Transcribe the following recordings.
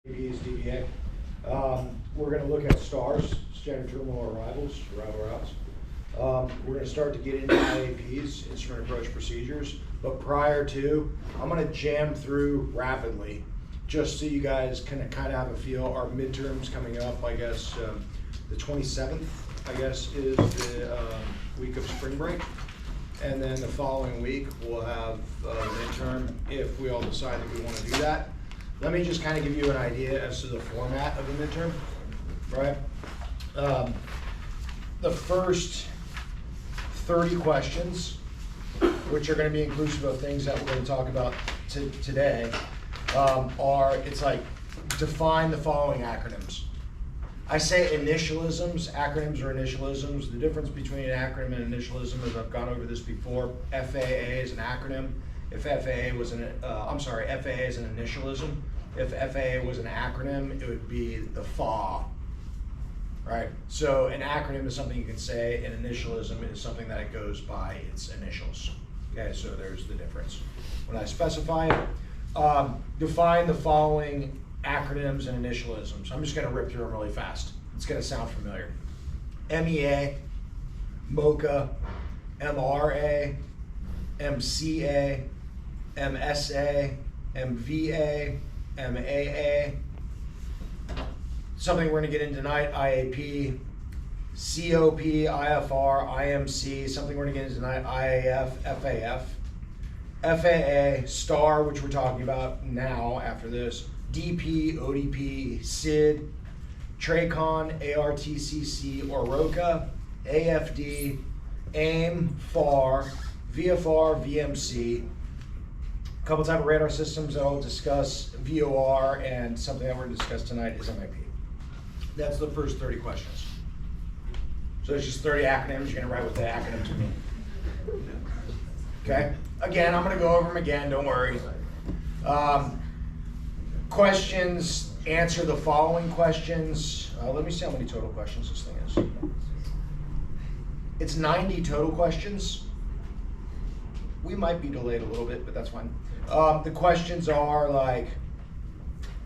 AVI's DBA. We're going to look at STARS, standard terminal arrivals, arrival routes. We're going to start to get into IAPs, instrument approach procedures, but prior to, I'm going to jam through rapidly, just so you guys can kind of have a feel. Our midterms coming up, I guess, the 27th, I guess, is the week of spring break. And then the following week, we'll have a midterm if we all decide that we want to do that. Let me just kind of give you an idea as to the format of the midterm, right? The first 30 questions, which are going to be inclusive of things that we're going to talk about today, it's like define the following acronyms. I say initialisms, acronyms are initialisms. The difference between an acronym and initialism is I've gone over this before. FAA is an acronym. If FAA was FAA is an initialism. If FAA was an acronym, it would be the FAW, right? So an acronym is something you can say, an initialism is something that it goes by its initials. Okay, so there's the difference. When I specify it, define the following acronyms and initialisms. I'm just gonna rip through them really fast. It's gonna sound familiar. MEA, MOCA, MRA, MCA, MSA, MVA, MAA. Something we're gonna get into tonight, IAP, COP, IFR, IMC, something we're gonna get into tonight, IAF, FAF, FAA, STAR, which we're talking about now after this, DP, ODP, SID, TRACON, ARTCC, OROCA, AFD, AIM, FAR, VFR, VMC. A couple type of radar systems that I'll discuss, VOR, and something that we're going to discuss tonight is MIP. That's the first 30 questions. So it's just 30 acronyms. You're going to write what the acronyms mean. Okay? Again, I'm going to go over them again. Don't worry. Questions, answer the following questions. Let me see how many total questions this thing is. It's 90 total questions. We might be delayed a little bit, but that's fine. The questions are like,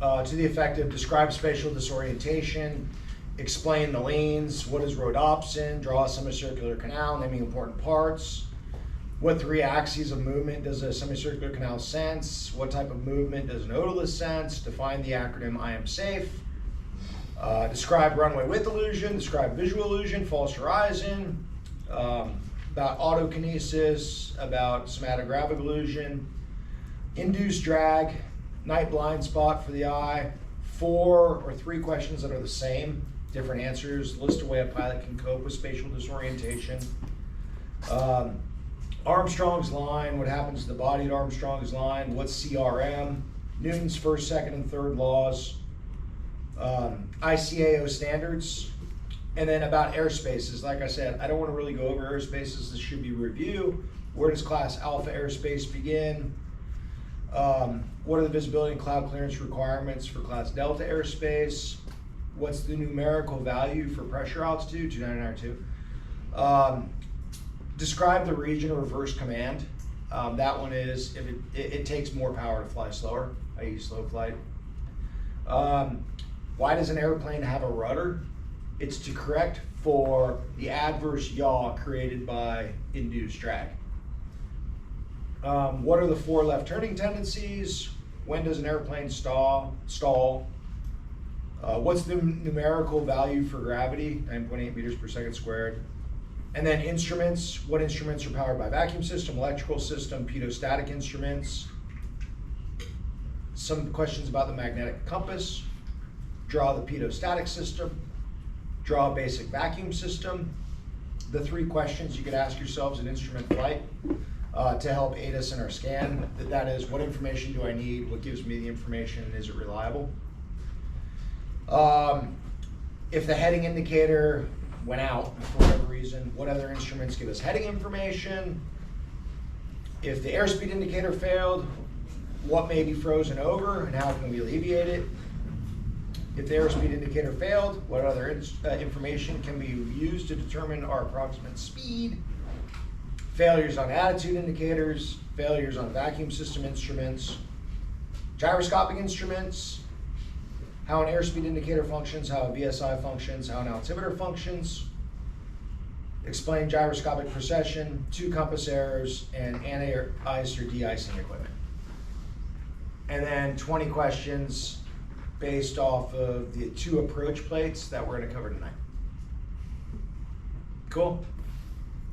to the effect of describe spatial disorientation, explain the lanes, what is rhodopsin, draw a semicircular canal, naming important parts. What three axes of movement does a semicircular canal sense? What type of movement does an otolith sense? Define the acronym I am safe. Describe runway width illusion, describe visual illusion, false horizon, about autokinesis, about somatogravic illusion, induced drag, night blind spot for the eye, 4 or 3 questions that are the same, different answers, list a way a pilot can cope with spatial disorientation. Armstrong's line, what happens to the body at Armstrong's line, what's CRM, Newton's first, second, and third laws, ICAO standards, and then about airspaces. Like I said, I don't want to really go over airspaces. This should be review. Where does class alpha airspace begin? What are the visibility and cloud clearance requirements for class delta airspace? What's the numerical value for pressure altitude, 2992? Describe the region of reverse command. That one is, if it takes more power to fly slower. I use slow flight. Why does an airplane have a rudder? It's to correct for the adverse yaw created by induced drag. What are the 4 left turning tendencies? When does an airplane stall? What's the numerical value for gravity? 9.8 meters per second squared. And then instruments, what instruments are powered by vacuum system, electrical system, pitot-static instruments. Some questions about the magnetic compass. Draw the pitot-static system. Draw a basic vacuum system. The 3 questions you could ask yourselves in instrument flight to help aid us in our scan. That is, what information do I need? What gives me the information, and is it reliable? If the heading indicator went out for whatever reason, what other instruments give us heading information? If the airspeed indicator failed, what may be frozen over and how can we alleviate it? If the airspeed indicator failed, what other information can we use to determine our approximate speed? Failures on attitude indicators, failures on vacuum system instruments, gyroscopic instruments, how an airspeed indicator functions, how a VSI functions, how an altimeter functions, explain gyroscopic precession, 2 compass errors, and anti-ice or de-icing equipment. And then 20 questions based off of the 2 approach plates that we're gonna cover tonight. Cool?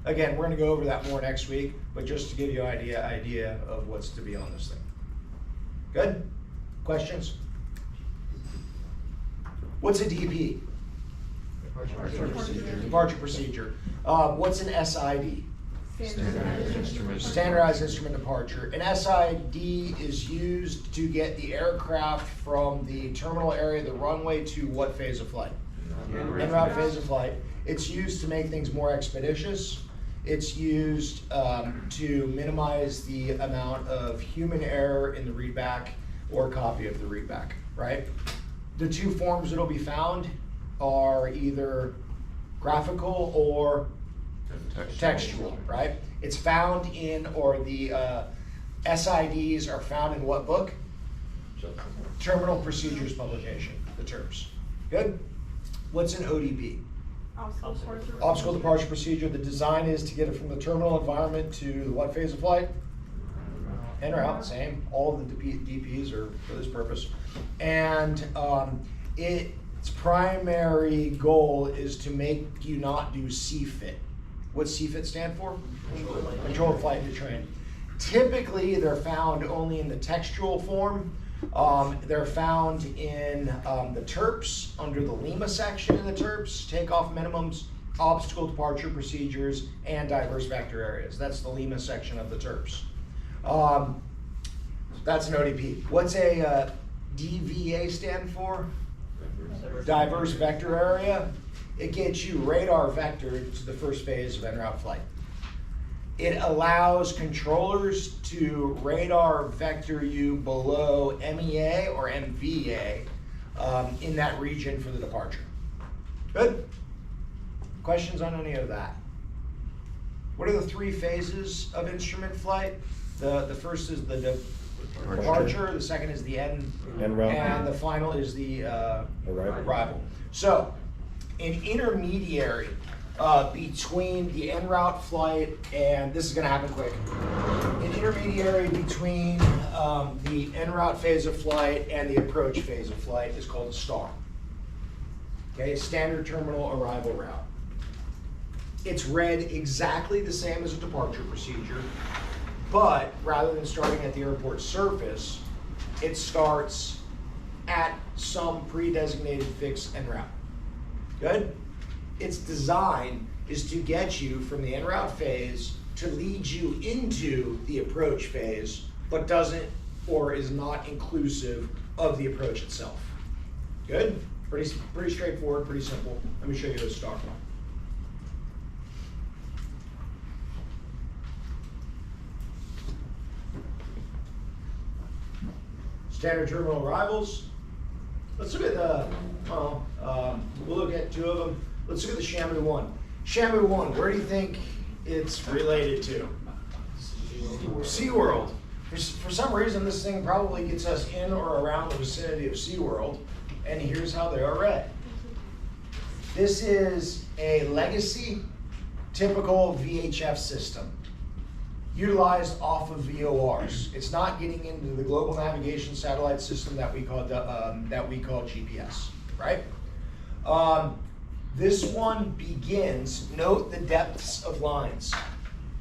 Again, we're gonna go over that more next week, but just to give you an idea of what's to be on this thing. Good? Questions? What's a DP? Departure procedure. What's an SID? Standardized instrument departure. An SID is used to get the aircraft from the terminal area of the runway to what phase of flight? En route phase of flight. It's used to make things more expeditious. It's used to minimize the amount of human error in the readback or copy of the readback, right? The 2 forms that'll be found are either graphical or textual, right? It's found in, or the SIDs are found in what book? Terminal Procedures Publication, the terms. Good? What's an ODP? Obstacle Departure Procedure. The design is to get it from the terminal environment to what phase of flight? En route, same. All of the DPs are for this purpose. And its primary goal is to make you not do CFIT. What's CFIT stand for? Controlled Flight and Train. Typically, they're found only in the textual form. They're found in the TERPs, under the Lima section in the TERPs, takeoff minimums, obstacle departure procedures, and diverse vector areas. That's the Lima section of the TERPs. That's an ODP. What's a DVA stand for? Diverse vector area. It gets you radar vectored to the first phase of en route flight. It allows controllers to radar vector you below MEA or MVA in that region for the departure. Good? Questions on any of that? What are the 3 phases of instrument flight? The first is the departure, the second is the en route, and the final is the arrival. So, an intermediary between the en route flight, and this is going to happen quick, an intermediary between the en route phase of flight and the approach phase of flight is called a STAR. Okay, standard terminal arrival route. It's read exactly the same as a departure procedure, but rather than starting at the airport surface, it starts at some pre-designated fixed en route. Good? Its design is to get you from the en route phase to lead you into the approach phase, but doesn't or is not inclusive of the approach itself. Good? Pretty straightforward, pretty simple. Let me show you the STAR. Standard terminal arrivals. Let's look at we'll look at 2 of them. Let's look at the Shamu 1. Shamu 1, where do you think it's related to? SeaWorld. For some reason, this thing probably gets us in or around the vicinity of SeaWorld, and here's how they are read. This is a legacy, typical VHF system, utilized off of VORs. It's not getting into the global navigation satellite system that we call GPS, right? This one begins, note the depths of lines.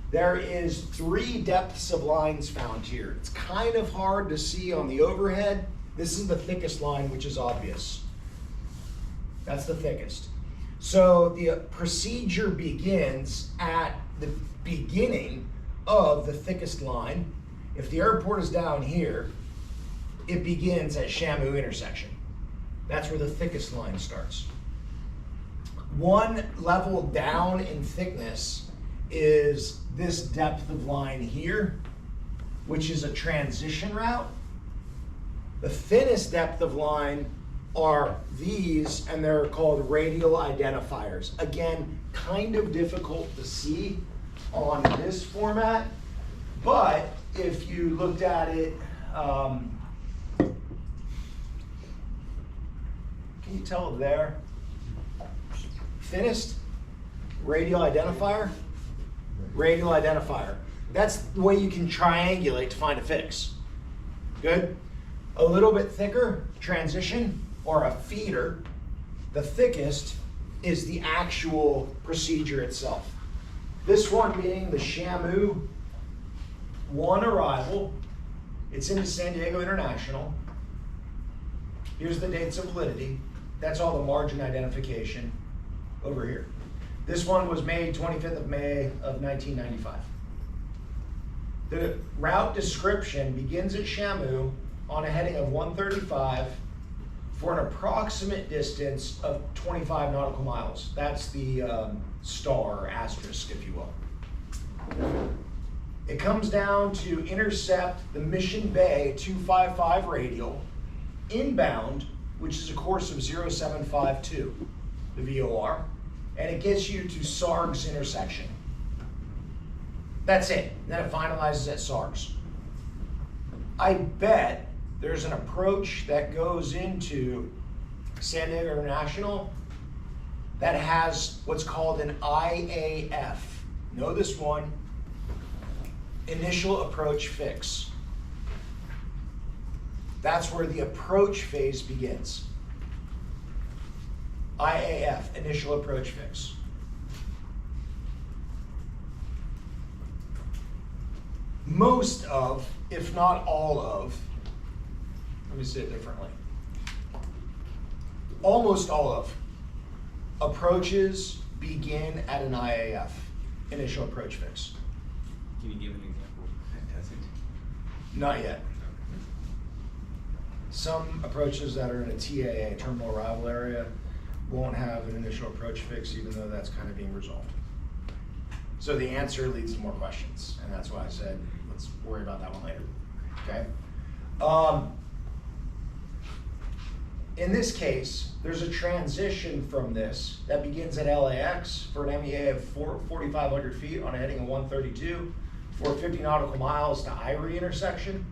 There is 3 depths of lines found here. It's kind of hard to see on the overhead. This is the thickest line, which is obvious. That's the thickest. So the procedure begins at the beginning of the thickest line. If the airport is down here, it begins at Shamu intersection. That's where the thickest line starts. 1 level down in thickness is this depth of line here, which is a transition route. The thinnest depth of line are these, and they're called radial identifiers. Again, kind of difficult to see on this format, but if you looked at it Can you tell there? Thinnest radial identifier. Radial identifier. That's the way you can triangulate to find a fix. Good? A little bit thicker transition or a feeder. The thickest is the actual procedure itself. This one being the Shamu 1 arrival. It's into San Diego International. Here's the dates of validity. That's all the margin identification over here. This one was made 25th of May of 1995. The route description begins at Shamu on a heading of 135 for an approximate distance of 25 nautical miles. That's the star or asterisk, if you will. It comes down to intercept the Mission Bay 255 radial inbound, which is a course of 0752, the VOR, and it gets you to Sarg's intersection. That's it. Then it finalizes at Sarg's. I bet there's an approach that goes into San Diego International that has what's called an IAF. Know this one. Initial approach fix. That's where the approach phase begins. IAF, initial approach fix. Most of, if not all of, let me say it differently. Almost all of approaches begin at an IAF, initial approach fix. Can you give an example that doesn't? Not yet. Some approaches that are in a TAA, terminal arrival area, won't have an initial approach fix, even though that's kind of being resolved. So the answer leads to more questions, and that's why I said, let's worry about that one later, okay? In this case, there's a transition from this that begins at LAX for an MEA of 4,500 feet on a heading of 132 for 50 nautical miles to Erie intersection.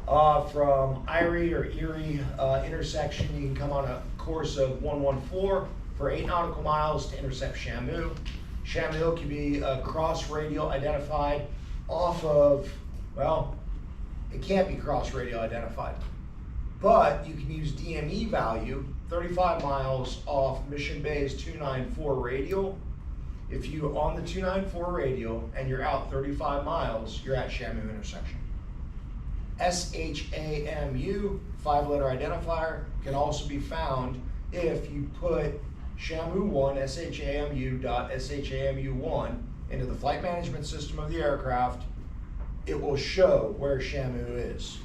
From Erie or Erie intersection, you can come on a course of 114 for 8 nautical miles to intercept Shamu. Shamu can be cross radial identified off of, well, it can't be cross radial identified, but you can use DME value 35 miles off Mission Bay's 294 radial. If you're on the 294 radial and you're out 35 miles, you're at Shamu intersection. SHAMU, 5-letter identifier, can also be found if you put Shamu1, SHAMU.SHAMU1 into the flight management system of the aircraft. It will show where Shamu is,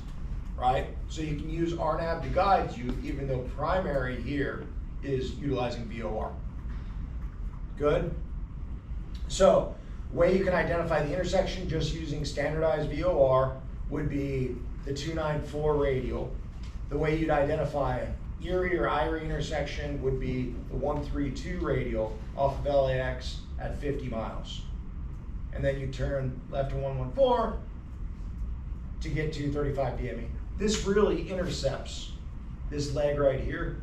right? So you can use RNAV to guide you, even though primary here is utilizing VOR. Good? So, way you can identify the intersection just using standardized VOR would be the 294 radial. The way you'd identify Erie or Erie intersection would be the 132 radial off of LAX at 50 miles. And then you turn left to 114 to get to 35 DME. This really intercepts this leg right here.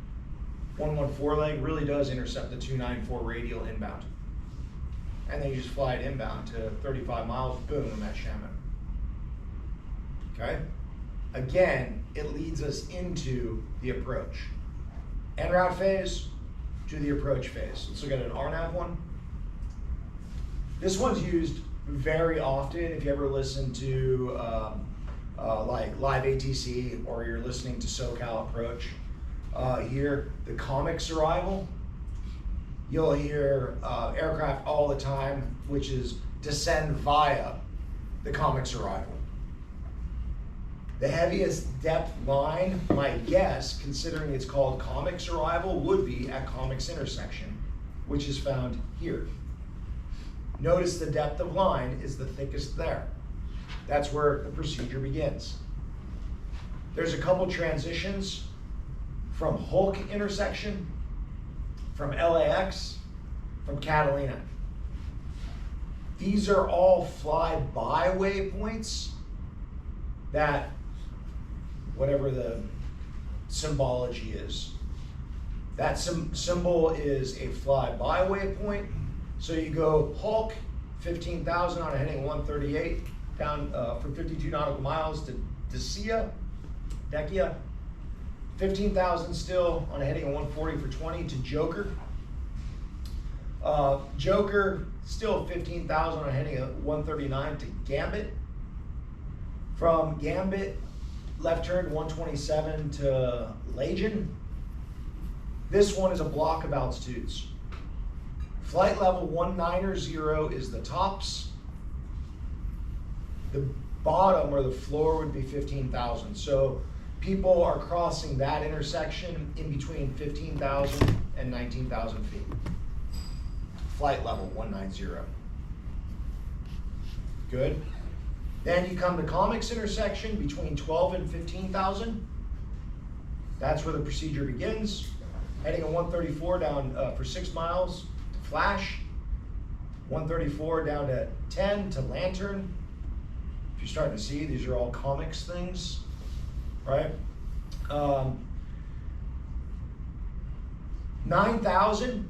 114 leg really does intercept the 294 radial inbound. And then you just fly it inbound to 35 miles, boom, I'm at Shamu. Okay? Again, it leads us into the approach. En route phase to the approach phase. Let's look at an RNAV one. This one's used very often if you ever listen to like live ATC or you're listening to SoCal Approach. Here, the comics arrival. You'll hear aircraft all the time, which is descend via the comics arrival. The heaviest depth line, my guess, considering it's called comics arrival, would be at comics intersection, which is found here. Notice the depth of line is the thickest there. That's where the procedure begins. There's a couple transitions from Hulk intersection, from LAX, from Catalina. These are all fly-by waypoints that, whatever the symbology is, That symbol is a fly-by waypoint. So you go Hulk, 15,000 on a heading 138, down for 52 nautical miles to Decia, 15,000 still on a heading of 140 for 20 to Joker. Joker, still 15,000 on a heading of 139 to Gambit. From Gambit, left turn 127 to Legion. This one is a block of altitudes. Flight level 190 is the tops. The bottom or the floor would be 15,000. So people are crossing that intersection in between 15,000 and 19,000 feet. Flight level 190. Good. Then you come to Comics intersection between 12 and 15,000. That's where the procedure begins. Heading a 134 down for 6 miles to Flash. 134 down to 10 to Lantern. If you're starting to see, these are all Comics things, right? 9,000,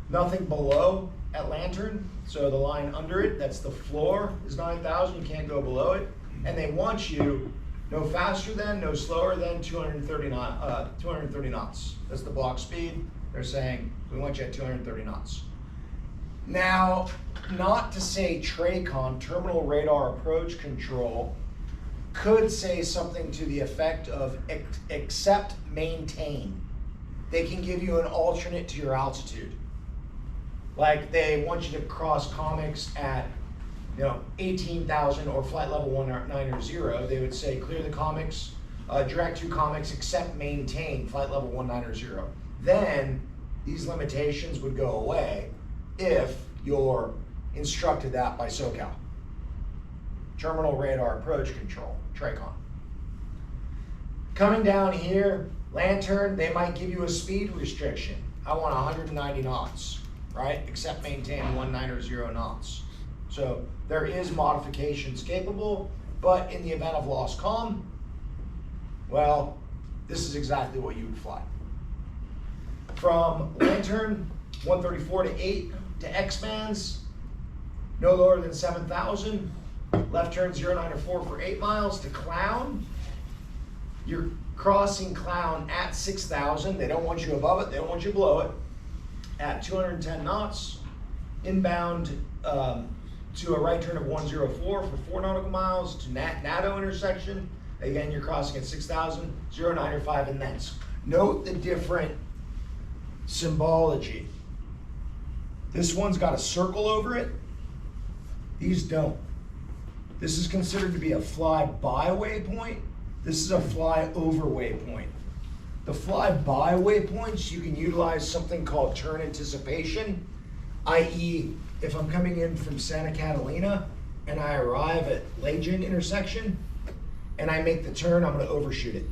nothing below at Lantern. So the line under it, that's the floor, is 9,000, you can't go below it. And they want you no faster than, no slower than 230 knots. That's the block speed. They're saying, we want you at 230 knots. Now, not to say TRACON, Terminal Radar Approach Control, could say something to the effect of accept, maintain. They can give you an alternate to your altitude. Like they want you to cross Comics at 18,000 or flight level 190, they would say clear the Comics, direct to Comics, accept, maintain, flight level 190. Then these limitations would go away if you're instructed that by SoCal. Terminal Radar Approach Control, TRACON. Coming down here, Lantern, they might give you a speed restriction. I want 190 knots, right? Accept, maintain 190 knots. So there is modifications capable, but in the event of lost comm, well, this is exactly what you would fly. From Lantern, 134 to 8 to X-bands, no lower than 7,000. Left turn 094 for 8 miles to Clown. You're crossing Clown at 6,000. They don't want you above it, they don't want you below it. At 210 knots, inbound to a right turn of 104 for 4 nautical miles to NATO intersection. Again, you're crossing at 6,000, 095 and thence. Note the different symbology. This one's got a circle over it. These don't. This is considered to be a fly-by waypoint. This is a fly-over waypoint. The fly-by waypoints, you can utilize something called turn anticipation, i.e., if I'm coming in from Santa Catalina and I arrive at Legion intersection and I make the turn, I'm going to overshoot it.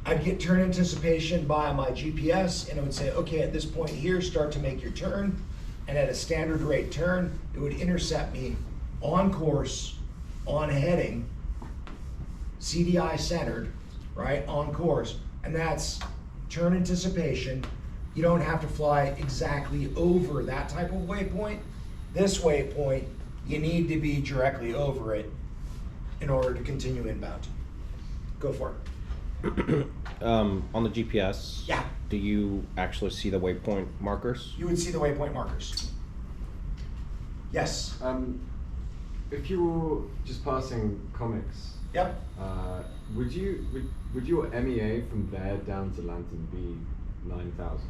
I'd get turn anticipation by my GPS and it would say, okay, at this point here, start to make your turn. And at a standard rate turn, it would intercept me on course, on heading, CDI centered, right, on course. And that's turn anticipation. You don't have to fly exactly over that type of waypoint. This waypoint, you need to be directly over it in order to continue inbound. Go for it. On the GPS, yeah, do you actually see the waypoint markers? You would see the waypoint markers. Yes. If you were just passing Comics, yep. Would your MEA from there down to Lantern be 9,000?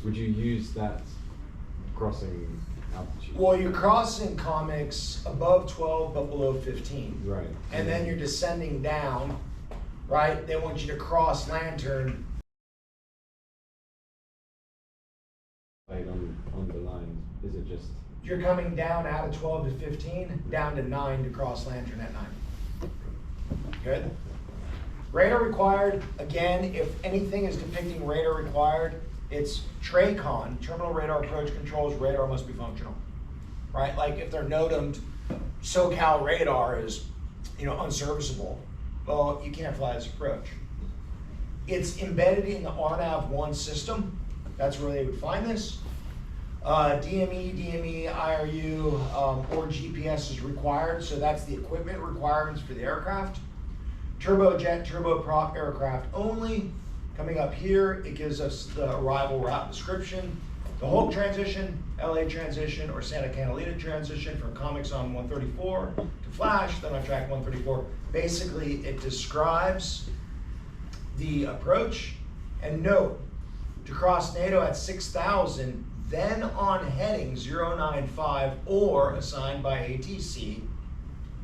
Would you use that crossing altitude? Well, you're crossing Comics above 12 but below 15. Right. And then you're descending down, right? They want you to cross Lantern. Right on the line, is it just? You're coming down out of 12 to 15, down to 9 to cross Lantern at 9. Good. Radar required, again, if anything is depicting radar required, it's TRACON, Terminal Radar Approach Controls, radar must be functional, right? Like if they're NOTAMed, SoCal radar is, unserviceable, well, you can't fly this approach. It's embedded in the RNAV1 system. That's where they would find this. DME, IRU, or GPS is required, so that's the equipment requirements for the aircraft. Turbojet, turboprop aircraft only. Coming up here, it gives us the arrival route description. The Hulk transition, LA transition, or Santa Catalina transition from Comics on 134 to Flash, then on track 134. Basically, it describes the approach. And note, to cross NATO at 6,000, then on heading 095 or assigned by ATC,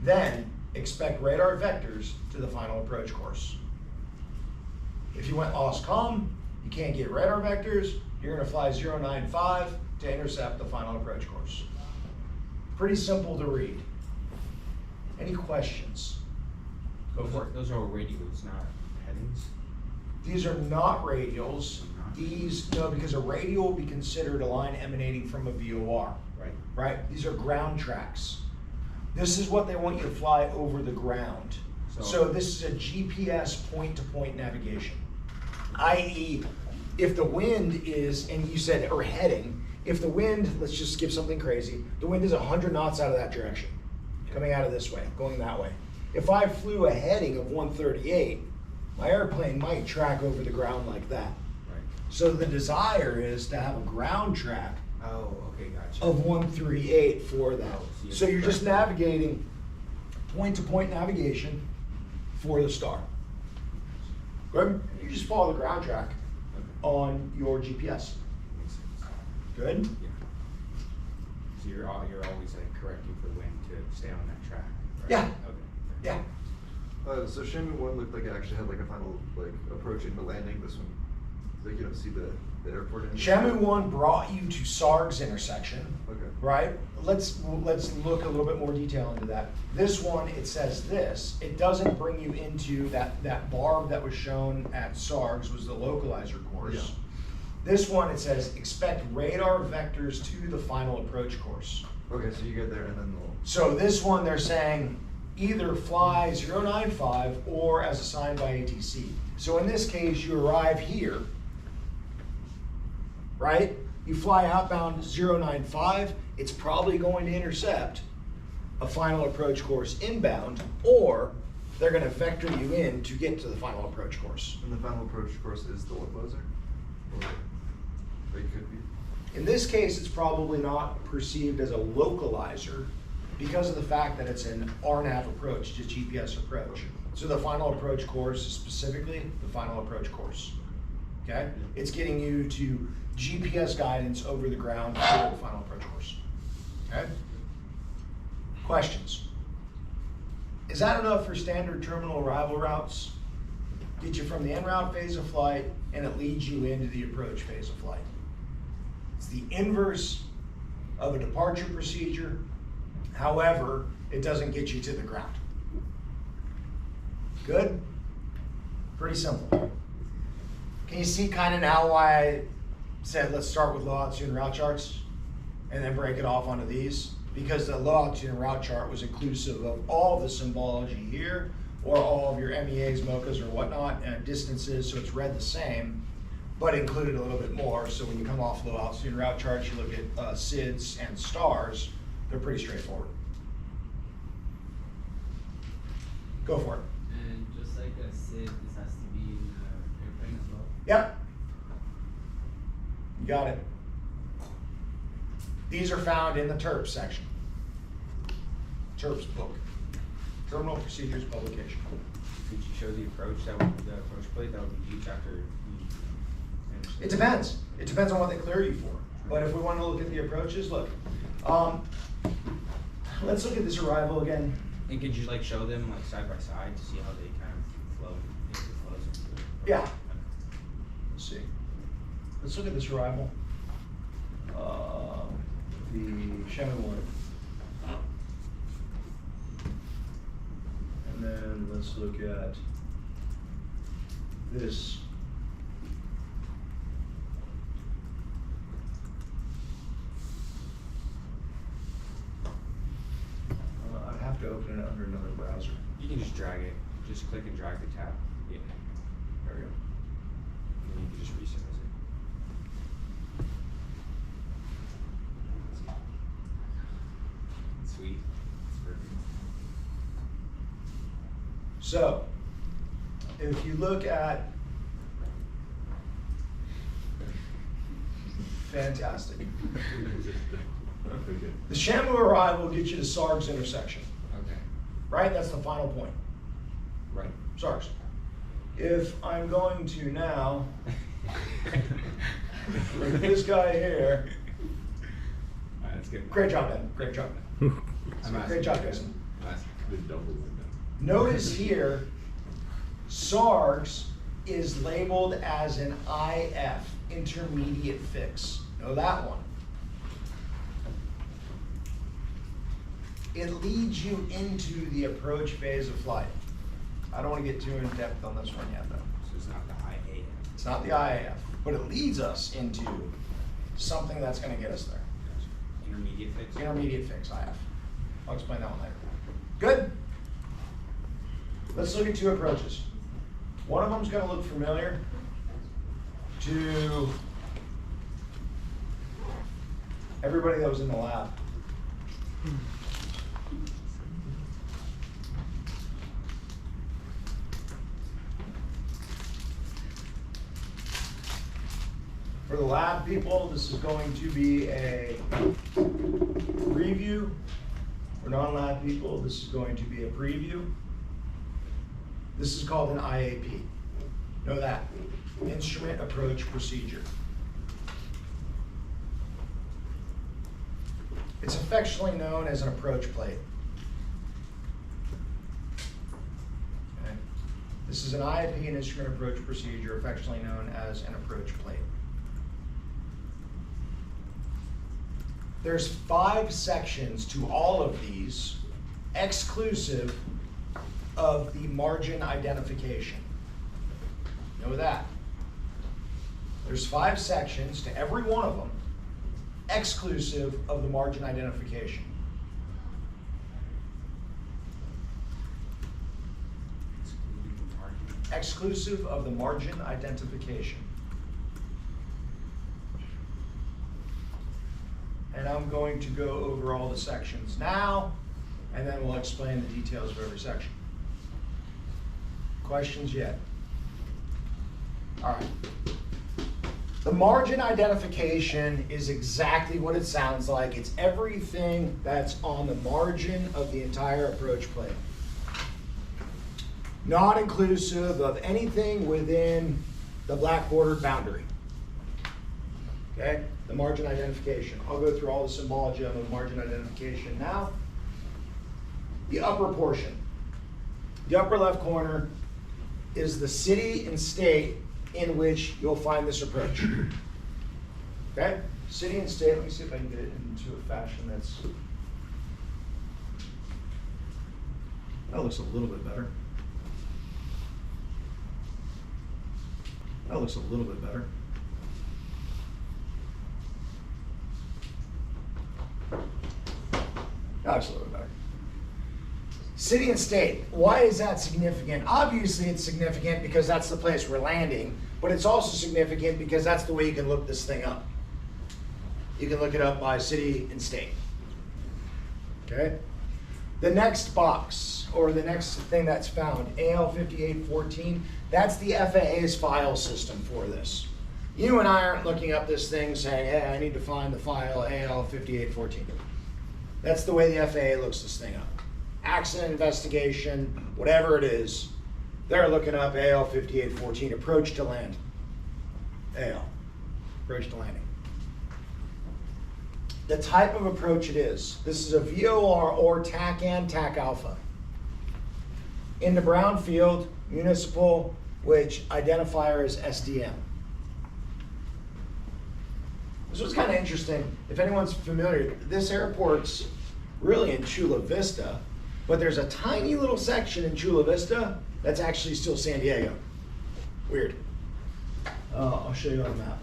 then expect radar vectors to the final approach course. If you went OSCOM, you can't get radar vectors, you're gonna fly 095 to intercept the final approach course. Pretty simple to read. Any questions? Go for it. Those are all radios, not headings. These are not radials. These, no, because a radial will be considered a line emanating from a VOR. Right. Right? These are ground tracks. This is what they want you to fly over the ground. So this is a GPS point-to-point navigation. I.e., if the wind is, and you said, or heading, if the wind, let's just give something crazy, the wind is 100 knots out of that direction, coming out of this way, going that way. If I flew a heading of 138, my airplane might track over the ground like that. Right. So the desire is to have a ground track Oh, okay, gotcha. of 138 for that. Oh, so So you're just correct. navigating point-to-point navigation for the star. Good? You just follow the ground track Okay. on your GPS. Makes sense. Good? Yeah. So you're always like correcting for wind to stay on that track, right? Yeah. Okay. Yeah. So Shamu 1 looked like it actually had like a final like approaching the landing. This one, like you don't see the airport anymore. Shamu 1 brought you to SARG's intersection, Okay. right? Let's look a little bit more detail into that. This one, it says this. It doesn't bring you into that barb that was shown at SARG's was the localizer course. Yeah. This one, it says expect radar vectors to the final approach course. Okay, so you get there and then they'll. So this one, they're saying either fly 095 or as assigned by ATC. So in this case, you arrive here, right? You fly outbound 095, it's probably going to intercept a final approach course inbound, or they're gonna vector you in to get to the final approach course. And the final approach course is the localizer? Or it could be. In this case, it's probably not perceived as a localizer because of the fact that it's an RNAV approach, just GPS approach. So the final approach course is specifically the final approach course, okay? It's getting you to GPS guidance over the ground for the final approach course, okay? Questions? Is that enough for standard terminal arrival routes? Get you from the en route phase of flight and it leads you into the approach phase of flight. It's the inverse of a departure procedure. However, it doesn't get you to the ground. Good? Pretty simple. Can you see kind of now why I said let's start with low altitude and route charts and then break it off onto these? Because the low altitude and route chart was inclusive of all the symbology here, or all of your MEAs, MOCAs, or whatnot, and distances, so it's read the same, but included a little bit more. So when you come off low altitude and route charts, you look at SIDS and stars, they're pretty straightforward. Go for it. And just like I said, this has to be in the airplane as well. Yep. You got it. These are found in the TERPS section. TERPS book. Terminal Procedures Publication. Could you show the approach, the approach plate, that would be huge after you. It depends. It depends on what they clear you for. But if we want to look at the approaches, look. Let's look at this arrival again. And could you like show them like side by side to see how they kind of flow, if it flows into the. Yeah. Let's see. Let's look at this arrival. The Shamu one. And then let's look at this. I'd have to open it under another browser. You can just drag it, just click and drag the tab. Yeah. There we go. And you can just resize it. Sweet. It's perfect. So, if you look at, fantastic. The Shamu arrival will get you to Sarg's intersection, Okay. right? That's the final point. Right. Sarg's. If I'm going to now, like this guy here, Alright, that's good. great job, Ben. Great job. Great job, guys. I'm asking. The double window. Notice here, SARGS is labeled as an IF, intermediate fix. Know that one. It leads you into the approach phase of flight. I don't want to get too in depth on this one yet, though. So it's not the IAF. It's not the IAF, but it leads us into something that's going to get us there. Gotcha. Intermediate fix? Intermediate fix, IF. I'll explain that one later. Good? Let's look at two approaches. One of them is going to look familiar to everybody that was in the lab. For the lab people, this is going to be a review. For non-lab people, this is going to be a preview. This is called an IAP. Know that. Instrument Approach Procedure. It's affectionately known as an approach plate. Okay. This is an IAP, an Instrument Approach Procedure, affectionately known as an approach plate. There's 5 sections to all of these, exclusive of the margin identification. Know that. There's 5 sections to every one of them, exclusive of the margin identification. Exclusive of the margin identification. And I'm going to go over all the sections now, and then we'll explain the details of every section. Questions yet? All right. The margin identification is exactly what it sounds like. It's everything that's on the margin of the entire approach plate. Not inclusive of anything within the black bordered boundary. Okay? The margin identification. I'll go through all the symbology of the margin identification now. The upper portion. The upper left corner is the city and state in which you'll find this approach. Okay? City and state, let me see if I can get it into a fashion that's, that looks a little bit better. That looks a little bit better. That looks a little bit better. City and state, why is that significant? Obviously it's significant because that's the place we're landing, but it's also significant because that's the way you can look this thing up. You can look it up by city and state. Okay? The next box, or the next thing that's found, AL 5814, that's the FAA's file system for this. You and I aren't looking up this thing saying, hey, I need to find the file AL 5814. That's the way the FAA looks this thing up. Accident investigation, whatever it is, they're looking up AL 5814, approach to land. AL, approach to landing. The type of approach it is. This is a VOR or TACAN, TAC alpha. In the brownfield, municipal, which identifier is SDM. This was kind of interesting. If anyone's familiar, this airport's really in Chula Vista, but there's a tiny little section in Chula Vista that's actually still San Diego. Weird. I'll show you on the map.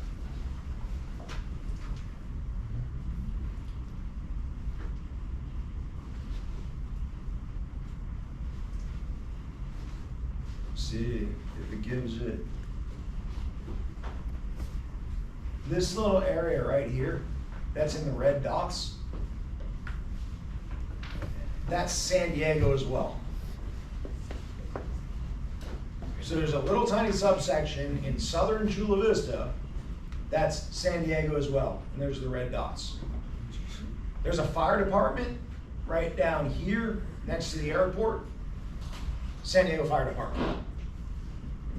See if it gives it. This little area right here, that's in the red dots, that's San Diego as well. So there's a little tiny subsection in southern Chula Vista, that's San Diego as well, and there's the red dots. There's a fire department right down here next to the airport, San Diego Fire Department.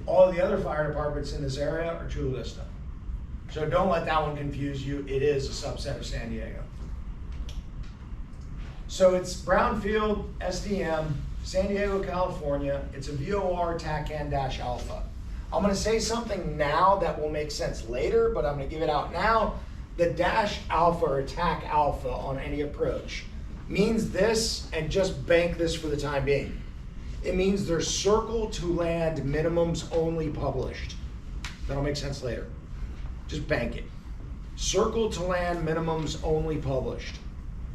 All of the other fire departments in this area are Chula Vista. So don't let that one confuse you. It is a subset of San Diego. So it's Brownfield, SDM, San Diego, California. It's a VOR TACAN-alpha. I'm gonna say something now that will make sense later, but I'm gonna give it out now. The dash alpha or TAC alpha on any approach means this, and just bank this for the time being. It means there's circle to land minimums only published. That'll make sense later. Just bank it. Circle to land minimums only published.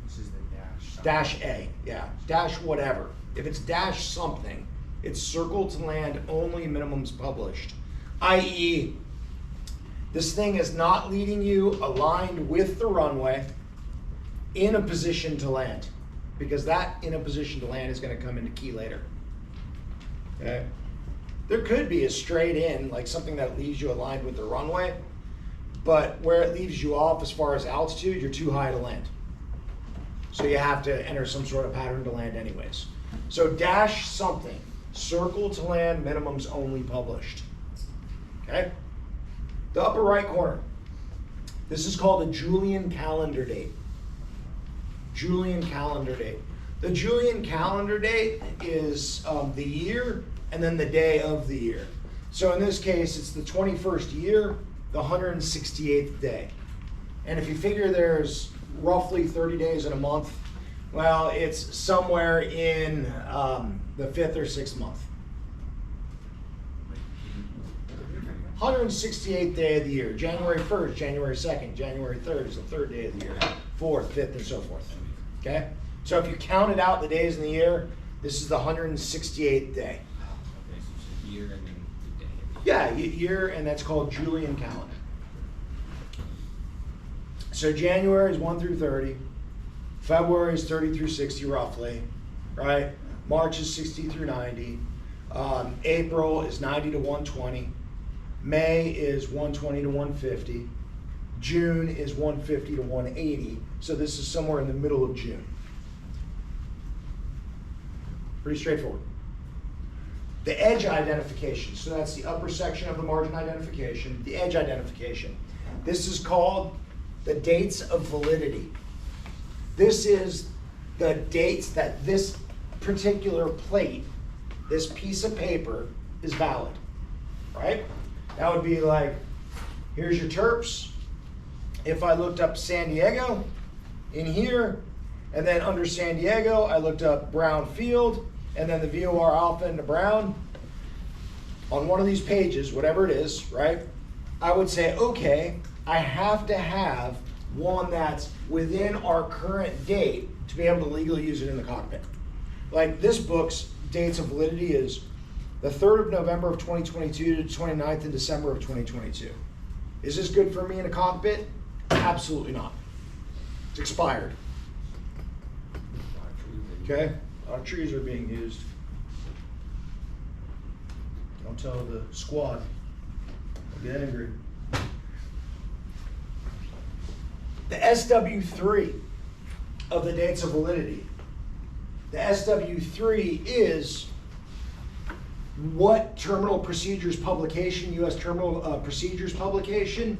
This is the dash. Dash A, yeah, dash whatever. If it's dash something, it's circle to land only minimums published. i.e., this thing is not leading you aligned with the runway in a position to land, because that in a position to land is going to come into key later. Okay? There could be a straight in, like something that leaves you aligned with the runway, but where it leaves you off as far as altitude, you're too high to land. So you have to enter some sort of pattern to land anyways. So dash something, circle to land minimums only published. Okay? The upper right corner. This is called a Julian calendar date. Julian calendar date. The Julian calendar date is the year and then the day of the year. So in this case, it's the 21st year, the 168th day. And if you figure there's roughly 30 days in a month, well, it's somewhere in the 5th or 6th month. 168th day of the year. January 1st, January 2nd, January 3rd is the 3rd day of the year. 4th, 5th, and so forth. Okay? So if you counted out the days in the year, this is the 168th day. Okay, so it's a year and then the day. Yeah, year, and that's called Julian calendar. So January is 1 through 30. February is 30 through 60 roughly, right? March is 60 through 90. April is 90 to 120. May is 120 to 150. June is 150 to 180. So this is somewhere in the middle of June. Pretty straightforward. The edge identification, so that's the upper section of the margin identification, the edge identification. This is called the dates of validity. This is the dates that this particular plate, this piece of paper, is valid, right? That would be like, here's your terps. If I looked up San Diego in here, and then under San Diego, I looked up Brownfield, and then the VOR alpha into Brown, on one of these pages, whatever it is, right? I would say, okay, I have to have one that's within our current date to be able to legally use it in the cockpit. Like this book's dates of validity is the 3rd of November of 2022 to 29th of December of 2022. Is this good for me in a cockpit? Absolutely not. It's expired. Okay? Trees are being used. Don't tell the squad. They'll get angry. The SW3 of the dates of validity. The SW3 is what terminal procedures publication, U.S. terminal procedures publication,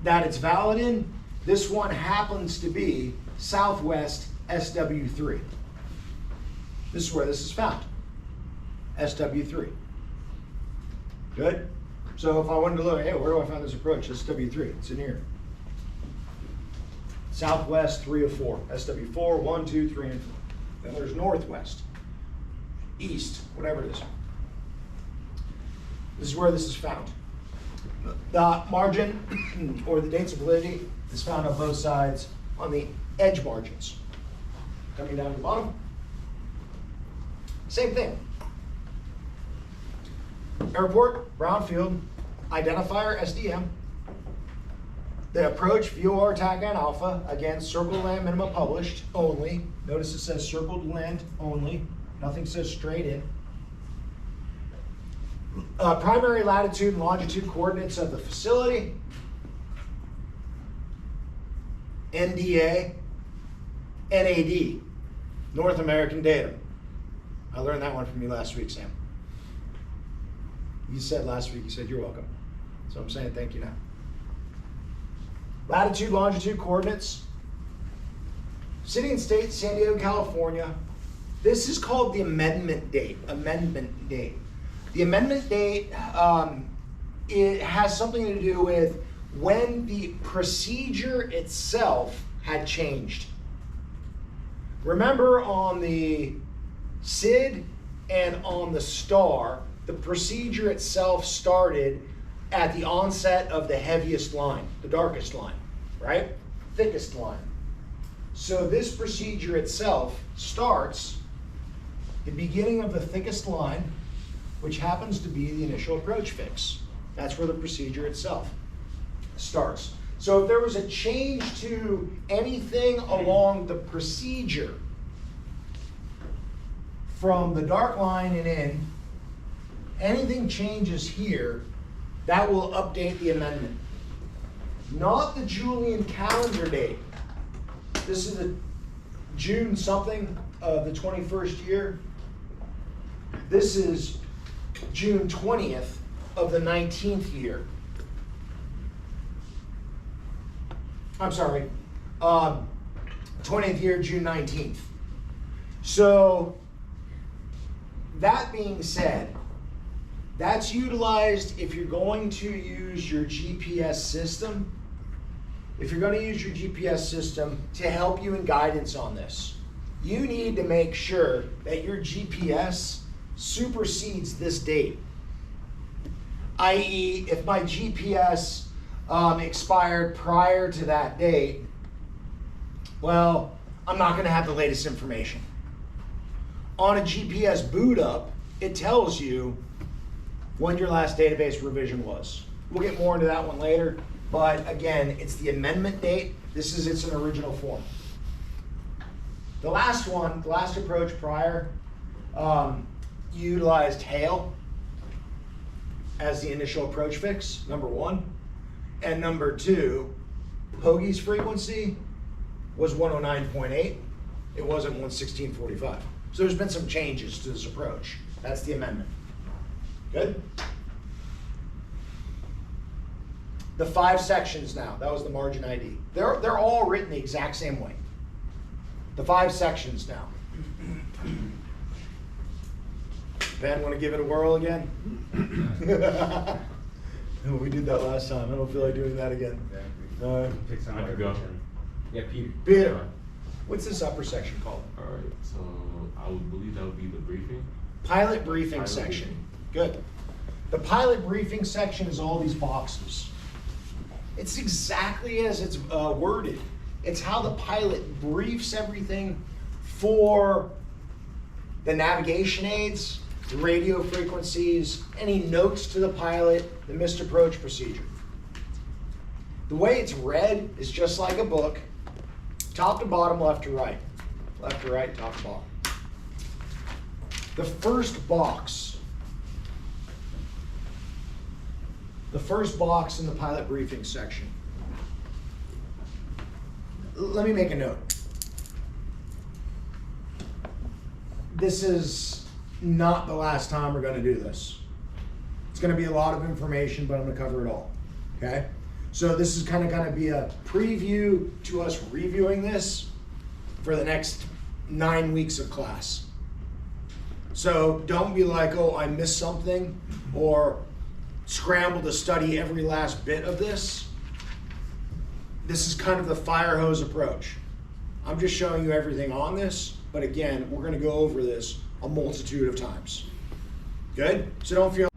that it's valid in. This one happens to be Southwest SW3. This is where this is found, SW3. Good? So if I wanted to look, hey, where do I find this approach? SW3, it's in here. Southwest 3 of 4, SW4, 1, 2, 3, and 4. Then there's Northwest, East, whatever it is. This is where this is found. The margin, or the dates of validity, is found on both sides on the edge margins. Coming down to the bottom. Same thing. Airport, Brownfield, identifier, SDM. The approach, VOR, TAC, and alpha, again, circled land minima published only. Notice it says circled land only. Nothing says straight in. Primary latitude and longitude coordinates of the facility. NDA, NAD, North American datum. I learned that one from you last week, Sam. You said last week, you said you're welcome. So I'm saying thank you now. Latitude, longitude coordinates. City and state, San Diego, California. This is called the amendment date. Amendment date. The amendment date, it has something to do with when the procedure itself had changed. Remember on the SID and on the STAR, the procedure itself started at the onset of the heaviest line, the darkest line, right? Thickest line. So this procedure itself starts the beginning of the thickest line, which happens to be the initial approach fix. That's where the procedure itself starts. So if there was a change to anything along the procedure from the dark line and in, anything changes here, that will update the amendment. Not the Julian calendar date. This is the June something of the 21st year. This is June 20th of the 19th year. I'm sorry, 20th year, June 19th. So, that being said, that's utilized if you're going to use your GPS system. If you're going to use your GPS system to help you in guidance on this, you need to make sure that your GPS supersedes this date. i.e., if my GPS expired prior to that date, well, I'm not going to have the latest information. On a GPS boot up, it tells you when your last database revision was. We'll get more into that one later, but again, it's the amendment date. This is its original form. The last one, the last approach prior, utilized hail as the initial approach fix, number one. And number two, Pogie's frequency was 109.8. It wasn't 116.45. So there's been some changes to this approach. That's the amendment. Good? The 5 sections now, that was the margin ID. They're all written the exact same way. The 5 sections now. Ben, want to give it a whirl again? We did that last time. I don't feel like doing that again. Pick some I other could go. picture. Yeah, Peter. Peter, what's this upper section called? Alright, so I would believe that would be the briefing. Pilot briefing Pilot section. briefing. Good. The pilot briefing section is all these boxes. It's exactly as it's worded. It's how the pilot briefs everything for the navigation aids, the radio frequencies, any notes to the pilot, the missed approach procedure. The way it's read is just like a book, top to bottom, left to right. Left to right, top to bottom. The first box in the pilot briefing section. Let me make a note. This is not the last time we're going to do this. It's going to be a lot of information, but I'm going to cover it all. Okay? So this is kind of going to be a preview to us reviewing this for the next 9 weeks of class. So don't be like, oh, I missed something, or scramble to study every last bit of this. This is kind of the fire hose approach. I'm just showing you everything on this, but again, we're going to go over this a multitude of times. Good? So don't feel.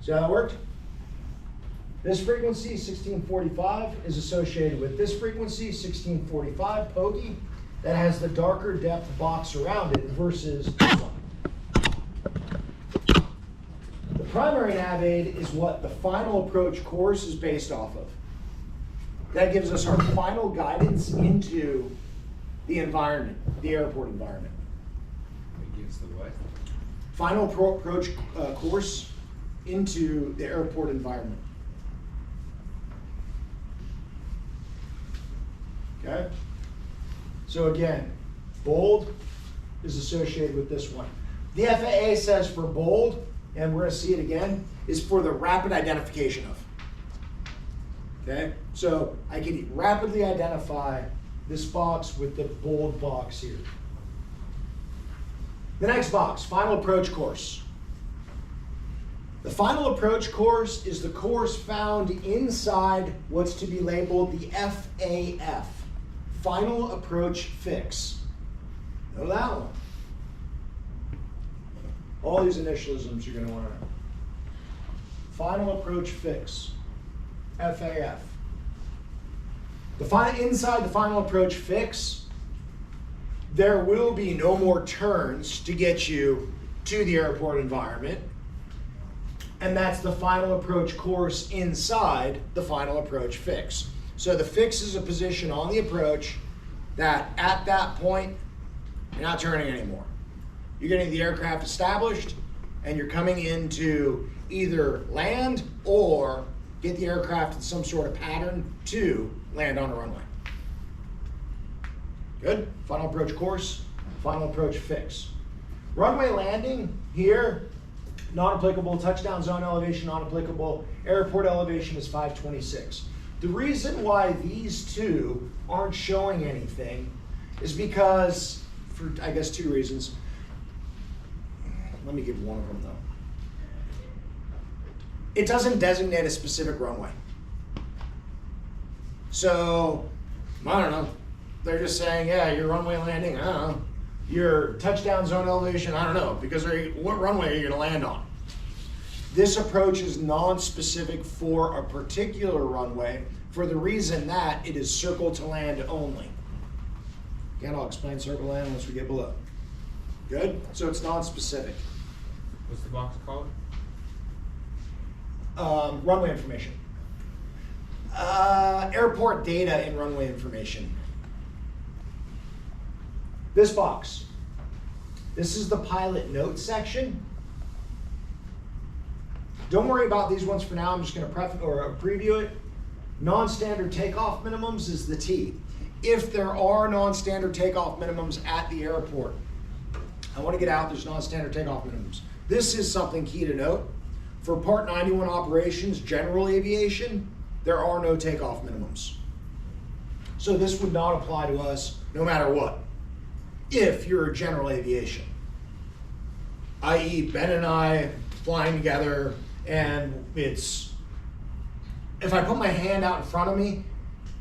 See how that worked? This frequency, 1645, is associated with this frequency, 1645 Pogie, that has the darker depth box around it versus this one. The primary nav aid is what the final approach course is based off of. That gives us our final guidance into the environment, the airport environment. It gives the what? Final approach course into the airport environment. Okay? So again, bold is associated with this one. The FAA says for bold, and we're going to see it again, is for the rapid identification of. Okay? So I can rapidly identify this box with the bold box here. The next box, final approach course. The final approach course is the course found inside what's to be labeled the FAF, final approach fix. Know that one. All these initialisms you're going to want to know. Final approach fix, FAF. Inside the final approach fix, there will be no more turns to get you to the airport environment. And that's the final approach course inside the final approach fix. So the fix is a position on the approach that at that point, you're not turning anymore. You're getting the aircraft established and you're coming into either land or get the aircraft in some sort of pattern to land on a runway. Good? Final approach course, final approach fix. Runway landing here, non-applicable. Touchdown zone elevation, non-applicable. Airport elevation is 526. The reason why these two aren't showing anything is because, for I guess 2 reasons. Let me give one of them though. It doesn't designate a specific runway. So, I don't know. They're just saying, yeah, your runway landing, I don't know. Your touchdown zone elevation, I don't know, because what runway are you gonna land on? This approach is non-specific for a particular runway for the reason that it is circle to land only. Again, I'll explain circle land once we get below. Good? So it's non-specific. What's the box called? Runway information. Airport data in runway information. This box. This is the pilot notes section. Don't worry about these ones for now. I'm just going to preview it. Non-standard takeoff minimums is the T. If there are non-standard takeoff minimums at the airport, I want to get out, there's non-standard takeoff minimums. This is something key to note. For Part 91 operations, general aviation, there are no takeoff minimums. So this would not apply to us no matter what, if you're general aviation. I.e. Ben and I flying together and if I put my hand out in front of me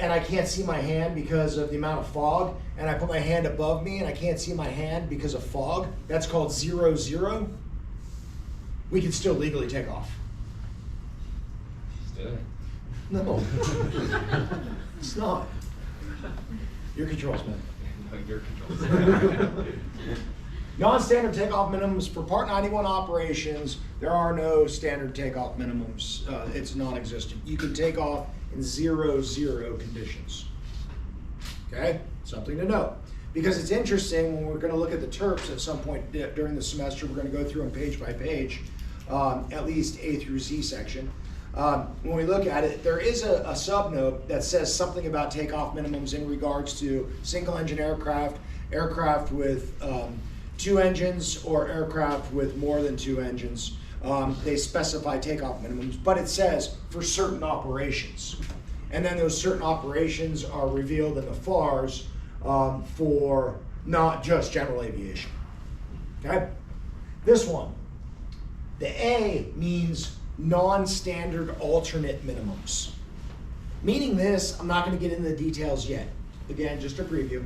and I can't see my hand because of the amount of fog, and I put my hand above me and I can't see my hand because of fog, that's called 0-0. We can still legally take off. Still. No, it's not. Your controls, man. No, your controls. Non-standard takeoff minimums for Part 91 operations, there are no standard takeoff minimums. It's non-existent. You can take off in 0-0 conditions. Okay, something to note. Because it's interesting when we're going to look at the TERPs at some point during the semester, we're going to go through them page by page, at least A through Z section. When we look at it, there is a sub-note that says something about takeoff minimums in regards to single-engine aircraft, aircraft with 2 engines, or aircraft with more than 2 engines. They specify takeoff minimums, but it says for certain operations. And then those certain operations are revealed in the FARs for not just general aviation. Okay? This one, the A means non-standard alternate minimums. Meaning this, I'm not going to get into the details yet. Again, just a preview.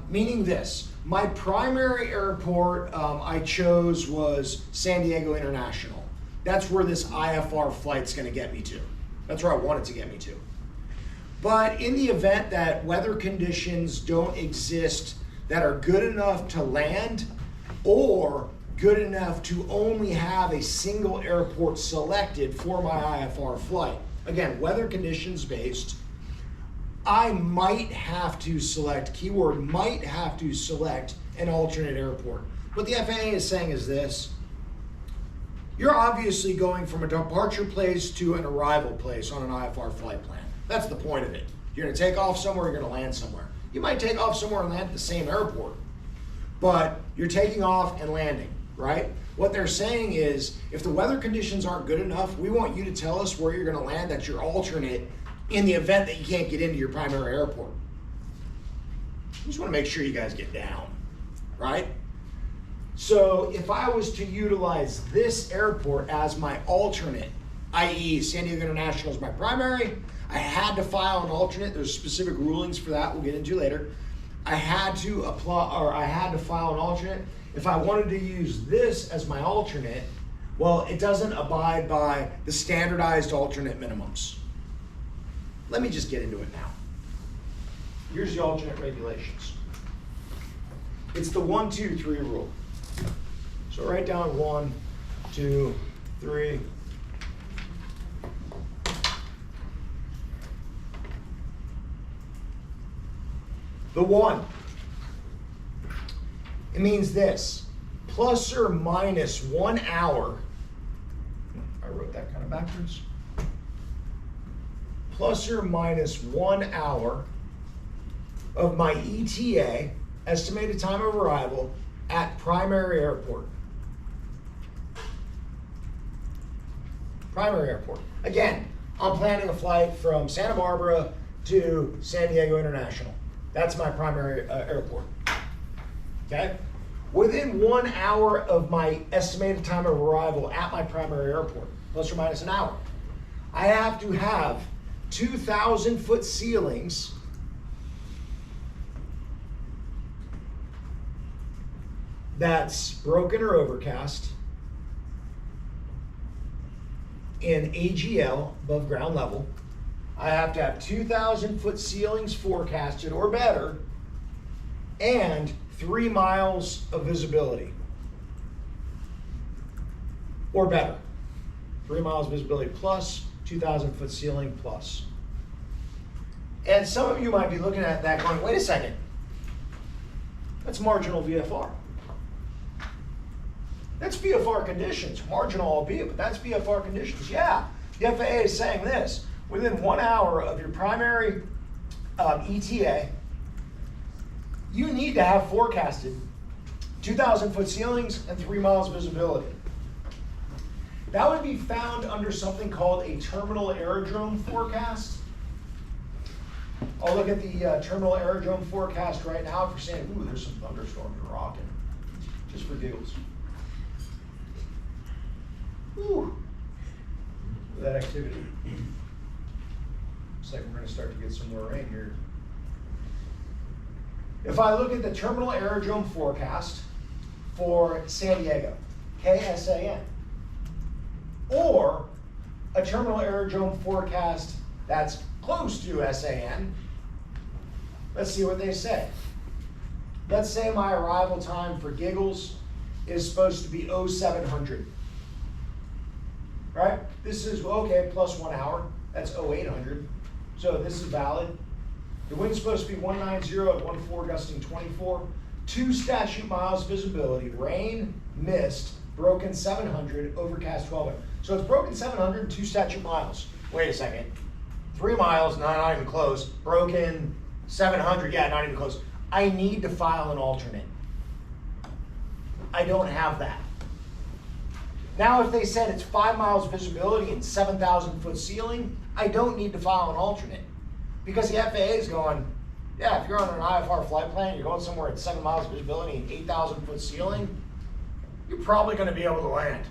Meaning this, my primary airport I chose was San Diego International. That's where this IFR flight's going to get me to. That's where I want it to get me to. But in the event that weather conditions don't exist that are good enough to land, or good enough to only have a single airport selected for my IFR flight. Again, weather conditions based, I might have to select, keyword might have to select an alternate airport. What the FAA is saying is this: you're obviously going from a departure place to an arrival place on an IFR flight plan. That's the point of it. You're gonna take off somewhere, you're gonna land somewhere. You might take off somewhere and land at the same airport, but you're taking off and landing, right? What they're saying is, if the weather conditions aren't good enough, we want you to tell us where you're gonna land that's your alternate in the event that you can't get into your primary airport. I just wanna make sure you guys get down, right? So if I was to utilize this airport as my alternate, i.e. San Diego International is my primary, I had to file an alternate. There's specific rulings for that we'll get into later. I had to apply, or I had to file an alternate. If I wanted to use this as my alternate, well, it doesn't abide by the standardized alternate minimums. Let me just get into it now. Here's the alternate regulations. It's the 1, 2, 3 rule. So write down 1, 2, 3. The 1, it means this: plus or minus 1 hour. I wrote that kind of backwards. Plus or minus 1 hour of my ETA, estimated time of arrival, at primary airport. Primary airport. Again, I'm planning a flight from Santa Barbara to San Diego International. That's my primary airport. Okay? Within 1 hour of my estimated time of arrival at my primary airport, plus or minus an hour, I have to have 2,000-foot ceilings that's broken or overcast in AGL, above ground level. I have to have 2,000-foot ceilings forecasted or better, and 3 miles of visibility or better. 3 miles visibility plus 2,000-foot ceiling plus. And some of you might be looking at that going, wait a second, that's marginal VFR. That's VFR conditions, marginal albeit, but that's VFR conditions. Yeah, the FAA is saying this: within 1 hour of your primary ETA, you need to have forecasted 2,000-foot ceilings and 3 miles visibility. That would be found under something called a terminal aerodrome forecast. I'll look at the terminal aerodrome forecast right now for saying, ooh, there's some thunderstorms rocking, just for giggles. Ooh, that activity. Looks like we're going to start to get some more rain here. If I look at the terminal aerodrome forecast for San Diego, KSAN, or a terminal aerodrome forecast that's close to SAN, let's see what they say. Let's say my arrival time for giggles is supposed to be 0700. Right? This is, okay, plus 1 hour. That's 0800. So this is valid. The wind's supposed to be 190 at 14, gusting 24. 2 statute miles visibility. Rain, mist, broken 700, overcast 1200. So it's broken 700, 2 statute miles. Wait a second. 3 miles, no, not even close. Broken 700, yeah, not even close. I need to file an alternate. I don't have that. Now, if they said it's 5 miles visibility and 7,000-foot ceiling, I don't need to file an alternate. Because the FAA is going, yeah, if you're on an IFR flight plan, you're going somewhere at 7 miles visibility and 8,000-foot ceiling, you're probably going to be able to land.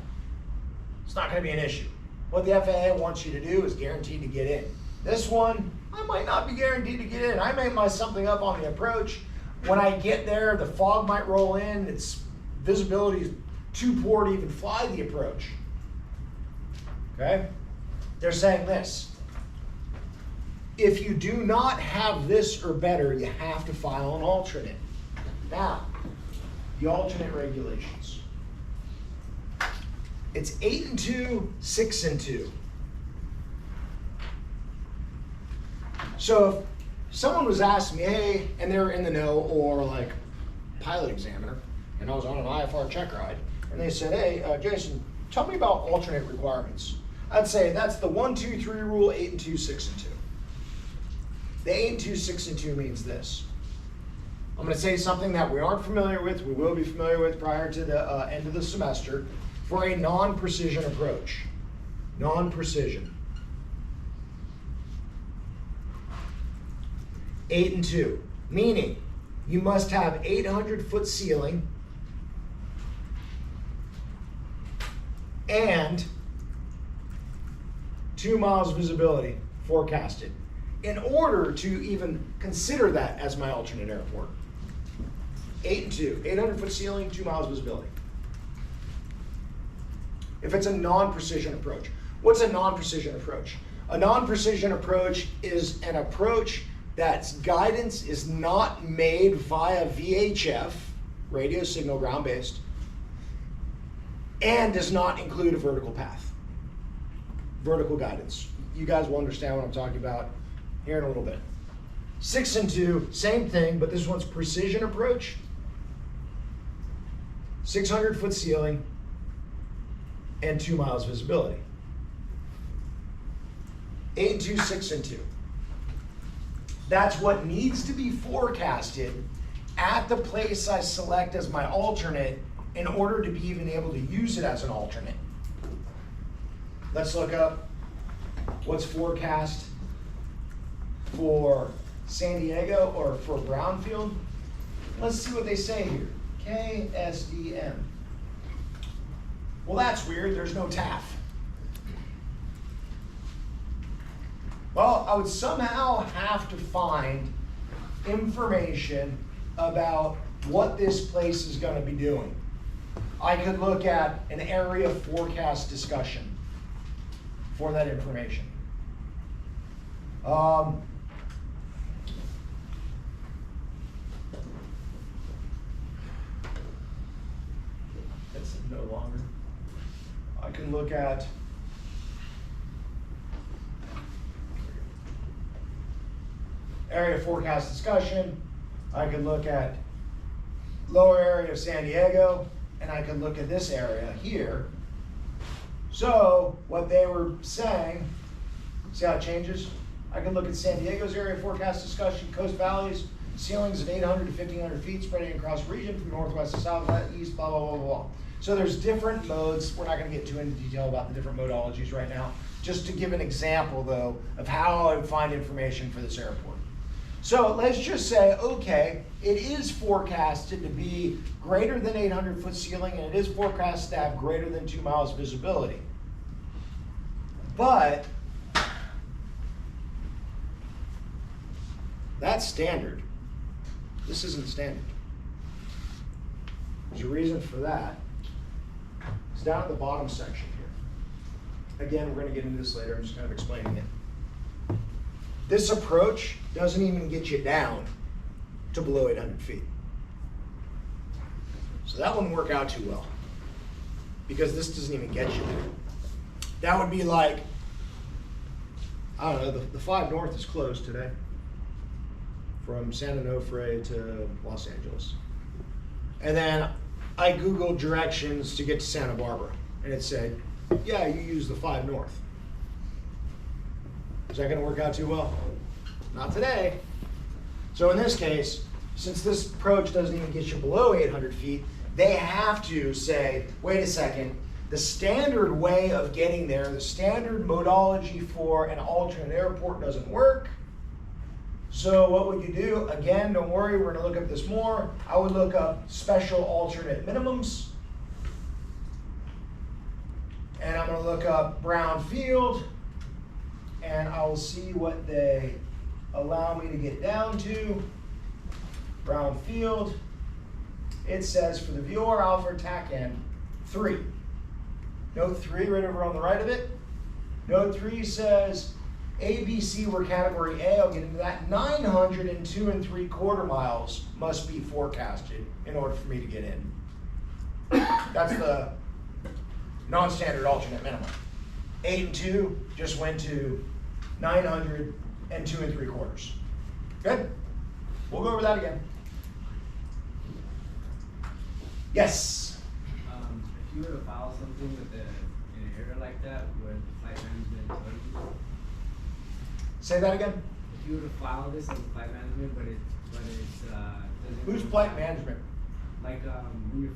It's not going to be an issue. What the FAA wants you to do is guaranteed to get in. This one, I might not be guaranteed to get in. I may mess something up on the approach. When I get there, the fog might roll in. Its visibility is too poor to even fly the approach. Okay? They're saying this: if you do not have this or better, you have to file an alternate. Now, the alternate regulations. It's 8 and 2, 6 and 2. So someone was asking me, hey, and they're in the know, or like pilot examiner, and I was on an IFR check ride, and they said, hey, Jason, tell me about alternate requirements. I'd say that's the 1, 2, 3 rule, 8 and 2, 6 and 2. The 8 and 2, 6 and 2 means this. I'm going to say something that we aren't familiar with, we will be familiar with prior to the end of the semester, for a non-precision approach. Non-precision. 8 and 2, meaning you must have 800-foot ceiling and 2 miles visibility forecasted in order to even consider that as my alternate airport. 8 and 2, 800-foot ceiling, 2 miles visibility. If it's a non-precision approach. What's a non-precision approach? A non-precision approach is an approach that's guidance is not made via VHF, radio signal ground-based, and does not include a vertical path. Vertical guidance. You guys will understand what I'm talking about here in a little bit. 6 and 2, same thing, but this one's precision approach. 600-foot ceiling and 2 miles visibility. 8 and 2, 6 and 2. That's what needs to be forecasted at the place I select as my alternate in order to be even able to use it as an alternate. Let's look up what's forecast for San Diego or for Brownfield. Let's see what they say here. KSDM. Well, that's weird. There's no TAF. Well, I would somehow have to find information about what this place is going to be doing. I could look at an area forecast discussion for that information. It's no longer. I can look at area forecast discussion. I could look at lower area of San Diego, and I could look at this area here. So what they were saying, see how it changes? I can look at San Diego's area forecast discussion, coast valleys, ceilings of 800 to 1500 feet spreading across region from northwest to southwest, east, blah, blah, blah, blah, blah. So there's different modes. We're not going to get too into detail about the different modologies right now. Just to give an example, though, of how I would find information for this airport. So let's just say, okay, it is forecasted to be greater than 800-foot ceiling, and it is forecasted to have greater than 2 miles visibility. But that's standard. This isn't standard. There's a reason for that. It's down at the bottom section here. Again, we're going to get into this later. I'm just kind of explaining it. This approach doesn't even get you down to below 800 feet. So that wouldn't work out too well because this doesn't even get you there. That would be like, I don't know, the 5 North is closed today from San Onofre to Los Angeles. And then I Googled directions to get to Santa Barbara, and it said, yeah, you use the 5 North. Is that going to work out too well? Not today. So in this case, since this approach doesn't even get you below 800 feet, they have to say, wait a second, the standard way of getting there, the standard modology for an alternate airport doesn't work. So what would you do? Again, don't worry, we're going to look up this more. I would look up special alternate minimums. And I'm going to look up Brownfield. And I will see what they allow me to get down to. Brownfield. It says for the viewer, Alpha TAC end 3. Note 3 right over on the right of it. Note 3 says ABC, we're category A. I'll get into that. 902 3/4 miles must be forecasted in order for me to get in. That's the non-standard alternate minimum. 8 and 2 just went to 902 3/4. Good? We'll go over that again. Yes? If you were to file something with an error like that, would flight management tell you? Say that again? If you were to file this as flight management, but it's doesn't. Who's flight management? Like, your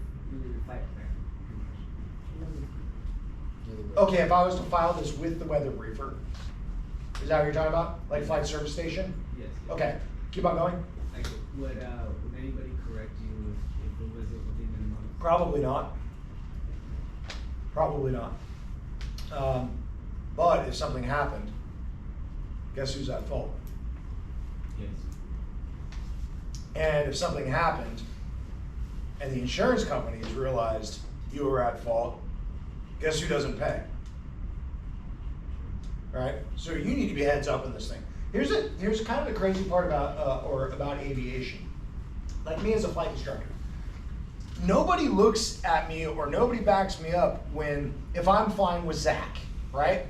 flight plan. Okay, if I was to file this with the weather briefer, is that what you're talking about? Like flight service station? Yes. Okay, keep on going. Like, would anybody correct you if it was within the month? Probably not. Probably not. But if something happened, guess who's at fault? Yes. And if something happened and the insurance companies realized you were at fault, guess who doesn't pay? Right? So you need to be heads up in this thing. Here's kind of the crazy part about aviation. Like me as a flight instructor. Nobody looks at me or nobody backs me up if I'm flying with Zach, right?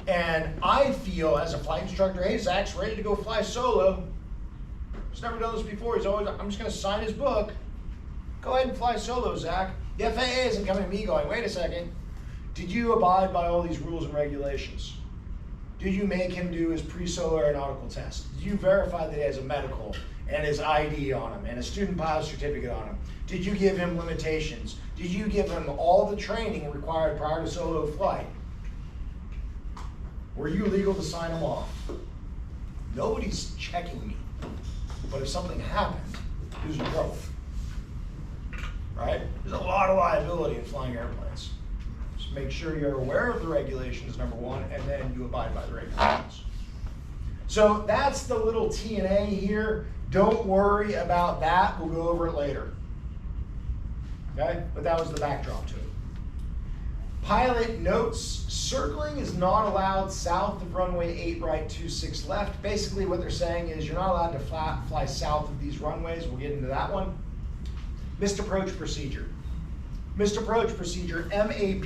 And I feel as a flight instructor, hey, Zach's ready to go fly solo. He's never done this before. I'm just gonna sign his book. Go ahead and fly solo, Zach. The FAA isn't coming to me going, wait a second. Did you abide by all these rules and regulations? Did you make him do his pre-solo aeronautical test? Did you verify that he has a medical and his ID on him and a student pilot certificate on him? Did you give him limitations? Did you give him all the training required prior to solo flight? Were you legal to sign him off? Nobody's checking me. But if something happened, who's in trouble? Right? There's a lot of liability in flying airplanes. Just make sure you're aware of the regulations, number one, and then you abide by the regulations. So that's the little T&A here. Don't worry about that. We'll go over it later. Okay? But that was the backdrop to it. Pilot notes, circling is not allowed south of runway 8 right, 26 left. Basically what they're saying is you're not allowed to fly south of these runways. We'll get into that one. Missed approach procedure. Missed approach procedure, MAP.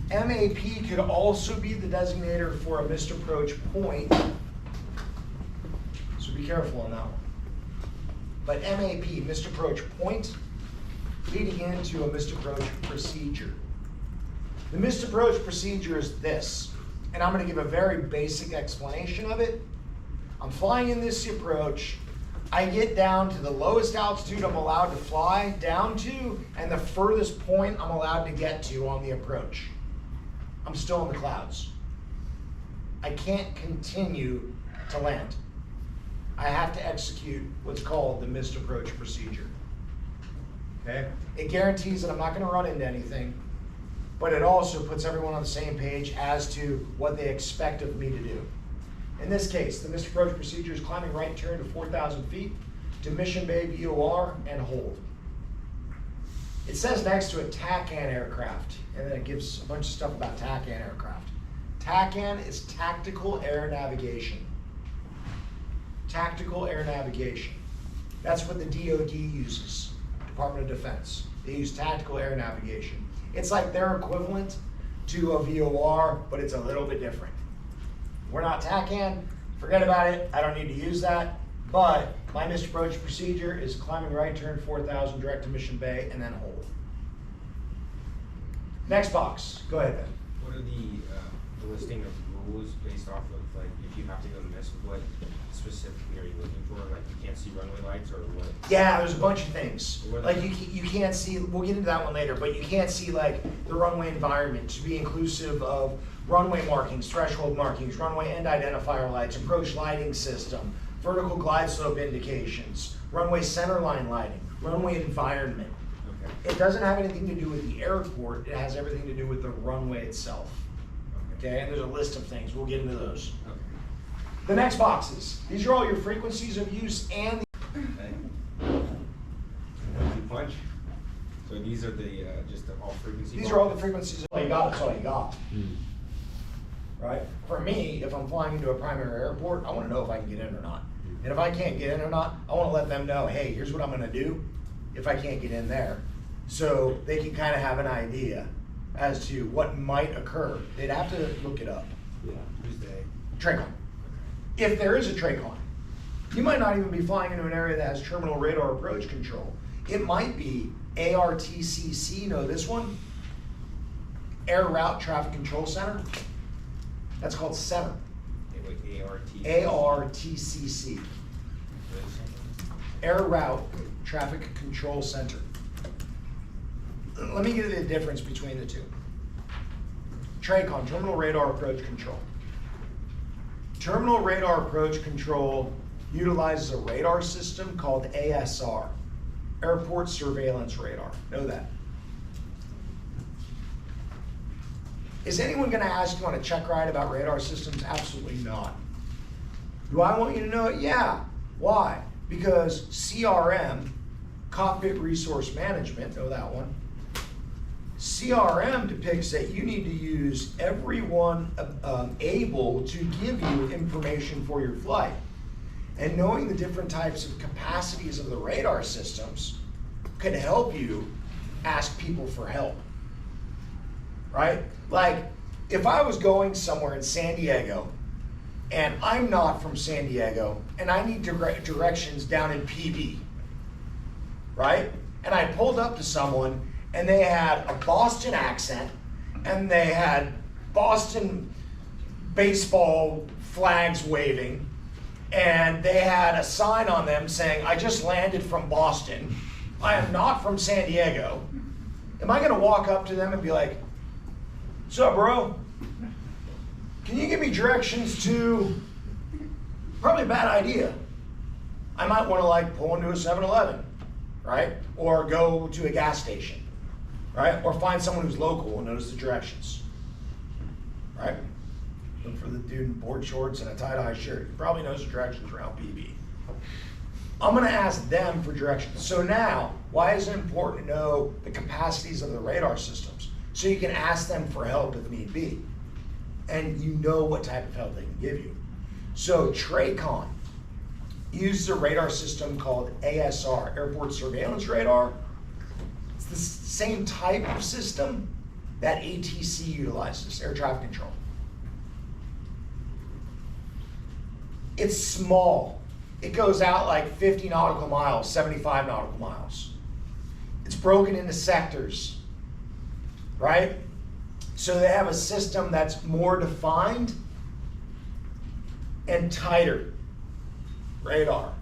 MAP could also be the designator for a missed approach point. So be careful on that one. But MAP, missed approach point, leading into a missed approach procedure. The missed approach procedure is this, and I'm gonna give a very basic explanation of it. I'm flying in this approach. I get down to the lowest altitude I'm allowed to fly down to, and the furthest point I'm allowed to get to on the approach. I'm still in the clouds. I can't continue to land. I have to execute what's called the missed approach procedure. Okay? It guarantees that I'm not gonna run into anything, but it also puts everyone on the same page as to what they expect of me to do. In this case, the missed approach procedure is climbing right turn to 4,000 feet to Mission Bay VOR and hold. It says next to it TACAN aircraft, and then it gives a bunch of stuff about TACAN aircraft. TACAN is tactical air navigation. Tactical air navigation. That's what the DoD uses, Department of Defense. They use tactical air navigation. It's like their equivalent to a VOR, but it's a little bit different. We're not TACAN, forget about it, I don't need to use that, but my missed approach procedure is climbing right turn 4,000 direct to Mission Bay and then hold. Next box, go ahead Ben. What are the listing of rules based off of, like, if you have to go miss, what specifically are you looking for? Like, you can't see runway lights or what? Yeah, there's a bunch of things. What? Like you can't see, we'll get into that one later, but you can't see like the runway environment to be inclusive of runway markings, threshold markings, runway end identifier lights, approach lighting system, vertical glide slope indications, runway centerline lighting, runway environment. Okay. It doesn't have anything to do with the airport, it has everything to do with the runway itself. Okay, and there's a list of things, we'll get into those. Okay. The next boxes, these are all your frequencies of use and Punch. So these are the just the all frequency. these are all the frequencies, all you got, that's all you got. Right? For me, if I'm flying into a primary airport, I wanna know if I can get in or not. And if I can't get in or not, I wanna let them know, hey, here's what I'm gonna do if I can't get in there. So they can kinda have an idea as to what might occur. They'd have to look it up. Yeah. Who's they? Trinkle. if there is a TRACON. You might not even be flying into an area that has terminal radar approach control. It might be ARTCC, know this one? Air Route Traffic Control Center. That's called center. ARTCC. Air Route Traffic Control Center. Let me give you the difference between the two. TRACON, Terminal Radar Approach Control. Terminal Radar Approach Control utilizes a radar system called ASR, Airport Surveillance Radar. Know that. Is anyone going to ask you on a check ride about radar systems? Absolutely not. Do I want you to know it? Yeah. Why? Because CRM, Cockpit Resource Management, know that one. CRM depicts that you need to use everyone able to give you information for your flight. And knowing the different types of capacities of the radar systems can help you ask people for help, right? Like, if I was going somewhere in San Diego, and I'm not from San Diego, and I need directions down in PB, right? And I pulled up to someone, and they had a Boston accent, and they had Boston baseball flags waving, and they had a sign on them saying, "I just landed from Boston. I am not from San Diego." Am I gonna walk up to them and be like, "What's up, bro? Can you give me directions to," probably a bad idea. I might wanna like pull into a 7-Eleven, right? Or go to a gas station, right? Or find someone who's local and knows the directions, right? Look for the dude in board shorts and a tie-dye shirt. He probably knows the directions around PB. I'm gonna ask them for directions. So now, why is it important to know the capacities of the radar systems? So you can ask them for help if need be. And you know what type of help they can give you. So TRACON uses a radar system called ASR, Airport Surveillance Radar. It's the same type of system that ATC utilizes, air traffic control. It's small. It goes out like 50 nautical miles, 75 nautical miles. It's broken into sectors, right? So they have a system that's more defined and tighter radar.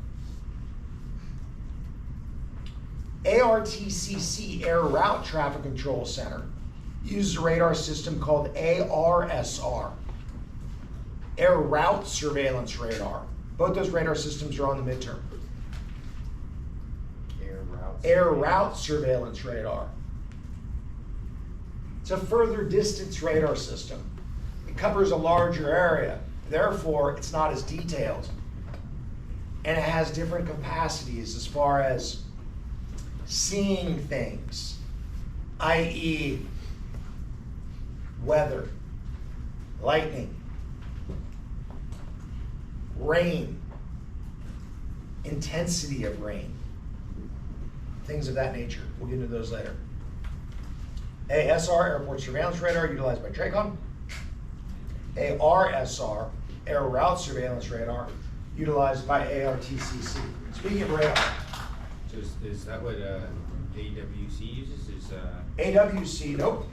ARTCC, Air Route Traffic Control Center, uses a radar system called ARSR, Air Route Surveillance Radar. Both those radar systems are on the midterm. Air Route Surveillance Radar. It's a further distance radar system. It covers a larger area. Therefore, it's not as detailed. And it has different capacities as far as seeing things, i.e. weather, lightning, rain, intensity of rain, things of that nature. We'll get into those later. ASR, Airport Surveillance Radar, utilized by TRACON. ARSR, Air Route Surveillance Radar, utilized by ARTCC. Speaking of radar. So is that what AWC uses? AWC, nope.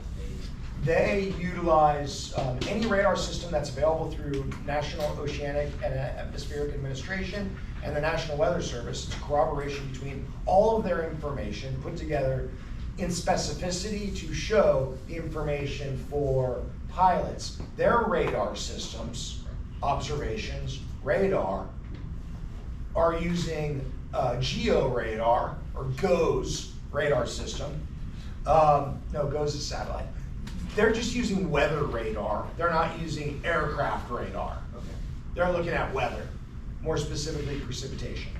They utilize any radar system that's available through National Oceanic and Atmospheric Administration and the National Weather Service. It's a corroboration between all of their information put together in specificity to show the information for pilots. Their radar systems, observations, radar, are using GEO radar, or GOES radar system. No, GOES is satellite. They're just using weather radar. They're not using aircraft radar. Okay. They're looking at weather, more specifically precipitation.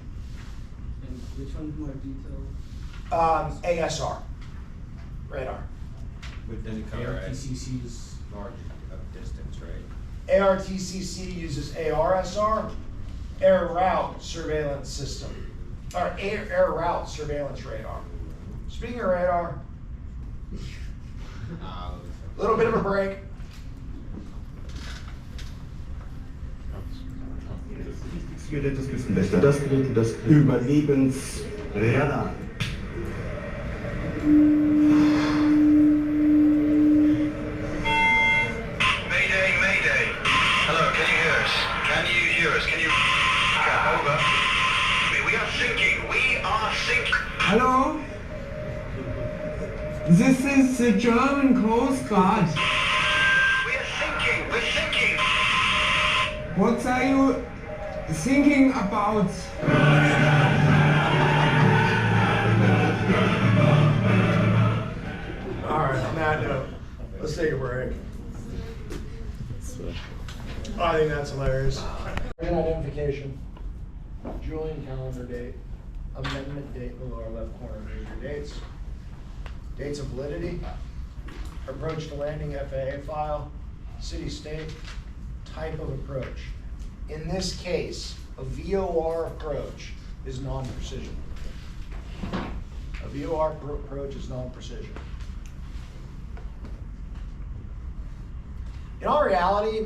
And which one's more detailed? ASR radar. But then it cover ARTCC is large of distance, right? ARTCC uses ARSR, Air Route Surveillance System, or Air Route Surveillance Radar. Speaking of radar, a little bit of a break. Hier wird das bisschen besser. Das wird das Überlebensradar. Mayday, mayday. Hello, can you hear us? Can you hear us? Can you... Over. We are sinking. We are sinking. Hello? This is the German Coast Guard. We are sinking. We're sinking. What are you thinking about? All right, on that note, let's take a break. I think that's hilarious. Identification, Julian calendar date, amendment date in the lower left corner, there's your dates. Dates of validity, approach to landing FAA file, city state, type of approach. In this case, a VOR approach is non-precision. A VOR approach is non-precision. In all reality,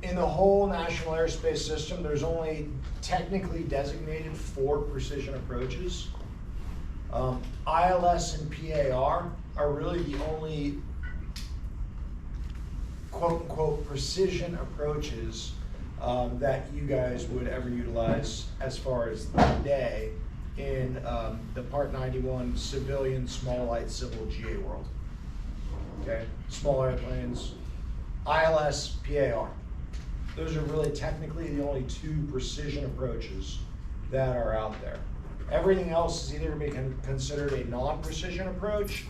in the whole National Airspace System, there's only technically designated 4 precision approaches. ILS and PAR are really the only quote-unquote precision approaches that you guys would ever utilize as far as today in the Part 91 civilian small light civil GA world. Okay, small airplanes, ILS, PAR. Those are really technically the only 2 precision approaches that are out there. Everything else is either going to be considered a non-precision approach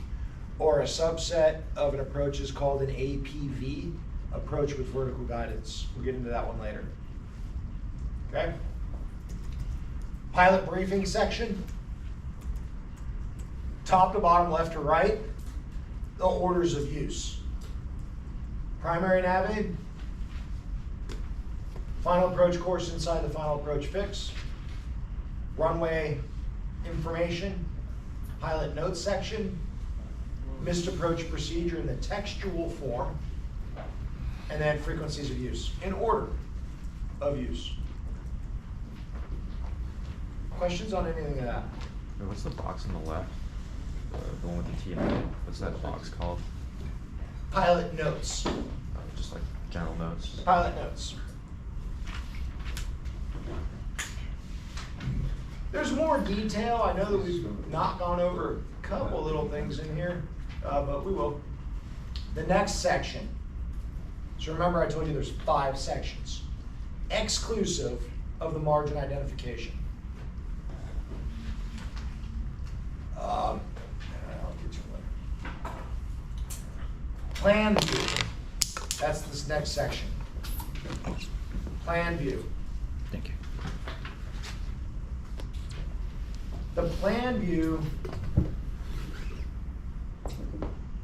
or a subset of an approach is called an APV, approach with vertical guidance. We'll get into that one later. Okay? Pilot briefing section. Top to bottom, left to right, the orders of use. Primary nav aid, final approach course inside the final approach fix, runway information, pilot notes section, missed approach procedure in the textual form, and then frequencies of use, in order of use. Questions on anything of that? What's the box on the left? The one with the T in it? What's that box called? Pilot notes. Just like general notes? Pilot notes. There's more detail. I know that we've not gone over a couple little things in here, but we will. The next section. So remember I told you there's 5 sections, exclusive of the margin identification. I'll get you later. Plan view. That's this next section. Plan view. Thank you. The plan view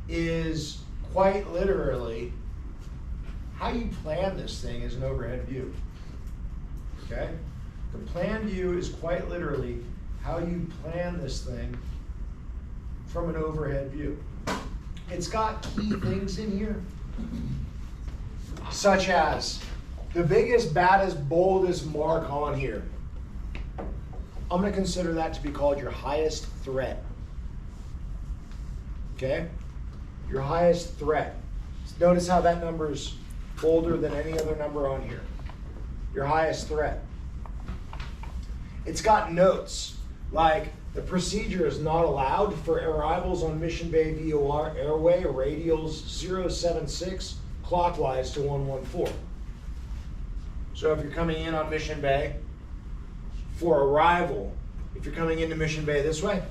is quite literally how you plan this thing as an overhead view. Okay? The plan view is quite literally how you plan this thing from an overhead view. It's got key things in here, such as the biggest, baddest, boldest mark on here. I'm going to consider that to be called your highest threat. Okay? Your highest threat. Notice how that number is bolder than any other number on here. Your highest threat. It's got notes like the procedure is not allowed for arrivals on Mission Bay VOR airway radials 076 clockwise to 114. So if you're coming in on Mission Bay for arrival, if you're coming into Mission Bay this way,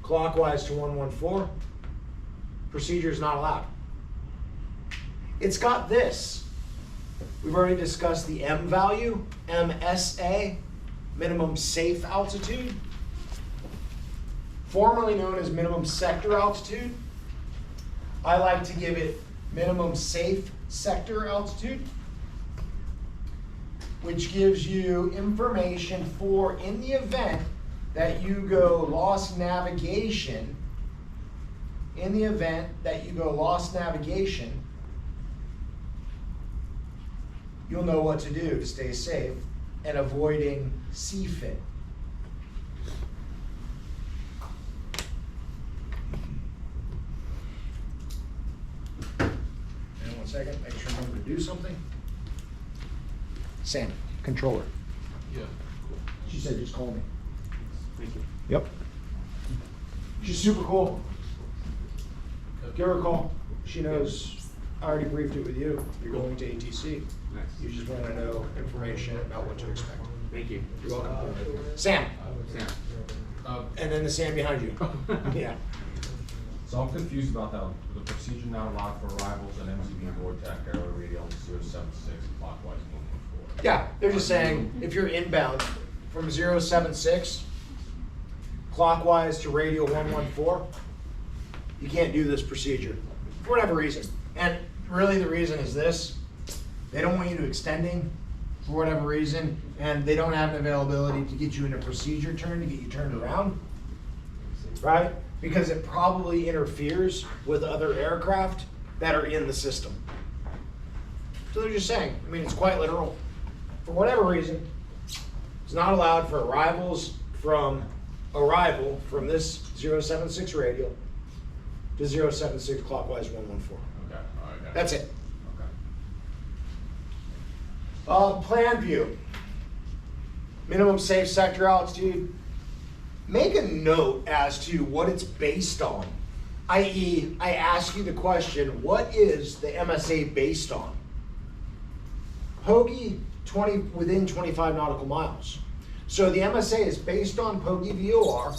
clockwise to 114, procedure is not allowed. It's got this. We've already discussed the M value, MSA, minimum safe altitude, formerly known as minimum sector altitude. I like to give it minimum safe sector altitude, which gives you information for in the event that you go lost navigation, you'll know what to do to stay safe and avoiding CFIT. And 1 second, make sure I remember to do something. Sam, controller. Yeah, cool. She said just call me. Thank you. Yep. She's super cool. Give her a call. She knows, I already briefed it with you. You're going to ATC. Nice. You just want to know information about what to expect. Thank you. You're welcome. Sam. Sam. And then the Sam behind you. Yeah. So I'm confused about that. The procedure now allowed for arrivals and MCB board tack arrow radial 076 clockwise 114. Yeah, they're just saying if you're inbound from 076 clockwise to radial 114, you can't do this procedure for whatever reason. And really the reason is this: they don't want you to extending for whatever reason, and they don't have an availability to get you in a procedure turn to get you turned around, right? Because it probably interferes with other aircraft that are in the system. So they're just saying, I mean, it's quite literal. For whatever reason, it's not allowed for arrival from this 076 radial to 076 clockwise 114. Okay, alright. That's it. Okay. Plan view. Minimum safe sector altitude. Make a note as to what it's based on. I.e., I ask you the question, what is the MSA based on? POGI within 25 nautical miles. So the MSA is based on POGI VOR,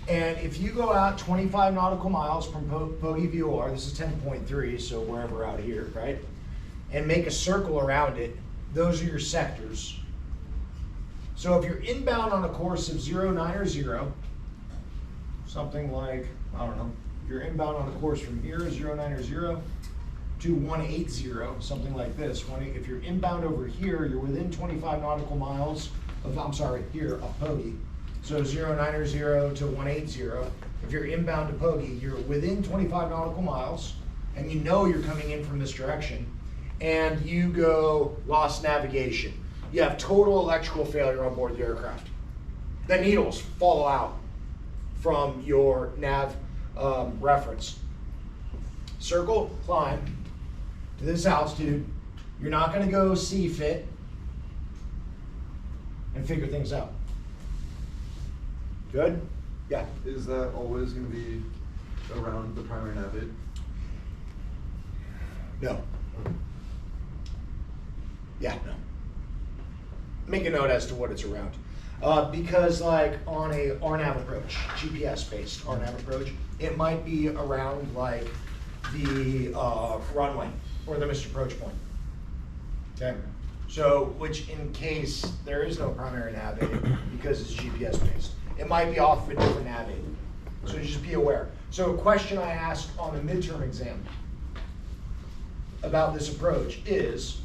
and if you go out 25 nautical miles from POGI VOR, this is 10.3, so wherever out here, right? And make a circle around it, those are your sectors. So if you're inbound on a course of 090, something like, I don't know, if you're inbound on a course from here, 090 to 180, something like this. If you're inbound over here, you're within 25 nautical miles of, I'm sorry, here, of POGI. So 090 to 180. If you're inbound to POGI, you're within 25 nautical miles, and you know you're coming in from this direction, and you go lost navigation. You have total electrical failure on board the aircraft. The needles fall out from your nav reference. Circle, climb to this altitude. You're not going to go CFIT and figure things out. Good? Yeah. Is that always going to be around the primary nav aid? No. Yeah, no. Make a note as to what it's around. Because like on a RNAV approach, GPS based RNAV approach, it might be around like the runway or the missed approach point. Okay? So, which in case there is no primary nav aid because it's GPS based, it might be off of a different nav aid. So just be aware. So a question I asked on the midterm exam about this approach is,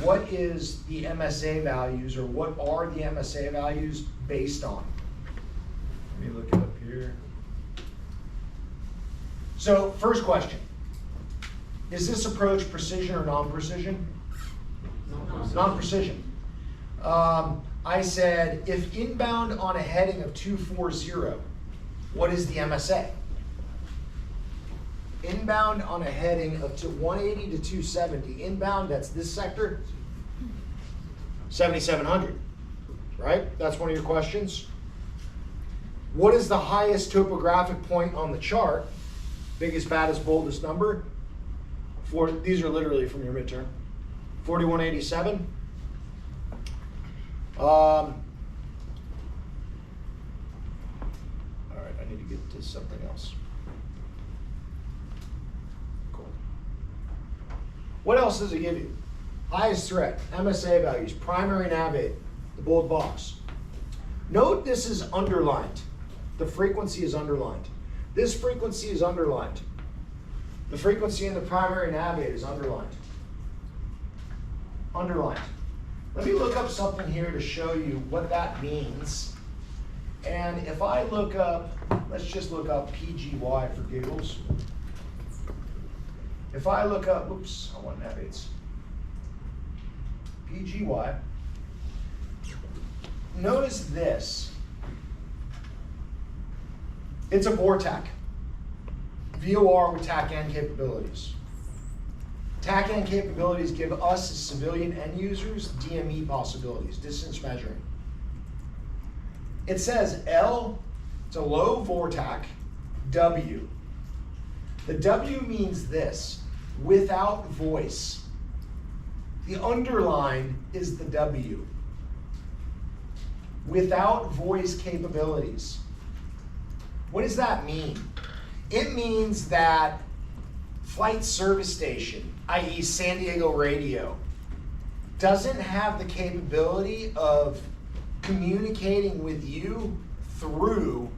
what is the MSA values, or what are the MSA values based on? Let me look it up here. So first question, is this approach precision or non-precision? Non-precision. I said, if inbound on a heading of 240, what is the MSA? Inbound on a heading of 180 to 270, inbound, that's this sector, 7,700, right? That's one of your questions. What is the highest topographic point on the chart? Biggest, baddest, boldest number? These are literally from your midterm. 4187. All right, I need to get to something else. Cool. What else does it give you? Highest threat, MSA values, primary nav aid, the bold box. Note this is underlined. The frequency is underlined. This frequency is underlined. The frequency in the primary nav aid is underlined. Underlined. Let me look up something here to show you what that means. And if I look up, let's just look up PGY for giggles. If I look up, oops, I want nav aids. PGY. notice this. It's a VOR-TAC. VOR with TAC-N capabilities. TAC-N capabilities give us as civilian end users DME possibilities, distance measuring. It says L, it's a low VOR-TAC, W. The W means this, without voice. The underline is the W. Without voice capabilities. What does that mean? It means that flight service station, i.e. San Diego radio, doesn't have the capability of communicating with you through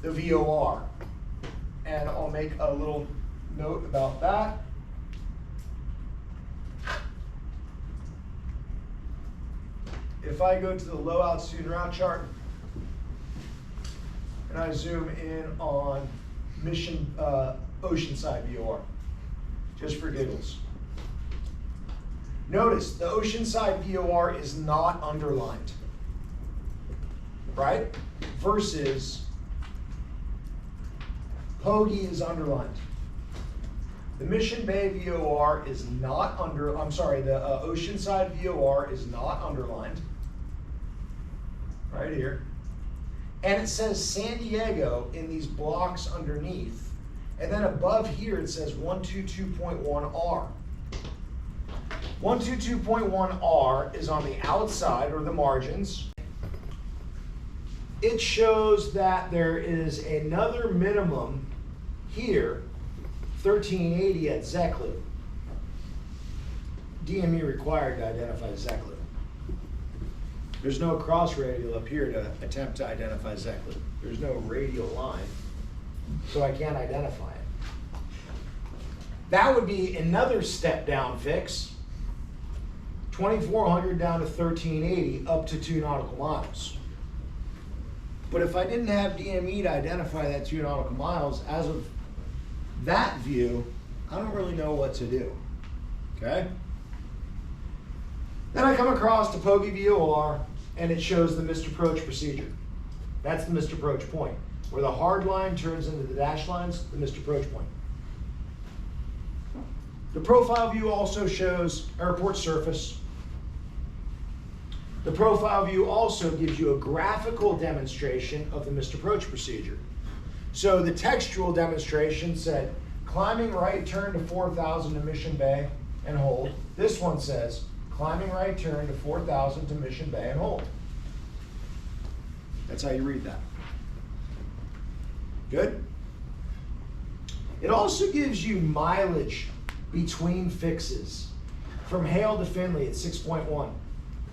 the VOR. And I'll make a little note about that. If I go to the low altitude route chart and I zoom in on mission Oceanside VOR, just for giggles. Notice the Oceanside VOR is not underlined, right? Versus Pogie is underlined. The Mission Bay VOR is not the Oceanside VOR is not underlined, right here. And it says San Diego in these blocks underneath. And then above here it says 122.1R. 122.1R is on the outside or the margins. It shows that there is another minimum here, 1380 at Zeklu. DME required to identify Zeklu. There's no cross radial up here to attempt to identify Zeklu. There's no radial line, so I can't identify it. That would be another step down fix. 2400 down to 1380 up to 2 nautical miles. But if I didn't have DME to identify that 2 nautical miles, as of that view, I don't really know what to do, okay? Then I come across the Pogie VOR, and it shows the missed approach procedure. That's the missed approach point. Where the hard line turns into the dashed lines, the missed approach point. The profile view also shows airport surface. The profile view also gives you a graphical demonstration of the missed approach procedure. So the textual demonstration said, climbing right turn to 4,000 to Mission Bay and hold. This one says, climbing right turn to 4,000 to Mission Bay and hold. That's how you read that. Good? It also gives you mileage between fixes. From Hale to Findlay, it's 6.1.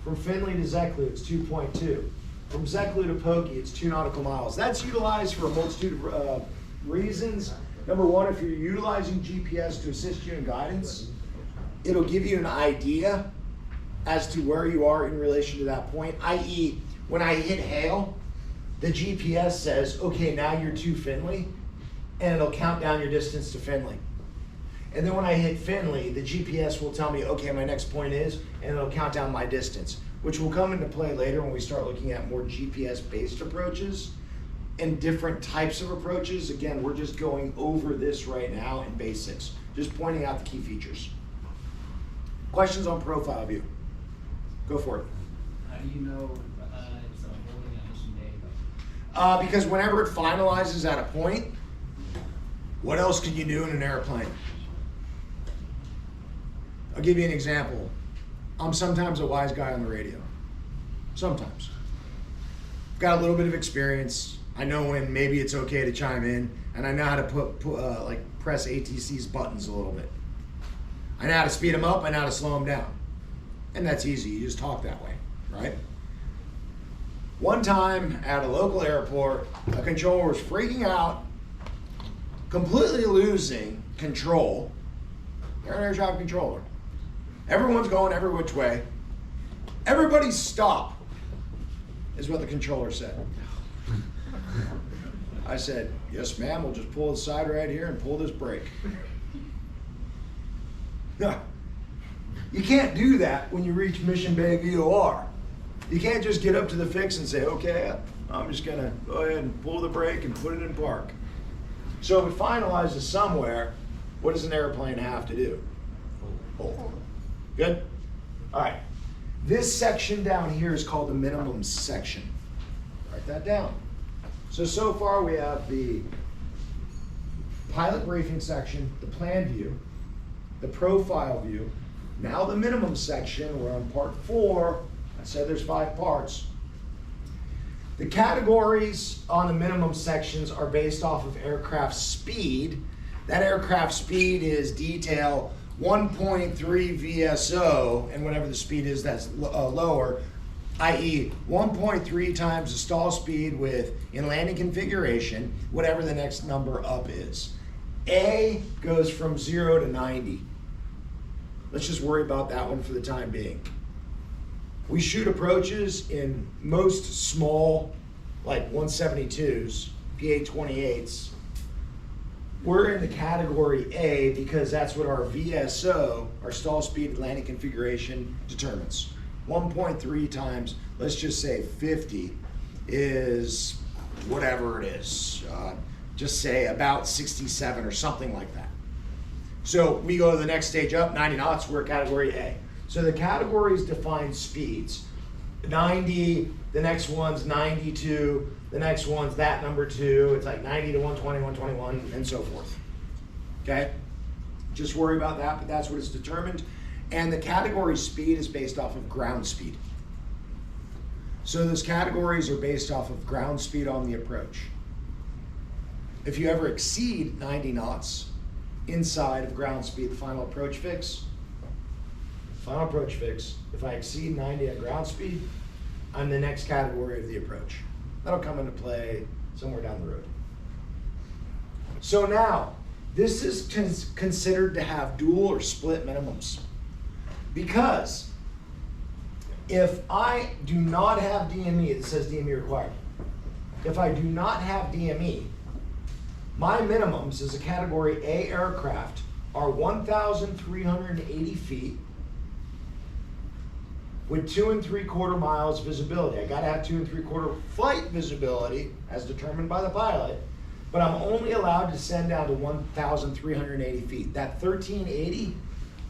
From Findlay to Zeklu, it's 2.2. From Zeklu to Pogie, it's 2 nautical miles. That's utilized for a multitude of reasons. Number one, if you're utilizing GPS to assist you in guidance, it'll give you an idea as to where you are in relation to that point, i.e., when I hit Hale, the GPS says, okay, now you're to Findlay, and it'll count down your distance to Findlay. And then when I hit Findlay, the GPS will tell me, okay, my next point is, and it'll count down my distance, which will come into play later when we start looking at more GPS-based approaches and different types of approaches. Again, we're just going over this right now in basics, just pointing out the key features. Questions on profile view? Go for it. How do you know it's a holding at Mission Bay? Because whenever it finalizes at a point, what else can you do in an airplane? I'll give you an example. I'm sometimes a wise guy on the radio. Sometimes. I've got a little bit of experience. I know when maybe it's okay to chime in, and I know how to like press ATC's buttons a little bit. I know how to speed them up, I know how to slow them down. And that's easy, you just talk that way, right? One time at a local airport, a controller was freaking out, completely losing control. They're an air traffic controller. Everyone's going every which way. Everybody stop, is what the controller said. I said, yes ma'am, we'll just pull the side right here and pull this brake. No, you can't do that when you reach Mission Bay VOR. You can't just get up to the fix and say, okay, I'm just gonna go ahead and pull the brake and put it in park. So if it finalizes somewhere, what does an airplane have to do? Hold. Good? All right. This section down here is called the minimum section. Write that down. So far we have the pilot briefing section, the plan view, the profile view. Now the minimum section, we're on part 4. I said there's 5 parts. The categories on the minimum sections are based off of aircraft speed. That aircraft speed is detail 1.3 VSO, and whatever the speed is that's lower, i.e. 1.3 times the stall speed with in landing configuration, whatever the next number up is. A goes from 0 to 90. Let's just worry about that one for the time being. We shoot approaches in most small, like 172s, PA-28s. We're in the category A because that's what our VSO, our stall speed and landing configuration, determines. 1.3 times, let's just say 50, is whatever it is. Just say about 67 or something like that. So we go to the next stage up, 90 knots, we're category A. So the categories define speeds. 90, the next one's 92, the next one's that number 2, it's like 90 to 120, 121, and so forth. Okay? Just worry about that, but that's what it's determined. And the category speed is based off of ground speed. So those categories are based off of ground speed on the approach. If you ever exceed 90 knots inside of ground speed, the final approach fix, if I exceed 90 at ground speed, I'm the next category of the approach. That'll come into play somewhere down the road. So now, this is considered to have dual or split minimums. Because if I do not have DME, it says DME required. If I do not have DME, my minimums as a category A aircraft are 1,380 feet with 2 3/4 miles visibility. I gotta have 2 3/4 flight visibility as determined by the pilot, but I'm only allowed to descend down to 1,380 feet. That 1,380,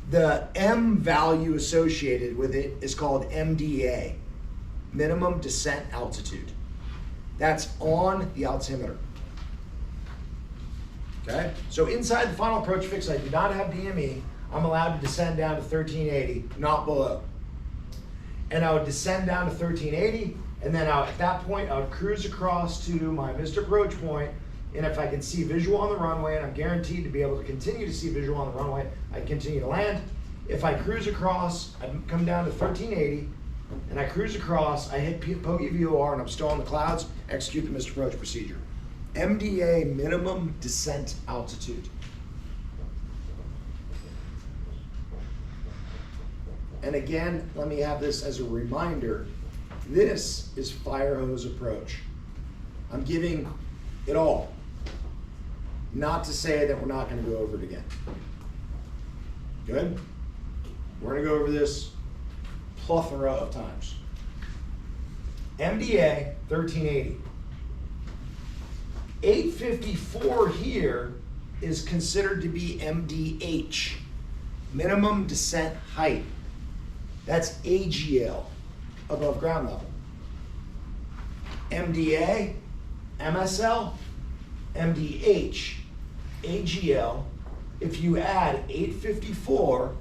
the M value associated with it is called MDA, minimum descent altitude. That's on the altimeter. Okay, so inside the final approach fix, I do not have DME. I'm allowed to descend down to 1,380, not below. And I would descend down to 1,380, and then at that point, I would cruise across to my missed approach point, and if I can see visual on the runway, and I'm guaranteed to be able to continue to see visual on the runway, I'd continue to land. If I cruise across, I'd come down to 1,380, and I cruise across, I hit Pogey VOR, and I'm still in the clouds, execute the missed approach procedure. MDA, minimum descent altitude. And again, let me have this as a reminder. This is fire hose approach. I'm giving it all. Not to say that we're not going to go over it again. Good? We're going to go over this plethora of times. MDA, 1,380. 854 here is considered to be MDH, minimum descent height. That's AGL, above ground level. MDA, MSL, MDH, AGL. If you add 854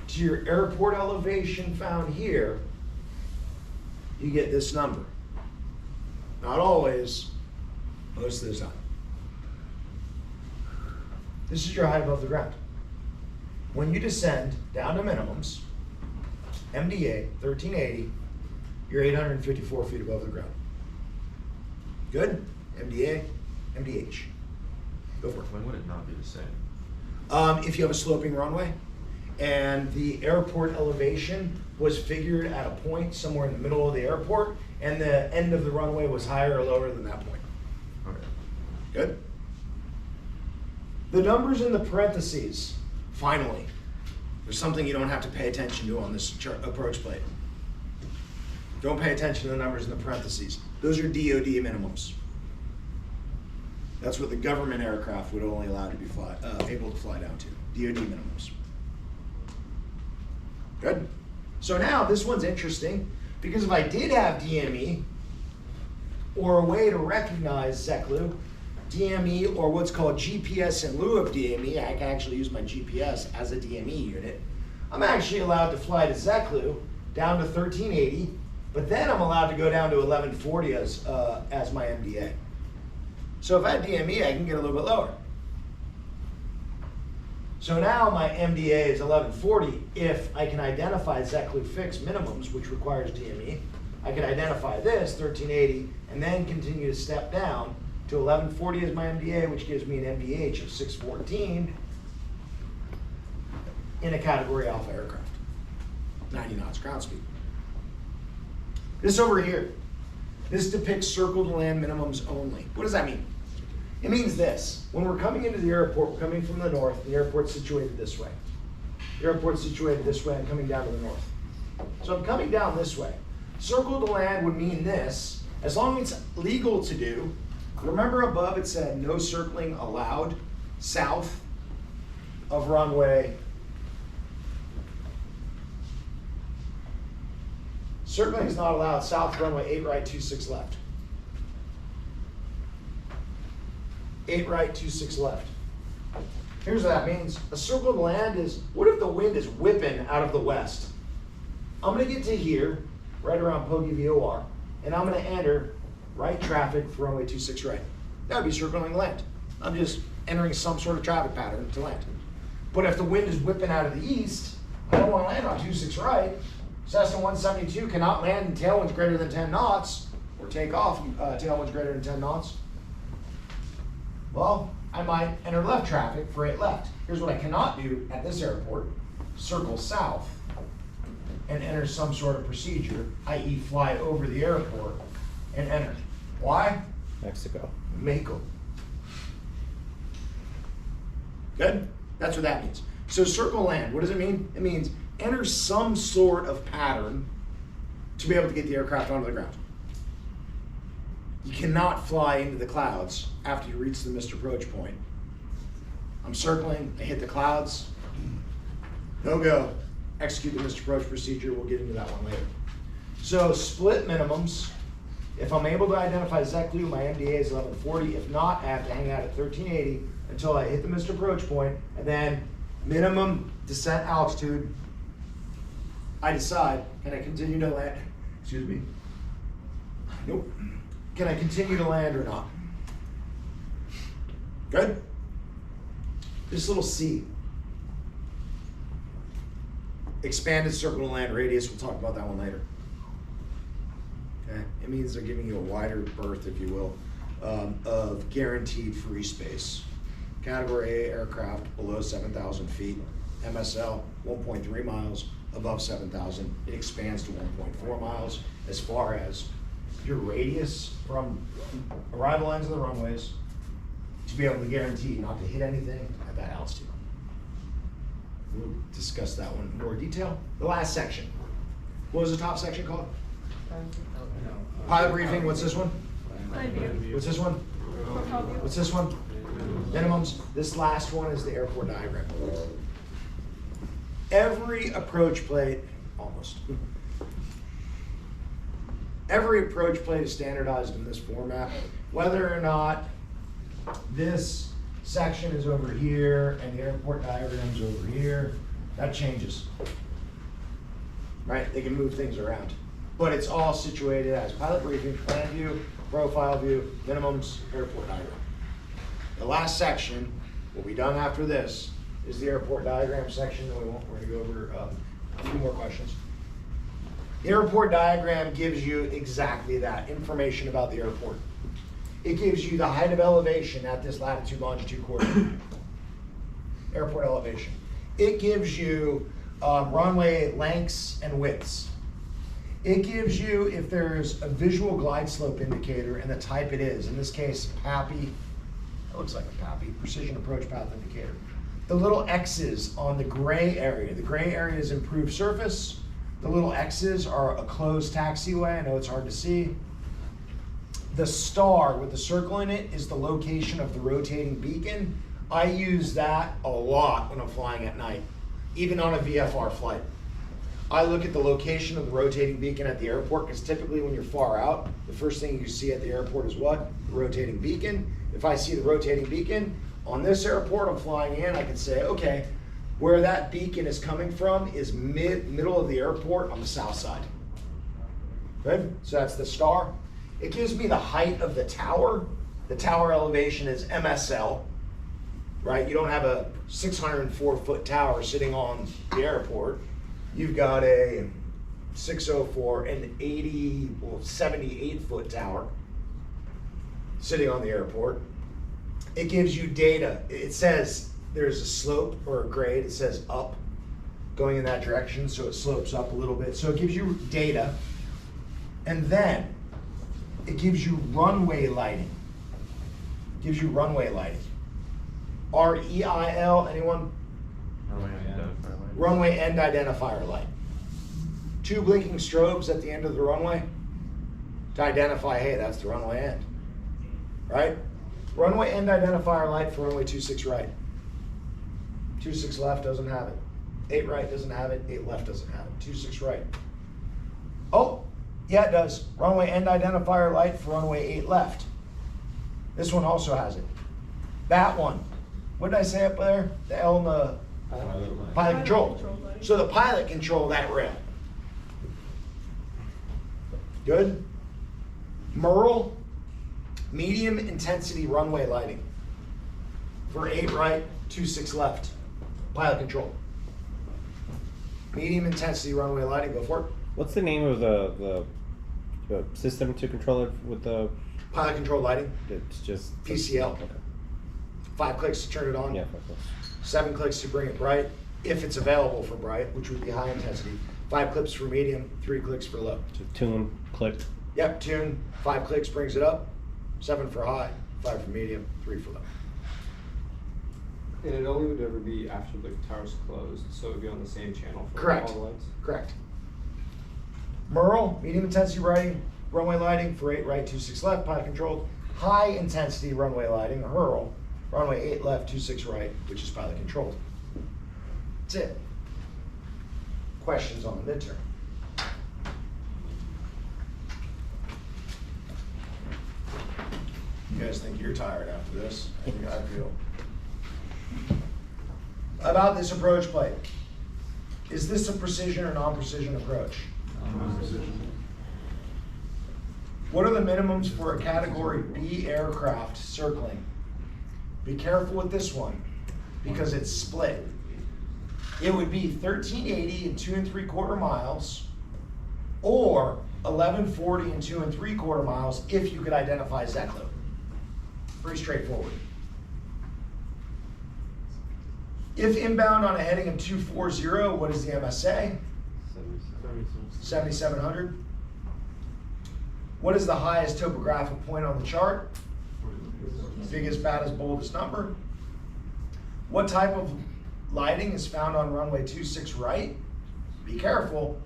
to your airport elevation found here, you get this number. Not always, most of the time. This is your height above the ground. When you descend down to minimums, MDA, 1,380, you're 854 feet above the ground. Good? MDA, MDH. Go for it. When would it not be the same? If you have a sloping runway and the airport elevation was figured at a point somewhere in the middle of the airport and the end of the runway was higher or lower than that point. Okay. Good? The numbers in the parentheses, finally, there's something you don't have to pay attention to on this approach plate. Don't pay attention to the numbers in the parentheses. Those are DoD minimums. That's what the government aircraft would only allow to be able to fly down to. DoD minimums. Good. So now this one's interesting because if I did have DME or a way to recognize ZECLU, DME or what's called GPS in lieu of DME, I can actually use my GPS as a DME unit. I'm actually allowed to fly to ZECLU down to 1380, but then I'm allowed to go down to 1140 as my MDA. So if I had DME, I can get a little bit lower. So now my MDA is 1140 if I can identify ZECLU fixed minimums, which requires DME. I can identify this, 1380, and then continue to step down to 1140 as my MDA, which gives me an MDH of 614 in a Category Alpha aircraft. 90 knots ground speed. This over here, this depicts circle to land minimums only. What does that mean? It means this. When we're coming into the airport, we're coming from the north, the airport's situated this way. The airport's situated this way, I'm coming down to the north. So I'm coming down this way. Circle to land would mean this, as long as it's legal to do. Remember above it said no circling allowed south of runway. Circling is not allowed south of runway 8 right, 26 left. 8 right, 26 left. Here's what that means. A circle to land is, what if the wind is whipping out of the west? I'm gonna get to here, right around Poggy VOR, and I'm gonna enter right traffic for runway 26 right. That would be circling land. I'm just entering some sort of traffic pattern to land. But if the wind is whipping out of the east, I don't wanna land on 26 right. Cessna 172 cannot land in tailwinds greater than 10 knots, or take off tailwinds greater than 10 knots. Well, I might enter left traffic for 8 left. Here's what I cannot do at this airport. Circle south and enter some sort of procedure, i.e. fly over the airport and enter. Why? Mexico. Mexico. Good? That's what that means. So circle land, what does it mean? It means enter some sort of pattern to be able to get the aircraft onto the ground. You cannot fly into the clouds after you reach the missed approach point. I'm circling, I hit the clouds, no go. Execute the missed approach procedure, we'll get into that one later. So split minimums, if I'm able to identify ZECLU, my MDA is 1140. If not, I have to hang out at 1380 until I hit the missed approach point, and then minimum descent altitude, I decide, can I continue to land? Excuse me. Nope. Can I continue to land or not? Good? This little C. Expanded circle to land radius, we'll talk about that one later. Okay, it means they're giving you a wider berth, if you will, of guaranteed free space. Category A aircraft below 7,000 feet, MSL 1.3 miles, above 7,000, it expands to 1.4 miles as far as your radius from arrival ends of the runways to be able to guarantee not to hit anything at that altitude. We'll discuss that one in more detail. The last section. What was the top section called? Pilot briefing, what's this one? What's this one? What's this one? Minimums. This last one is the airport diagram. Every approach plate, almost. Every approach plate is standardized in this format. Whether or not this section is over here and the airport diagram's over here, that changes. Right? They can move things around. But it's all situated as pilot briefing, plan view, profile view, minimums, airport diagram. The last section will be done after this is the airport diagram section, and we're going to go over a few more questions. The airport diagram gives you exactly that, information about the airport. It gives you the height of elevation at this latitude, longitude coordinate. Airport elevation. It gives you runway lengths and widths. It gives you if there's a visual glide slope indicator and the type it is. In this case, PAPI. It looks like a PAPI, Precision Approach Path Indicator. The little X's on the gray area. The gray area is improved surface. The little X's are a closed taxiway. I know it's hard to see. The star with the circle in it is the location of the rotating beacon. I use that a lot when I'm flying at night, even on a VFR flight. I look at the location of the rotating beacon at the airport because typically when you're far out, the first thing you see at the airport is what? The rotating beacon. If I see the rotating beacon on this airport, I'm flying in, I can say, okay, where that beacon is coming from is middle of the airport on the south side. Good? So that's the star. It gives me the height of the tower. The tower elevation is MSL, right? You don't have a 604-foot tower sitting on the airport. You've got a 604 and 78-foot tower sitting on the airport. It gives you data. It says there's a slope or a grade. It says up, going in that direction, so it slopes up a little bit. So it gives you data, and then it gives you runway lighting. Gives you runway lighting. REIL, anyone? Runway end identifier light. 2 blinking strobes at the end of the runway to identify, hey, that's the runway end, right? Runway end identifier light for runway 26 right. 26 left doesn't have it. 8 right doesn't have it. 8 left doesn't have it. 26 right. Oh, yeah, it does. Runway end identifier light for runway 8 left. This one also has it. That one. What did I say up there? The L and the pilot control. So the pilot control that rail. Good. MERL, medium intensity runway lighting for 8 right, 26 left. Pilot control. Medium intensity runway lighting. Go for it. What's the name of the system to control it with the pilot control lighting? It's just PCL. Okay. 5 clicks to turn it on. Yeah, 5 clicks. 7 clicks to bring it bright, if it's available for bright, which would be high intensity. 5 clicks for medium, 3 clicks for low. So tune, click. Yep, tune. 5 clicks brings it up. 7 for high, 5 for medium, 3 for low. And it only would ever be after the tower's closed, so it would be on the same channel for Correct. all the lights? Correct. MERL, medium intensity runway lighting for 8 right, 26 left, pilot controlled. High intensity runway lighting, HURL, runway 8 left, 26 right, which is pilot controlled. That's it. Questions on the midterm? You guys think you're tired after this? I think I feel. About this approach plate. Is this a precision or non-precision approach? Non-precision. What are the minimums for a category B aircraft circling? Be careful with this one because it's split. It would be 1380 and 2 3/4 miles or 1140 and 2 3/4 miles if you could identify Zeklo. Pretty straightforward. If inbound on a heading of 240, what is the MSA? 7,700. What is the highest topographic point on the chart? Biggest, baddest, boldest number. What type of lighting is found on runway 26 right? Be careful.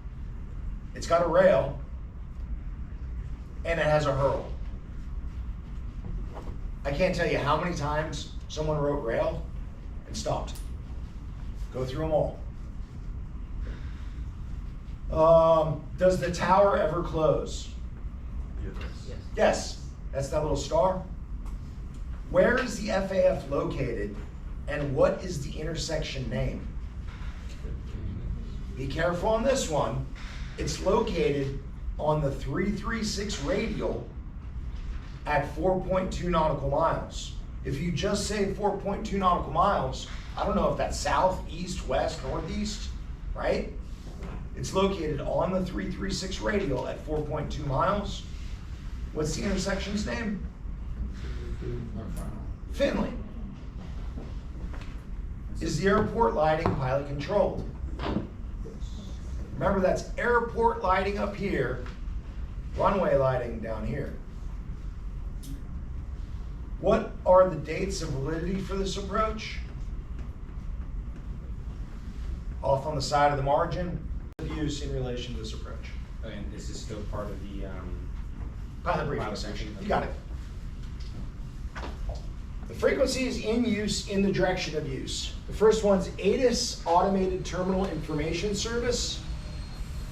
It's got a rail and it has a HURL. I can't tell you how many times someone wrote rail and stopped. Go through them all. Does the tower ever close? Yes. Yes. That's that little star. Where is the FAF located and what is the intersection name? Be careful on this one. It's located on the 336 radial at 4.2 nautical miles. If you just say 4.2 nautical miles, I don't know if that's south, east, west, northeast, right? It's located on the 336 radial at 4.2 miles. What's the intersection's name? Finley. Is the airport lighting pilot controlled? Remember, that's airport lighting up here, runway lighting down here. What are the dates of validity for this approach? Off on the side of the margin. use in relation to this approach? And this is still part of the, Pilot briefing Pilot section. briefing. You got it. The frequencies in use in the direction of use. The first one's ATIS, Automated Terminal Information Service.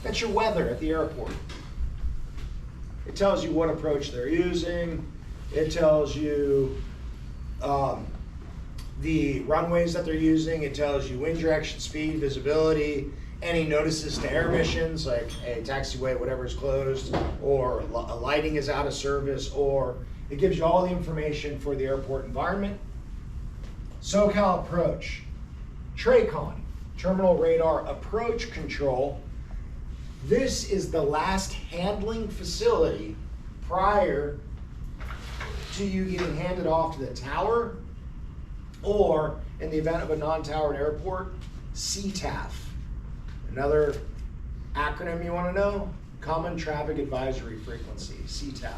That's your weather at the airport. It tells you what approach they're using. It tells you the runways that they're using. It tells you wind direction, speed, visibility, any notices to air missions, like a taxiway, whatever is closed, or a lighting is out of service, or it gives you all the information for the airport environment. SoCal Approach, TRACON, Terminal Radar Approach Control. This is the last handling facility prior to you getting handed off to the tower, or in the event of a non-towered airport, CTAF. Another acronym you want to know? Common Traffic Advisory Frequency, CTAF.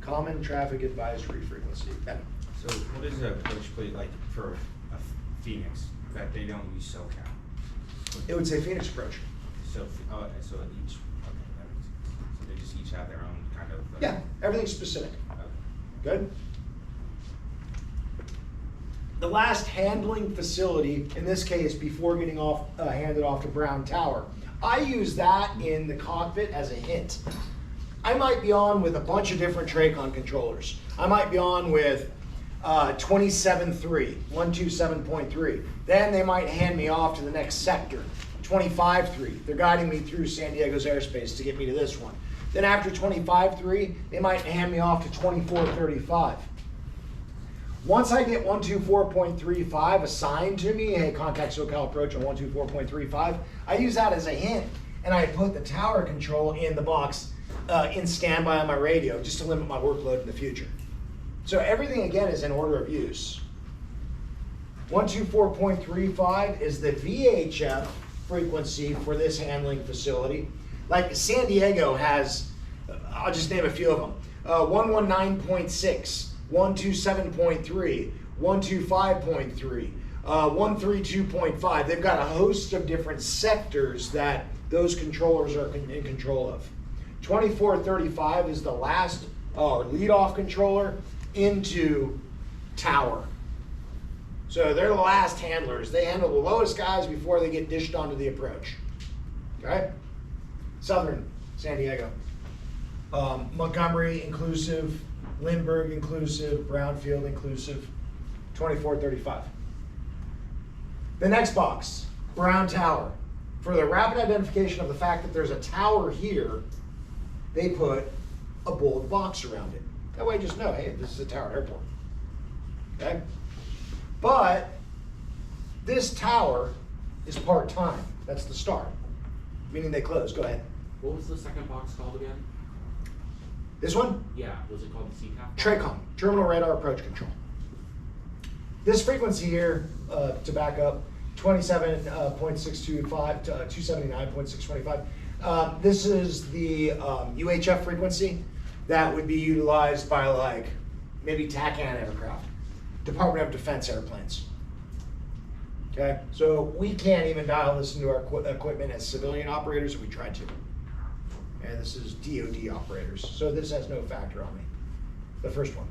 Common Traffic Advisory Frequency. Okay. so what is the approach plate like for a Phoenix that they don't use SoCal? It would say Phoenix Approach. So, so each, okay, that makes sense. So they just each have their own kind of. Yeah, everything's specific. Okay. Good? The last handling facility, in this case, before getting handed off to Brown Tower, I use that in the cockpit as a hint. I might be on with a bunch of different TRACON controllers. I might be on with 27.3, 127.3. Then they might hand me off to the next sector, 25.3. They're guiding me through San Diego's airspace to get me to this one. Then after 25.3, they might hand me off to 24.35. Once I get 124.35 assigned to me, hey, contact SoCal Approach on 124.35, I use that as a hint, and I put the tower control in the box in standby on my radio, just to limit my workload in the future. So everything, again, is in order of use. 124.35 is the VHF frequency for this handling facility. Like San Diego has, I'll just name a few of them, 119.6, 127.3, 125.3, 132.5. They've got a host of different sectors that those controllers are in control of. 2435 is the last lead-off controller into tower. So they're the last handlers. They handle the lowest guys before they get dished onto the approach. Okay? Southern San Diego. Montgomery inclusive, Lindbergh inclusive, Brownfield inclusive, 2435. The next box, Brown Tower. For the rapid identification of the fact that there's a tower here, they put a bold box around it. That way you just know, hey, this is a tower airport. Okay? But this tower is part-time. That's the start, meaning they close. Go ahead. What was the second box called again? This one? Yeah, was it called the CTAF? TRACON, Terminal Radar Approach Control. This frequency here, to back up, 27.625 to 279.625. This is the UHF frequency that would be utilized by like maybe TACAN aircraft, Department of Defense airplanes. Okay, so we can't even dial this into our equipment as civilian operators if we tried to. And this is DoD operators, so this has no factor on me. The first one.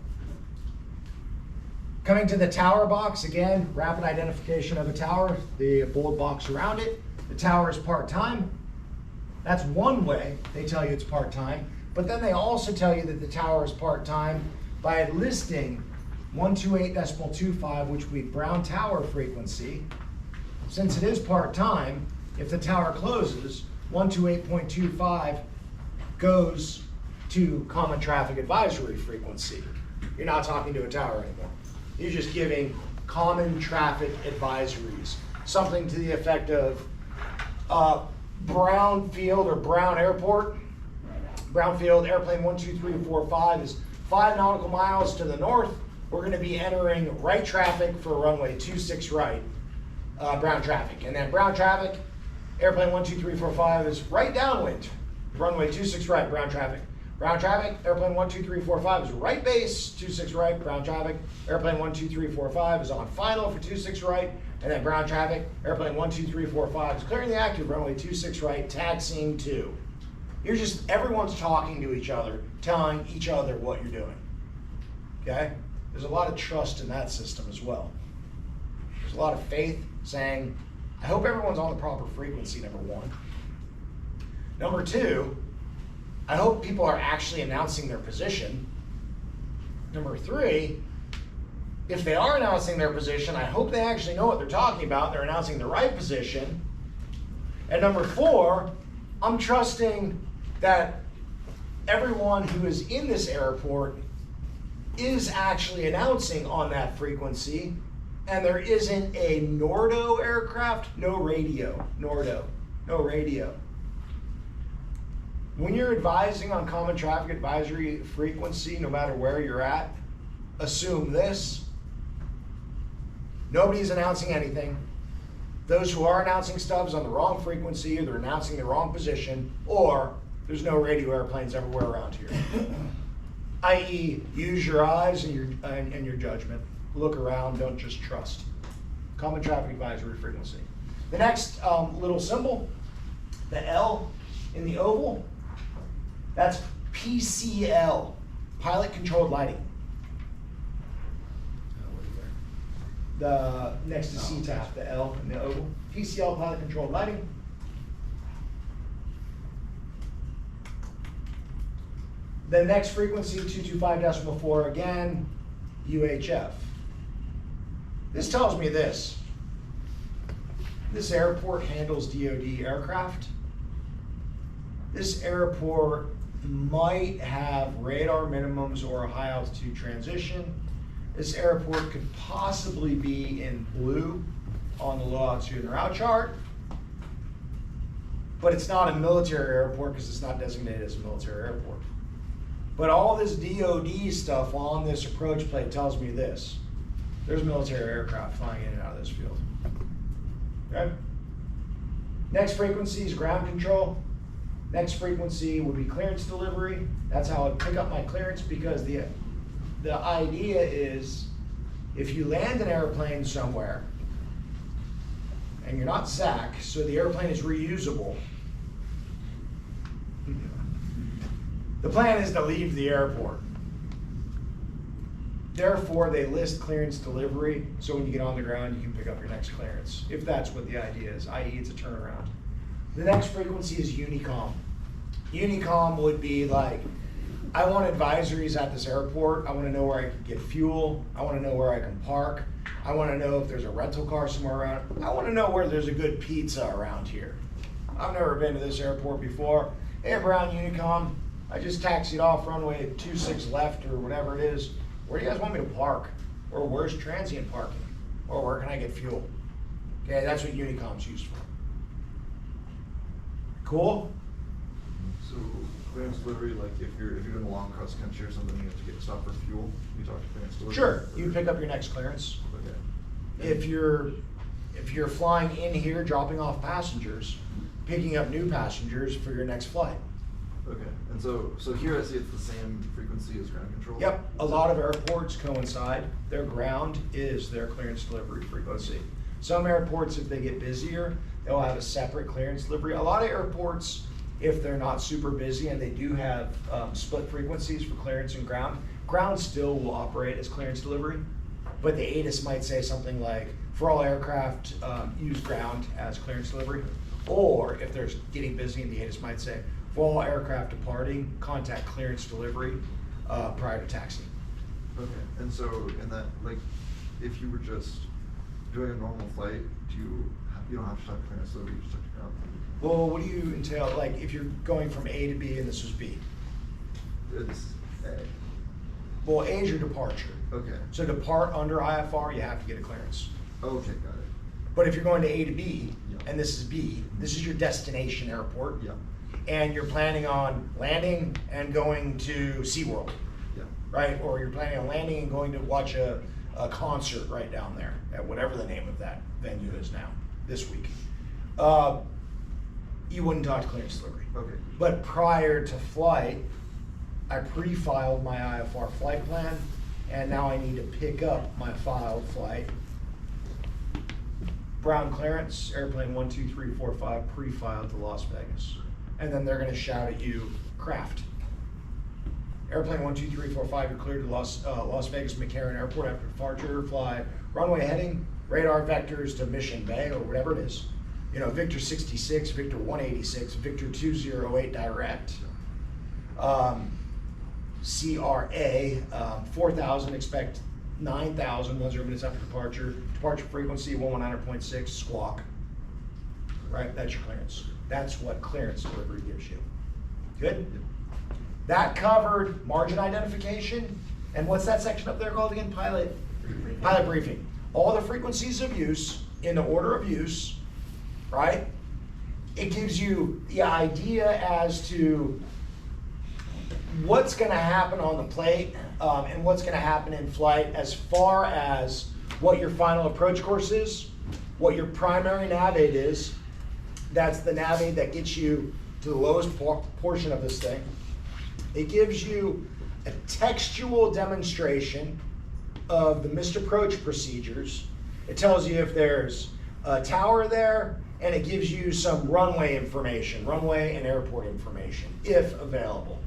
Coming to the tower box, again, rapid identification of a tower, the bold box around it. The tower is part-time. That's one way they tell you it's part-time, but then they also tell you that the tower is part-time by listing 128.25, which would be Brown Tower frequency. Since it is part-time, if the tower closes, 128.25 goes to Common Traffic Advisory frequency. You're not talking to a tower anymore. You're just giving common traffic advisories. Something to the effect of Brownfield or Brown Airport. Brownfield airplane 12345 is 5 nautical miles to the north. We're going to be entering right traffic for runway 26 right, Brown traffic. And then Brown traffic, airplane 12345 is right downwind, runway 26 right, Brown traffic. Ground traffic, airplane 12345 is right base, 26 right, ground traffic. Airplane 12345 is on final for 26 right, and then ground traffic, airplane 12345 is clearing the active runway 26 right, taxiing 2. You're just, everyone's talking to each other, telling each other what you're doing. Okay? There's a lot of trust in that system as well. There's a lot of faith saying, I hope everyone's on the proper frequency, number one. Number two, I hope people are actually announcing their position. Number three, if they are announcing their position, I hope they actually know what they're talking about. They're announcing the right position. And number four, I'm trusting that everyone who is in this airport is actually announcing on that frequency, and there isn't a Nordo aircraft, no radio, Nordo, no radio. When you're advising on common traffic advisory frequency, no matter where you're at, assume this: nobody's announcing anything. Those who are announcing stuff is on the wrong frequency, or they're announcing the wrong position, or there's no radio airplanes everywhere around here. I.e., use your eyes and your judgment. Look around, don't just trust. Common traffic advisory frequency. The next little symbol, the L in the oval, that's PCL, pilot controlled lighting. The next to CTAP, the L in the oval. PCL, pilot controlled lighting. The next frequency, 225.4, again, UHF. This tells me this. This airport handles DoD aircraft. This airport might have radar minimums or a high altitude transition. This airport could possibly be in blue on the low altitude and route chart, but it's not a military airport because it's not designated as a military airport. But all this DoD stuff on this approach plate tells me this: there's military aircraft flying in and out of this field. Okay? Next frequency is ground control. Next frequency would be clearance delivery. That's how I pick up my clearance, because the idea is, if you land an airplane somewhere and you're not SAC, so the airplane is reusable, the plan is to leave the airport. Therefore, they list clearance delivery, so when you get on the ground, you can pick up your next clearance, if that's what the idea is, i.e. it's a turnaround. The next frequency is Unicom. Unicom would be like, I want advisories at this airport. I want to know where I can get fuel. I want to know where I can park. I want to know if there's a rental car somewhere around. I want to know where there's a good pizza around here. I've never been to this airport before. Hey, Brown Unicom, I just taxied off runway 26 left or whatever it is. Where do you guys want me to park? Or where's transient parking? Or where can I get fuel? Okay, that's what Unicom's used for. Cool? So clearance delivery, like if you're doing a long cross country or something, you have to get stopped for fuel, you talk to clearance delivery? Sure, you pick up your next clearance. Okay. If you're flying in here, dropping off passengers, picking up new passengers for your next flight. Okay, and so here I see it's the same frequency as ground control? Yep, a lot of airports coincide. Their ground is their clearance delivery frequency. Some airports, if they get busier, they'll have a separate clearance delivery. A lot of airports, if they're not super busy and they do have split frequencies for clearance and ground, ground still will operate as clearance delivery, but the ATIS might say something like, for all aircraft, use ground as clearance delivery. Or if they're getting busy, and the ATIS might say, for all aircraft departing, contact clearance delivery prior to taxi. Okay, and so in that, like, if you were just doing a normal flight, you don't have to talk to clearance delivery, you just talk to ground? Well, what do you entail? Like, if you're going from A to B and this was B? It's A. Well, A is your departure. Okay. So depart under IFR, you have to get a clearance. Okay, got it. But if you're going to A to B, Yeah. and this is B, this is your destination airport. Yeah. And you're planning on landing and going to SeaWorld, Yeah. right? Or you're planning on landing and going to watch a concert right down there at whatever the name of that venue is now, this week. You wouldn't talk to clearance delivery. Okay. But prior to flight, I pre-filed my IFR flight plan, and now I need to pick up my filed flight. Ground clearance, airplane 12345 pre-filed to Las Vegas. And then they're gonna shout at you, craft. Airplane 12345, you're cleared to Las Vegas McCarran Airport after departure, fly runway heading, radar vectors to Mission Bay, or whatever it is. You know, Victor 66, Victor 186, Victor 208 direct. CRA, 4,000, expect 9,000, those are minutes after departure. Departure frequency 119.6, squawk. Right, that's your clearance. That's what clearance delivery gives you. Good? That covered margin identification, and what's that section up there called again? Pilot briefing. All the frequencies of use in the order of use, right? It gives you the idea as to what's gonna happen on the plate and what's gonna happen in flight as far as what your final approach course is, what your primary nav aid is. That's the nav aid that gets you to the lowest portion of this thing. It gives you a textual demonstration of the missed approach procedures. It tells you if there's a tower there, and it gives you some runway information, runway and airport information, if available.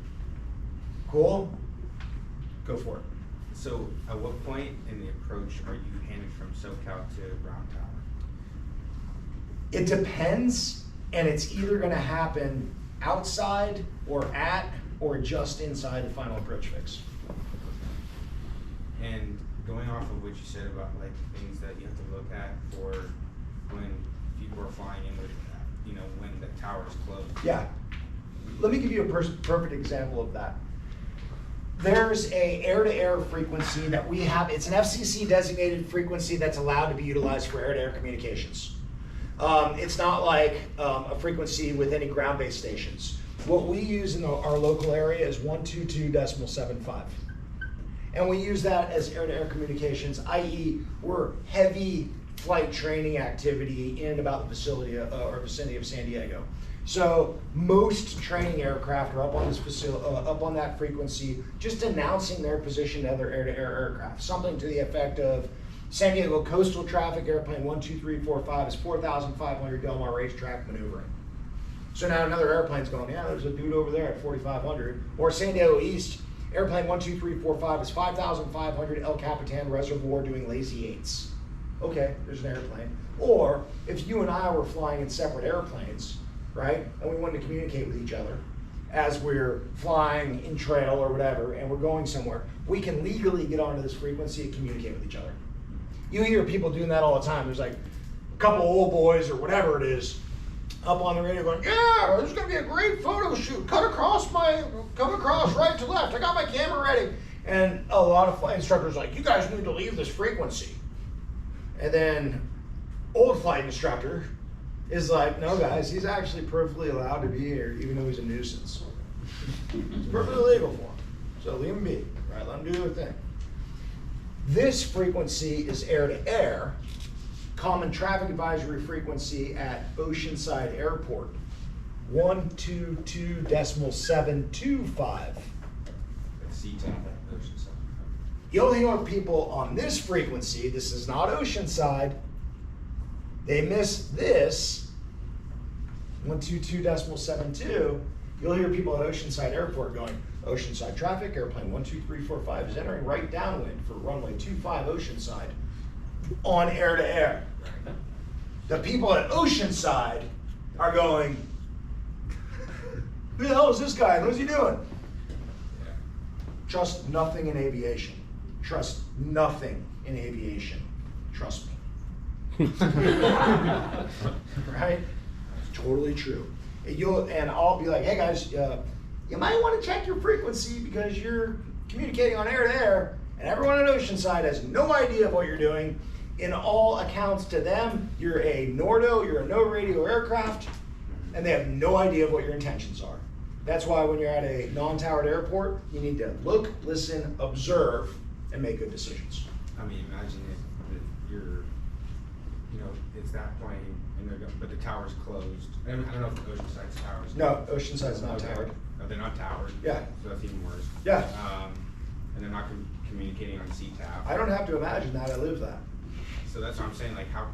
Cool? Go for it. So at what point in the approach are you handed from SoCal to ground tower? It depends, and it's either gonna happen outside or at or just inside the final approach fix. And going off of what you said about like things that you have to look at for when people are flying in with, you know, when the tower is closed. Yeah. Let me give you a perfect example of that. There's a air-to-air frequency that we have. It's an FCC designated frequency that's allowed to be utilized for air-to-air communications. It's not like a frequency with any ground-based stations. What we use in our local area is 122.75. And we use that as air-to-air communications, i.e. we're heavy flight training activity in about the facility or vicinity of San Diego. So most training aircraft are up on this facility, up on that frequency, just announcing their position to other air-to-air aircraft. Something to the effect of San Diego coastal traffic, airplane 12345 is 4,500 Del Mar racetrack maneuvering. So now another airplane's going, yeah, there's a dude over there at 4,500. Or San Diego East, airplane 12345 is 5,500 El Capitan Reservoir doing lazy eights. Okay, there's an airplane. Or if you and I were flying in separate airplanes, right, and we wanted to communicate with each other as we're flying in trail or whatever, and we're going somewhere, we can legally get onto this frequency and communicate with each other. You hear people doing that all the time. There's like a couple old boys or whatever it is up on the radio going, yeah, there's gonna be a great photo shoot. Come across right to left. I got my camera ready. And a lot of flight instructors are like, you guys need to leave this frequency. And then old flight instructor is like, no guys, he's actually perfectly allowed to be here even though he's a nuisance. It's perfectly legal for him. So leave him be, right? Let him do their thing. This frequency is air-to-air, common traffic advisory frequency at Oceanside Airport, 122.725. That's C10, Oceanside. You'll hear people on this frequency, this is not Oceanside, they miss this, 122.72, you'll hear people at Oceanside Airport going, Oceanside traffic, airplane 12345 is entering right downwind for runway 25 Oceanside on air-to-air. The people at Oceanside are going, who the hell is this guy? What's he doing? Trust nothing in aviation. Trust nothing in aviation. Trust me. Right? It's totally true. And I'll be like, hey guys, you might want to check your frequency because you're communicating on air-to-air, and everyone at Oceanside has no idea of what you're doing. In all accounts to them, you're a NORDO, you're a no radio aircraft, and they have no idea of what your intentions are. That's why when you're at a non-towered airport, you need to look, listen, observe, and make good decisions. I mean, imagine if you're, you know, it's that plane, and but the tower's closed. And I don't know if the Oceanside's tower's. No, Oceanside's not Okay. towered. Oh, they're not towered? Yeah. So that's even worse. Yeah. And they're not communicating on CTAP. I don't have to imagine that, I live that. So that's what I'm saying, like how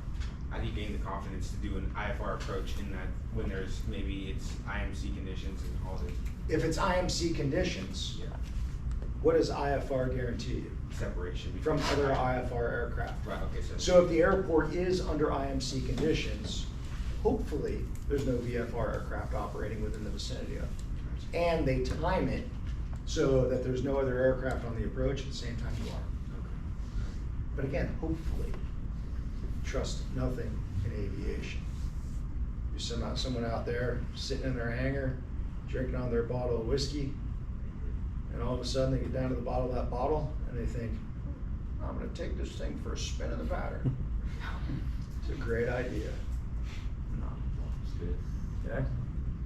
do you gain the confidence to do an IFR approach in that when there's maybe it's IMC conditions and all this? If it's IMC conditions, Yeah. what does IFR guarantee you? Separation. From between- other IFR aircraft. Right, okay, So if the airport is under IMC conditions, hopefully, there's no VFR aircraft operating within the vicinity of. And they time it so that there's no other aircraft on the approach at the same time you are. But again, hopefully, trust nothing in aviation. You send out someone out there sitting in their hangar, drinking on their bottle of whiskey, and all of a sudden they get down to the bottom of that bottle and they think, I'm gonna take this thing for a spin in the pattern. It's a great idea. That's good. Okay?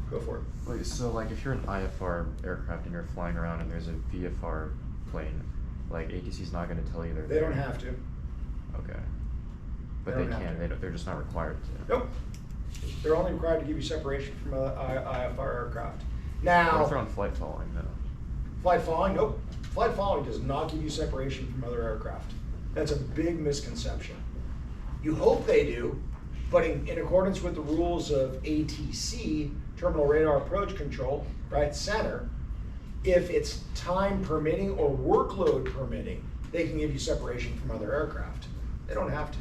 Go for it. Wait, so like if you're an IFR aircraft and you're flying around and there's a VFR plane, like ATC's not gonna tell you they're They don't there. have to. Okay. But They they don't have can, to. they're just not required to. Nope. They're only required to give you separation from IFR aircraft. What Now, if they're on flight following though? flight following, nope. Flight following does not give you separation from other aircraft. That's a big misconception. You hope they do, but in accordance with the rules of ATC, Terminal Radar Approach Control, right center, if it's time permitting or workload permitting, they can give you separation from other aircraft. They don't have to.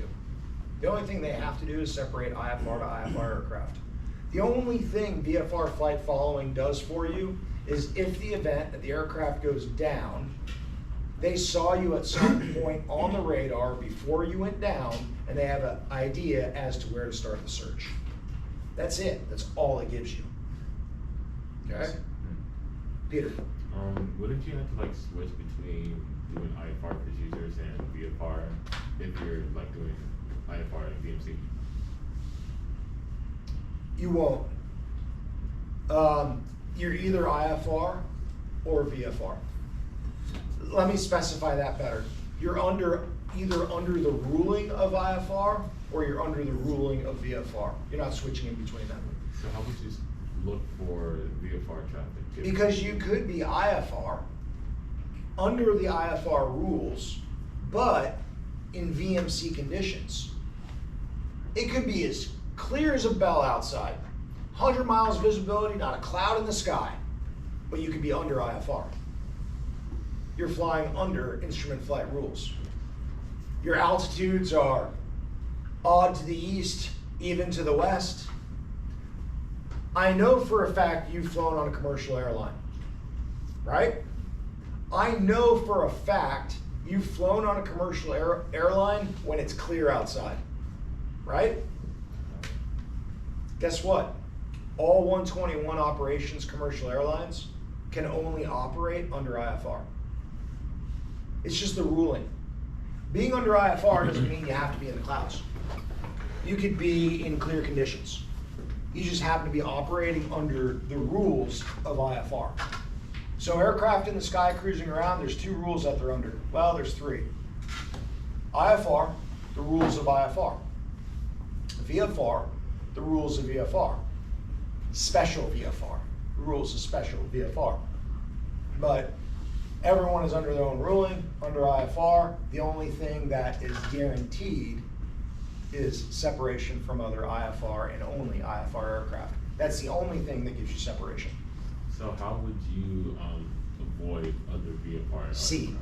The only thing they have to do is separate IFR to IFR aircraft. The only thing VFR flight following does for you is if the event that the aircraft goes down, they saw you at some point on the radar before you went down, and they have an idea as to where to start the search. That's it. That's all it gives you. Okay? Peter. Wouldn't you have to like switch between doing IFR procedures and VFR if you're like doing IFR and VMC? You won't. You're either IFR or VFR. Let me specify that better. You're either under the ruling of IFR or you're under the ruling of VFR. You're not switching in between them. So how would you look for VFR traffic? Because you could be IFR under the IFR rules, but in VMC conditions. It could be as clear as a bell outside, 100 miles visibility, not a cloud in the sky, but you could be under IFR. You're flying under instrument flight rules. Your altitudes are odd to the east, even to the west. I know for a fact you've flown on a commercial airline, right? I know for a fact you've flown on a commercial airline when it's clear outside, right? Guess what? All 121 operations commercial airlines can only operate under IFR. It's just the ruling. Being under IFR doesn't mean you have to be in the clouds. You could be in clear conditions. You just happen to be operating under the rules of IFR. So aircraft in the sky cruising around, there's two rules that they're under. Well, there's three. IFR, the rules of IFR. VFR, the rules of VFR. Special VFR, the rules of special VFR. But everyone is under their own ruling, under IFR. The only thing that is guaranteed is separation from other IFR and only IFR aircraft. That's the only thing that gives you separation. So how would you avoid other VFR? C.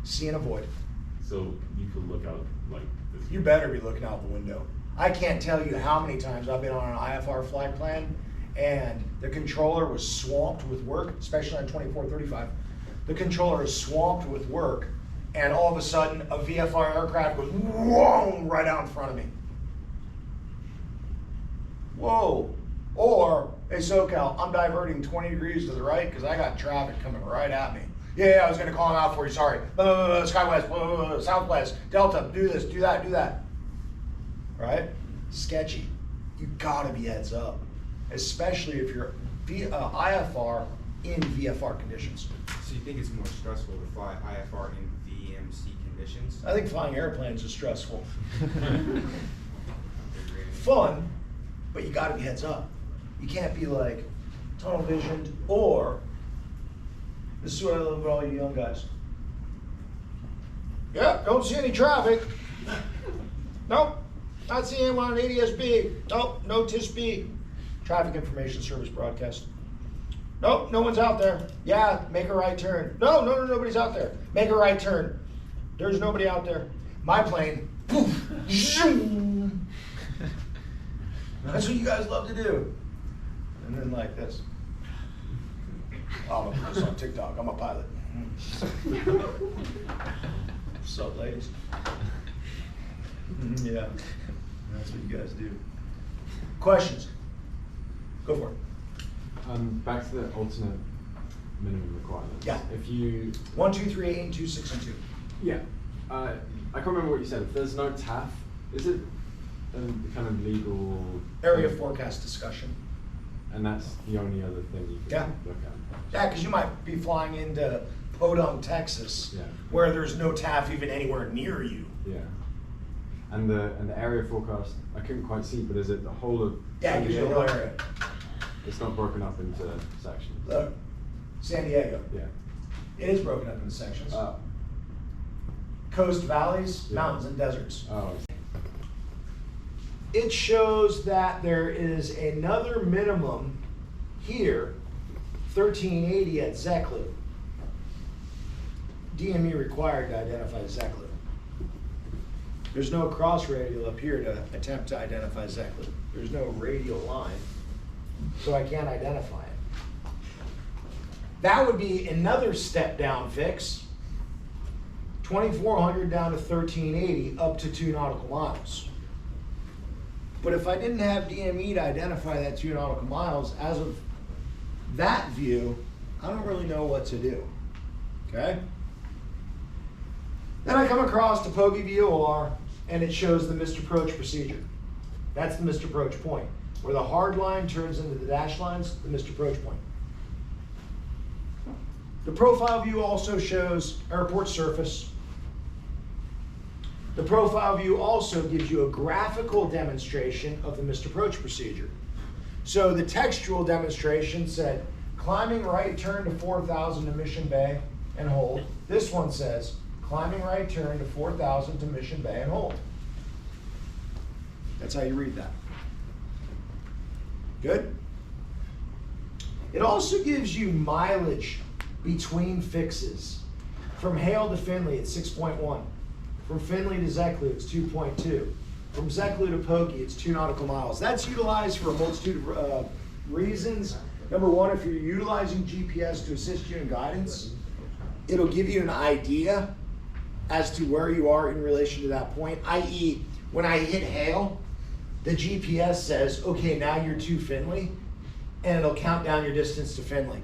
See and avoid. So you could look out like this. You better be looking out the window. I can't tell you how many times I've been on an IFR flight plan and the controller was swamped with work, especially on 2435. The controller is swamped with work, and all of a sudden a VFR aircraft goes whoa right out in front of me. Whoa. Or, hey SoCal, I'm diverting 20 degrees to the right because I got traffic coming right at me. Yeah, I was gonna call him out for you, sorry. Skywest, Southwest, Delta, do this, do that, do that. Right? Sketchy. You gotta be heads up, especially if you're IFR in VFR conditions. So you think it's more stressful to fly IFR in VMC conditions. I think flying airplanes is stressful. Fun, but you gotta be heads up. You can't be like tunnel visioned, or this is what I love about all you young guys. Yeah, don't see any traffic. Nope, not seeing anyone on ADS-B. Nope, no TIS-B. Traffic Information Service broadcast. Nope, no one's out there. Yeah, make a right turn. No, nobody's out there. Make a right turn. There's nobody out there. My plane, poof, zoom. That's what you guys love to do. And then like this. Oh, I'm gonna put this on TikTok. I'm a pilot. What's up, ladies? Yeah, that's what you guys do. Questions? Go for it. Back to the alternate minimum requirements. Yeah. If you 1, 2, 3, 8, and 2, 6, and 2. Yeah. I can't remember what you said. If there's no TAF, is it a kind of legal Area forecast discussion. And that's the only other thing you can look at. Yeah, because you might be flying into Podunk, Texas, where there's no TAF even anywhere near you. Yeah. And the area forecast, I couldn't quite see, but is it the whole of Yeah, it gives you the whole area. It's not broken up into sections. Look, San Diego. Yeah. It is broken up into sections. Coast, valleys, mountains, and deserts. Oh. It shows that there is another minimum here, 1380 at Zeklu. DME required to identify Zeklu. There's no cross radial up here to attempt to identify Zeklu. There's no radial line, so I can't identify it. That would be another step down fix. 2400 down to 1380 up to 2 nautical miles. But if I didn't have DME to identify that 2 nautical miles, as of that view, I don't really know what to do, okay? Then I come across the POGI VOR, and it shows the missed approach procedure. That's the missed approach point. Where the hard line turns into the dashed lines, the missed approach point. The profile view also shows airport surface. The profile view also gives you a graphical demonstration of the missed approach procedure. So the textual demonstration said, climbing right turn to 4,000 to Mission Bay and hold. This one says, climbing right turn to 4,000 to Mission Bay and hold. That's how you read that. Good? It also gives you mileage between fixes. From Hale to Findlay, it's 6.1. From Findlay to Zeklu, it's 2.2. From Zeklu to Pokey, it's 2 nautical miles. That's utilized for a multitude of reasons. Number one, if you're utilizing GPS to assist you in guidance, it'll give you an idea as to where you are in relation to that point, i.e., when I hit Hale, the GPS says, okay, now you're to Findlay, and it'll count down your distance to Findlay.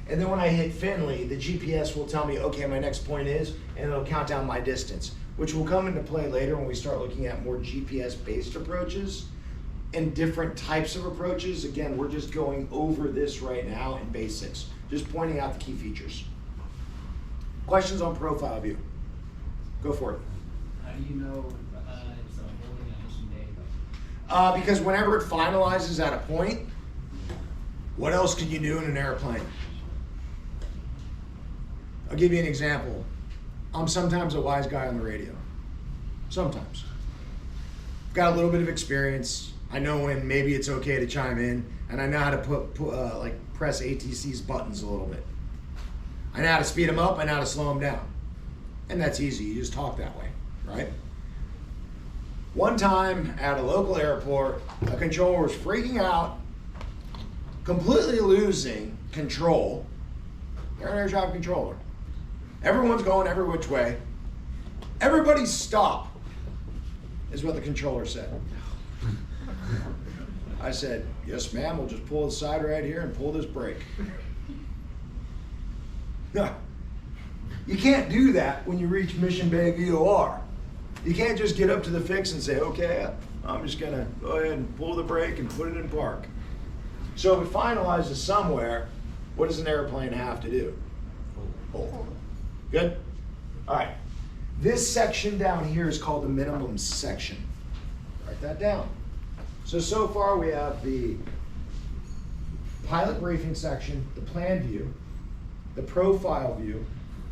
And then when I hit Findlay, the GPS will tell me, okay, my next point is, and it'll count down my distance, which will come into play later when we start looking at more GPS-based approaches and different types of approaches. Again, we're just going over this right now in basics, just pointing out the key features. Questions on profile view? Go for it. How do you know it's holding at Mission Bay? Because whenever it finalizes at a point, what else can you do in an airplane? I'll give you an example. I'm sometimes a wise guy on the radio. Sometimes. I've got a little bit of experience. I know when maybe it's okay to chime in, and I know how to like press ATC's buttons a little bit. I know how to speed them up, I know how to slow them down. And that's easy, you just talk that way, right? One time at a local airport, a controller was freaking out, completely losing control. They're an air traffic controller. Everyone's going every which way. Everybody stop, is what the controller said. I said, yes ma'am, we'll just pull the side right here and pull this brake. No, you can't do that when you reach Mission Bay VOR. You can't just get up to the fix and say, okay, I'm just gonna go ahead and pull the brake and put it in park. So if it finalizes somewhere, what does an airplane have to do? Hold. Good? All right. This section down here is called the minimums section. Write that down. So far we have the pilot briefing section, the plan view, the profile view.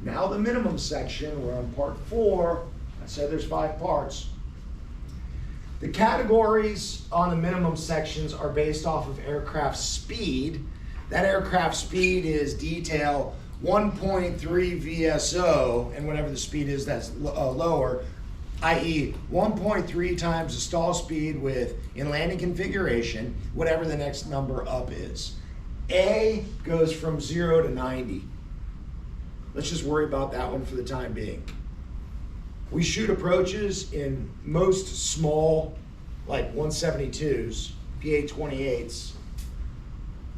Now the minimum section, we're on part 4. I said there's 5 parts. The categories on the minimum sections are based off of aircraft speed. That aircraft speed is detail 1.3 VSO, and whatever the speed is that's lower, i.e. 1.3 times the stall speed with in landing configuration, whatever the next number up is. A goes from 0 to 90. Let's just worry about that one for the time being. We shoot approaches in most small, like 172s, PA-28s.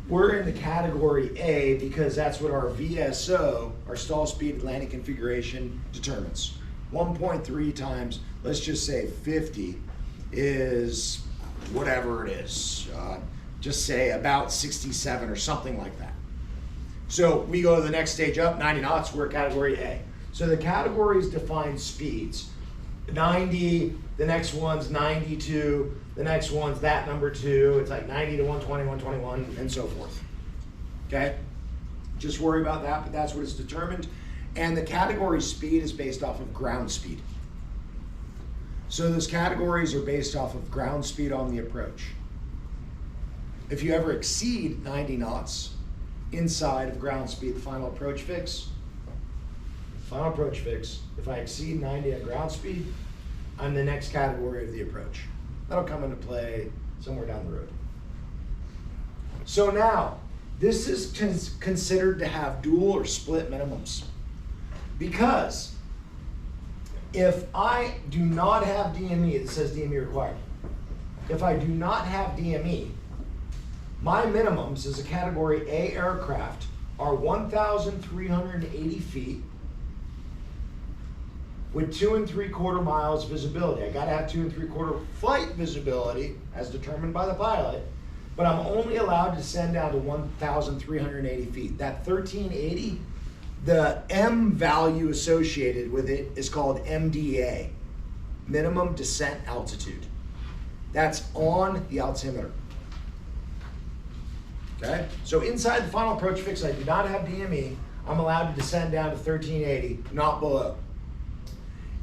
We're in the category A because that's what our VSO, our stall speed landing configuration, determines. 1.3 times, let's just say 50, is whatever it is. Just say about 67 or something like that. So we go to the next stage up, 90 knots, we're category A. So the categories define speeds. 90, the next one's 92, the next one's that number 2, it's like 90 to 120, 121, and so forth. Okay? Just worry about that, but that's what it's determined. And the category speed is based off of ground speed. So those categories are based off of ground speed on the approach. If you ever exceed 90 knots inside of ground speed, the final approach fix, if I exceed 90 at ground speed, I'm the next category of the approach. That'll come into play somewhere down the road. So now, this is considered to have dual or split minimums. Because if I do not have DME, it says DME required. If I do not have DME, my minimums as a category A aircraft are 1,380 feet with 2 3/4 miles visibility. I gotta have 2 3/4 flight visibility as determined by the pilot, but I'm only allowed to descend down to 1,380 feet. That 1,380, the M value associated with it is called MDA, minimum descent altitude. That's on the altimeter. Okay, so inside the final approach fix, I do not have DME. I'm allowed to descend down to 1,380, not below.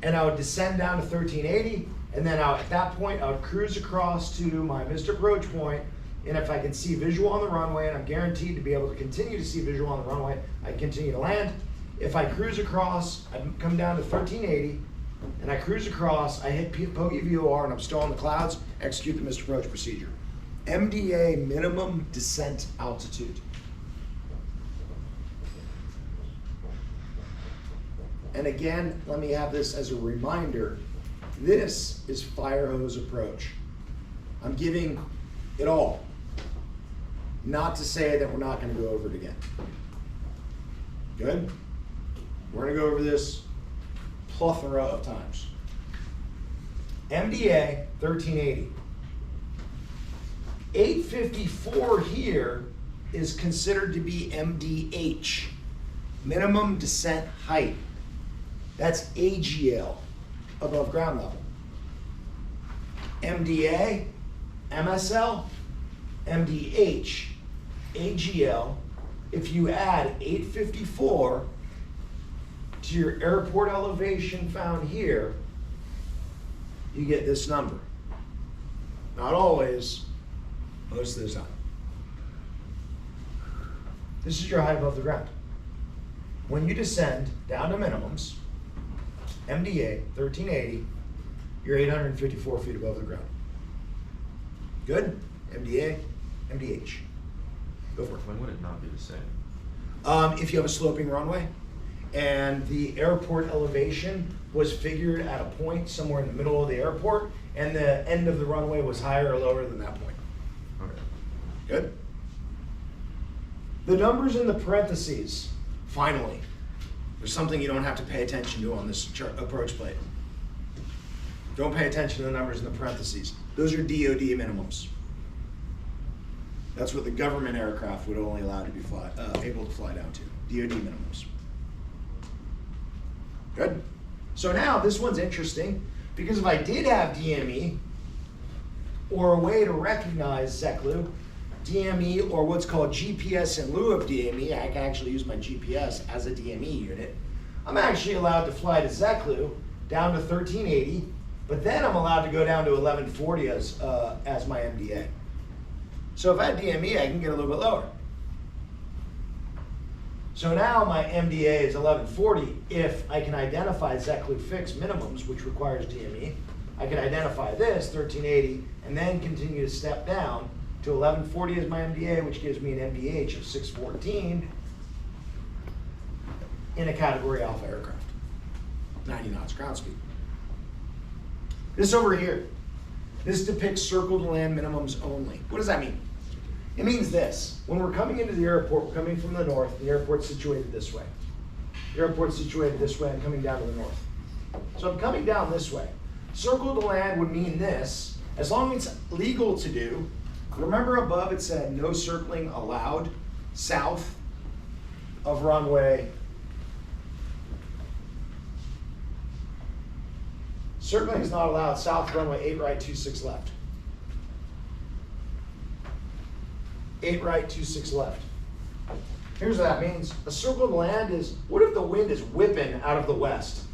And I would descend down to 1,380, and then at that point, I would cruise across to my missed approach point, and if I can see visual on the runway, and I'm guaranteed to be able to continue to see visual on the runway, I continue to land. If I cruise across, I come down to 1,380, and I cruise across, I hit Poggy VOR, and I'm still in the clouds, execute the missed approach procedure. MDA, minimum descent altitude. And again, let me have this as a reminder. This is fire hose approach. I'm giving it all. Not to say that we're not going to go over it again. Good? We're going to go over this plethora of times. MDA, 1,380. 854 here is considered to be MDH, minimum descent height. That's AGL, above ground level. MDA, MSL, MDH, AGL. If you add 854 to your airport elevation found here, you get this number. Not always, most of the time. This is your height above the ground. When you descend down to minimums, MDA, 1,380, you're 854 feet above the ground. Good? MDA, MDH. Go for it. When would it not be the same? If you have a sloping runway and the airport elevation was figured at a point somewhere in the middle of the airport and the end of the runway was higher or lower than that point. Okay. Good? The numbers in the parentheses, finally, there's something you don't have to pay attention to on this approach plate. Don't pay attention to the numbers in the parentheses. Those are DOD minimums. That's what the government aircraft would only allow to be able to fly down to. DOD minimums. Good? So now this one's interesting because if I did have DME or a way to recognize ZECLU, DME or what's called GPS in lieu of DME, I can actually use my GPS as a DME unit. I'm actually allowed to fly to ZECLU down to 1380, but then I'm allowed to go down to 1140 as my MDA. So if I had DME, I can get a little bit lower. So now my MDA is 1140. If I can identify ZECLU fixed minimums, which requires DME, I can identify this, 1380, and then continue to step down to 1140 as my MDA, which gives me an MDH of 614 in a Category Alpha aircraft, 90 knots ground speed. This over here, this depicts circle to land minimums only. What does that mean? It means this: when we're coming into the airport, we're coming from the north, the airport's situated this way. The airport's situated this way, I'm coming down to the north. So I'm coming down this way. Circle to land would mean this, as long as it's legal to do. Remember above it said no circling allowed south of runway. Circling is not allowed south of runway 8 right, 26 left. 8 right, 26 left. Here's what that means. A circle to land is, what if the wind is whipping out of the west?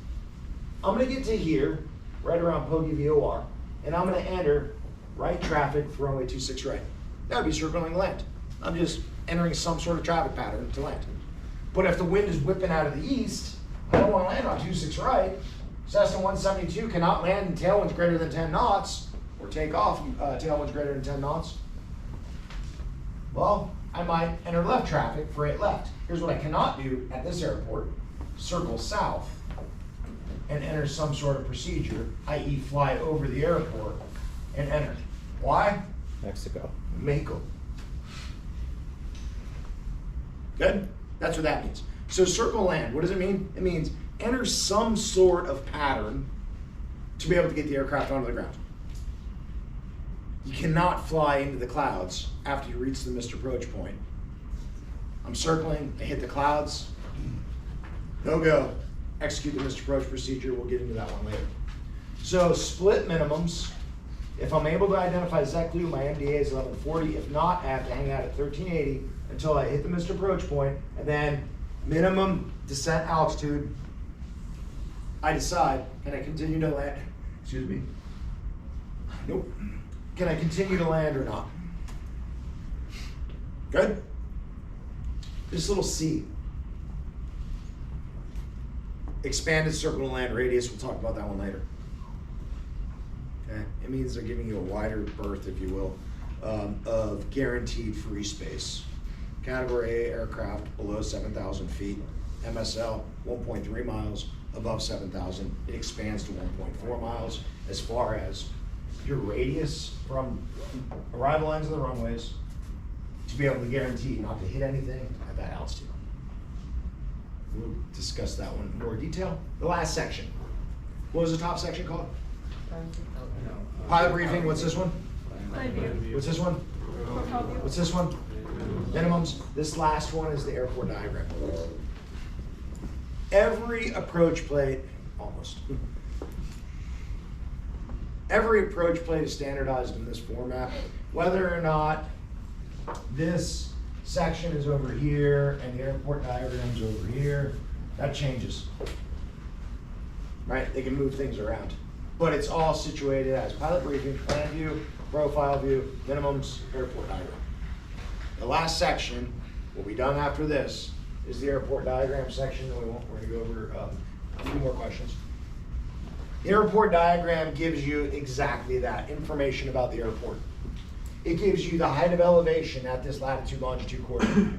I'm gonna get to here, right around Poggy VOR, and I'm gonna enter right traffic for runway 26 right. That would be circling land. I'm just entering some sort of traffic pattern to land. But if the wind is whipping out of the east, I don't wanna land on 26 right. Cessna 172 cannot land in tailwinds greater than 10 knots, or take off tailwinds greater than 10 knots. Well, I might enter left traffic for 8 left. Here's what I cannot do at this airport: circle south and enter some sort of procedure, i.e. fly over the airport and enter. Why? Mexico. Mako. Good? That's what that means. So circle land, what does it mean? It means enter some sort of pattern to be able to get the aircraft onto the ground. You cannot fly into the clouds after you reach the missed approach point. I'm circling, I hit the clouds, no go. Execute the missed approach procedure, we'll get into that one later. So split minimums, if I'm able to identify ZECLU, my MDA is 1140. If not, I have to hang out at 1380 until I hit the missed approach point, and then minimum descent altitude, I decide, can I continue to land? Excuse me. Nope. Can I continue to land or not? Good? This little C. Expanded circle to land radius, we'll talk about that one later. Okay? It means they're giving you a wider berth, if you will, of guaranteed free space. Category A aircraft below 7,000 feet, MSL 1.3 miles, above 7,000, it expands to 1.4 miles as far as your radius from arrival ends of the runways to be able to guarantee not to hit anything at that altitude. We'll discuss that one in more detail. The last section. What was the top section called? Pilot briefing, what's this one? What's this one? What's this one? Minimums. This last one is the airport diagram. Every approach plate, almost. Every approach plate is standardized in this format. Whether or not this section is over here and the airport diagram is over here, that changes. Right? They can move things around. But it's all situated as pilot briefing, plan view, profile view, minimums, airport diagram. The last section will be done after this is the airport diagram section, and we're going to go over a few more questions. The airport diagram gives you exactly that information about the airport. It gives you the height of elevation at this latitude, longitude coordinate.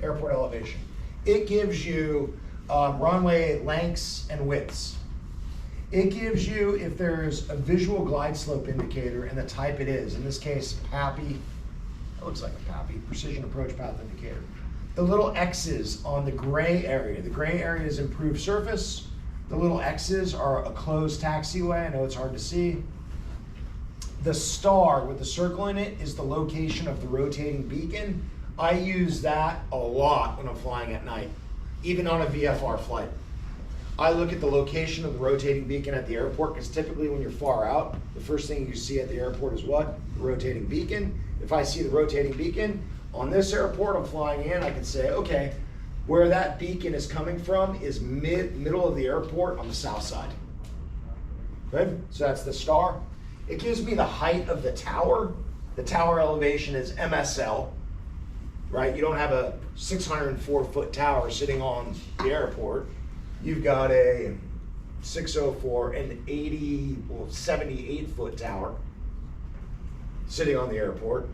Airport elevation. It gives you runway lengths and widths. It gives you if there's a visual glide slope indicator and the type it is. In this case, PAPI. It looks like a PAPI, Precision Approach Path Indicator. The little X's on the gray area. The gray area is improved surface. The little X's are a closed taxiway. I know it's hard to see. The star with the circle in it is the location of the rotating beacon. I use that a lot when I'm flying at night, even on a VFR flight. I look at the location of the rotating beacon at the airport, because typically when you're far out, the first thing you see at the airport is what? The rotating beacon. If I see the rotating beacon on this airport, I'm flying in, I can say, okay, where that beacon is coming from is middle of the airport on the south side. Good, so that's the star. It gives me the height of the tower. The tower elevation is MSL, right? You don't have a 604-foot tower sitting on the airport. You've got a 604 and 78-foot tower sitting on the airport.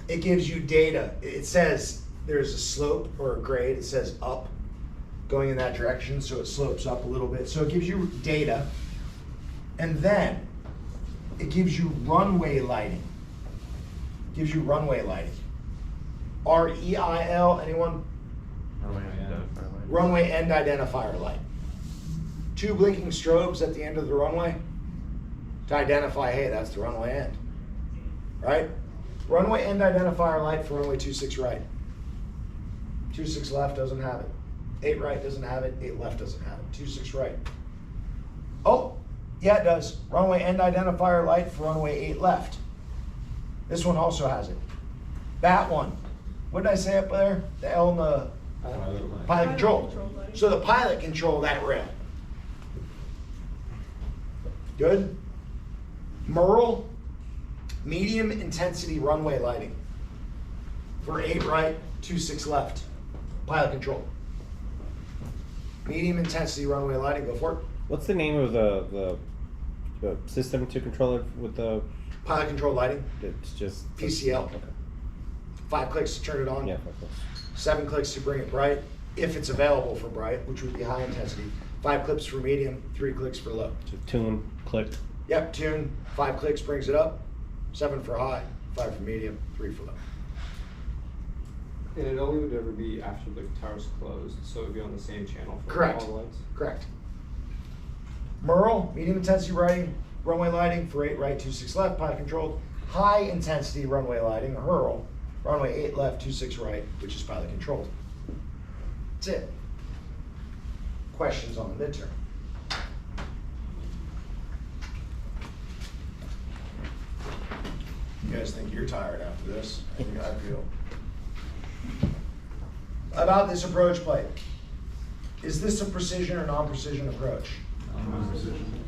It gives you data. It says there's a slope or a grade. It says up, going in that direction, so it slopes up a little bit. So it gives you data, and then it gives you runway lighting. Gives you runway lighting. REIL, anyone? Runway end identifier light. 2 blinking strobes at the end of the runway to identify, hey, that's the runway end, right? Runway end identifier light for runway 26 right. 26 left doesn't have it. 8 right doesn't have it. 8 left doesn't have it. 26 right. Oh, yeah, it does. Runway end identifier light for runway 8 left. This one also has it. That one. What did I say up there? The L and the pilot control. So the pilot control that rail. Good. MERL, medium intensity runway lighting. For 8 right, 26 left. Pilot control. Medium intensity runway lighting, go for it. What's the name of the system to control it with the pilot control lighting? It's just PCL. Okay. 5 clicks to turn it on. Yeah, 5 clicks. 7 clicks to bring it bright, if it's available for bright, which would be high intensity. 5 clicks for medium, 3 clicks for low. So tune, click. Yep, tune, 5 clicks brings it up, 7 for high, 5 for medium, 3 for low. And it only would ever be after the tower's closed, so it would be on the same channel for Correct. all the lights? Correct. MERL, medium intensity runway lighting for 8 right, 26 left, pilot controlled. High intensity runway lighting, HURL, runway 8 left, 26 right, which is pilot controlled. That's it. Questions on the midterm? You guys think you're tired after this? I think I feel. About this approach plate. Is this a precision or non-precision approach? Non-precision.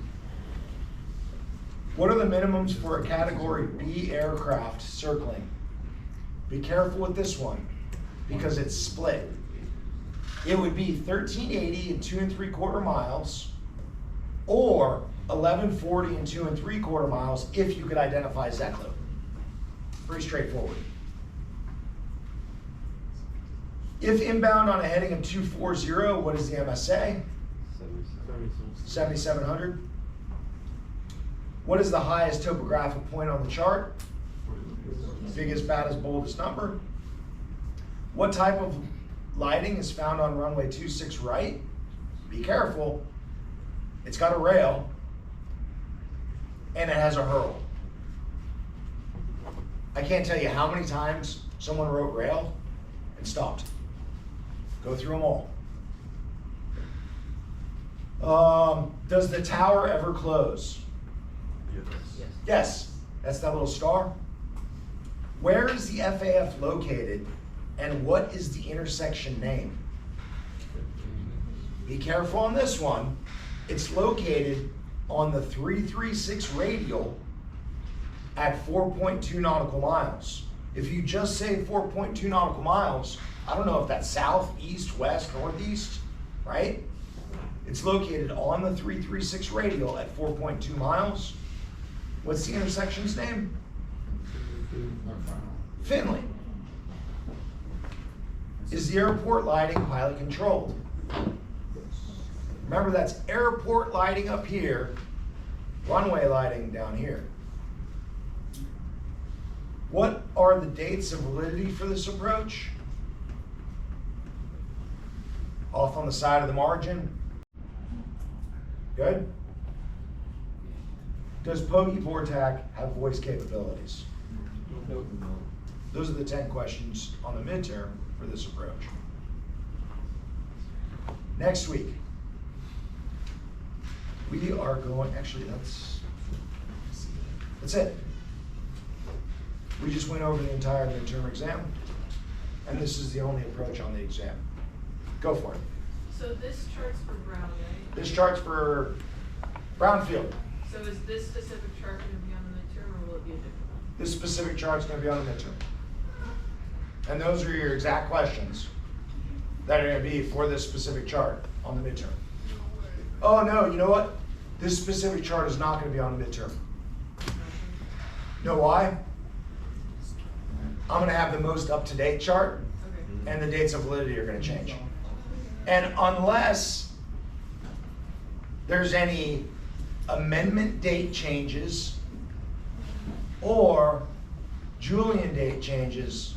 What are the minimums for a category B aircraft circling? Be careful with this one because it's split. It would be 1380 and 2 3/4 miles or 1140 and 2 3/4 miles if you could identify Zeklo. Pretty straightforward. If inbound on a heading of 240, what is the MSA? 7,700. What is the highest topographic point on the chart? Biggest, baddest, boldest number. What type of lighting is found on runway 26 right? Be careful. It's got a rail and it has a HURL. I can't tell you how many times someone wrote rail and stopped. Go through them all. Does the tower ever close? Yes. Yes. That's that little star. Where is the FAF located and what is the intersection name? Be careful on this one. It's located on the 336 radial at 4.2 nautical miles. If you just say 4.2 nautical miles, I don't know if that's south, east, west, northeast, right? It's located on the 336 radial at 4.2 miles. What's the intersection's name? Finley. Is the airport lighting pilot controlled? Remember, that's airport lighting up here, runway lighting down here. What are the dates of validity for this approach? Off on the side of the margin. Good? Does Poggy Vortac have voice capabilities? No. Those are the 10 questions on the midterm for this approach. Next week, We are going, actually, that's it. We just went over the entire midterm exam, and this is the only approach on the exam. Go for it. So this chart's for Brown, right? This chart's for Brownfield. So is this specific chart gonna be on the midterm, or will it be a different one? This specific chart's gonna be on the midterm. And those are your exact questions that are gonna be for this specific chart on the midterm. Oh no, you know what? This specific chart is not gonna be on the midterm. Know why? I'm gonna have the most up-to-date chart, and the dates of validity are gonna change. And unless there's any amendment date changes or Julian date changes,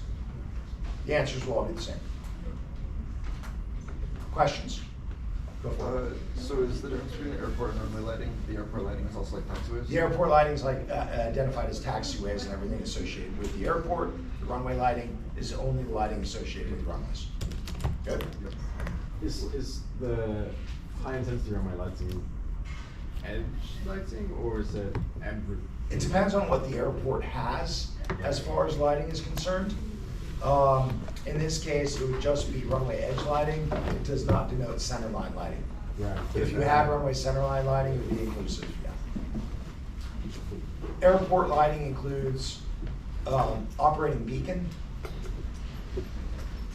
the answers will all be the same. Questions? Go for it. So is the difference between the airport and runway lighting? The airport lighting is also like taxiways? The airport lighting is like identified as taxiways and everything associated with the airport. The runway lighting is only the lighting associated with runways. Good? Is the high intensity runway lighting edge lighting, or is it every? It depends on what the airport has as far as lighting is concerned. In this case, it would just be runway edge lighting. It does not denote centerline lighting. Right. If you have runway centerline lighting, it would be inclusive, yeah. Airport lighting includes operating beacon,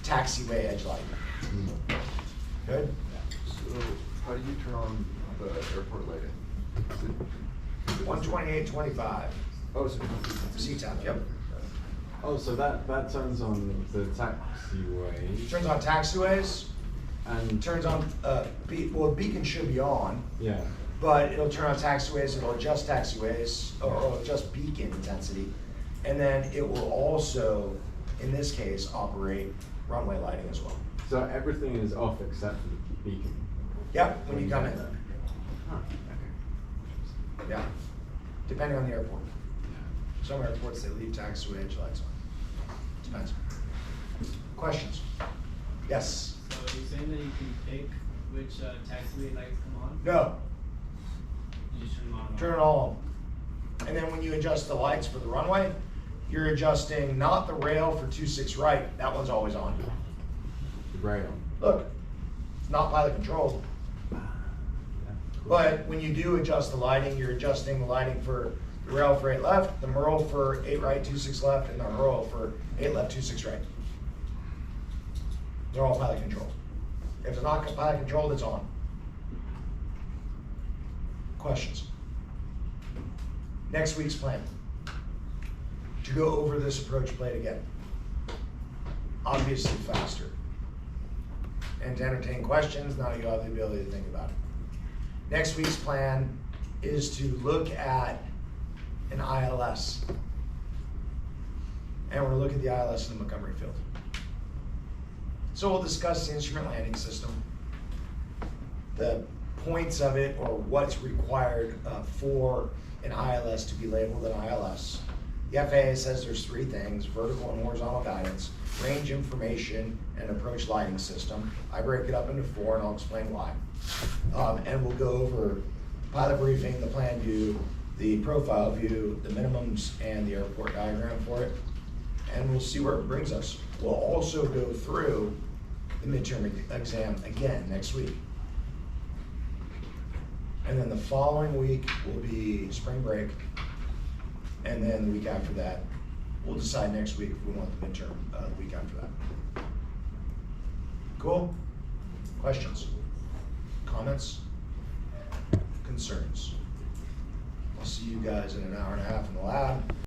taxiway edge lighting. Good? So how do you turn on the airport lighting? 128.25. Oh, so CTAP, yep. Oh, so that turns on the taxiway. Turns on taxiways, And turns on, well, beacon should be on, yeah. but it'll turn on taxiways, it'll adjust taxiways, or it'll adjust beacon intensity. And then it will also, in this case, operate runway lighting as well. So everything is off except for the beacon. Yep, when you come in, Huh, okay. yeah, depending on the airport. Some airports, they leave taxiway edge lights on. Depends. Questions? Yes? So are you saying that you can pick which taxiway lights come on? No, You just turn them on and turn it off? all on. And then when you adjust the lights for the runway, you're adjusting not the rail for 26 right, that one's always on. The rail. Look, it's not pilot controlled. But when you do adjust the lighting, you're adjusting the lighting for the rail for 8 left, the MERL for 8 right, 26 left, and the HURL for 8 left, 26 right. They're all pilot controlled. If it's not pilot controlled, it's on. Questions? Next week's plan. To go over this approach plate again. Obviously faster. And to entertain questions, now you have the ability to think about it. Next week's plan is to look at an ILS. And we're gonna look at the ILS in the Montgomery field. So we'll discuss the instrument landing system, the points of it, or what's required for an ILS to be labeled an ILS. The FAA says there's 3 things: vertical and horizontal guidance, range information, and approach lighting system. I break it up into 4, and I'll explain why. And we'll go over pilot briefing, the plan view, the profile view, the minimums, and the airport diagram for it. And we'll see where it brings us. We'll also go through the midterm exam again next week. And then the following week will be spring break. And then the week after that, we'll decide next week if we want the midterm the week after that. Cool? Questions? Comments? Concerns? I'll see you guys in an hour and a half in the lab.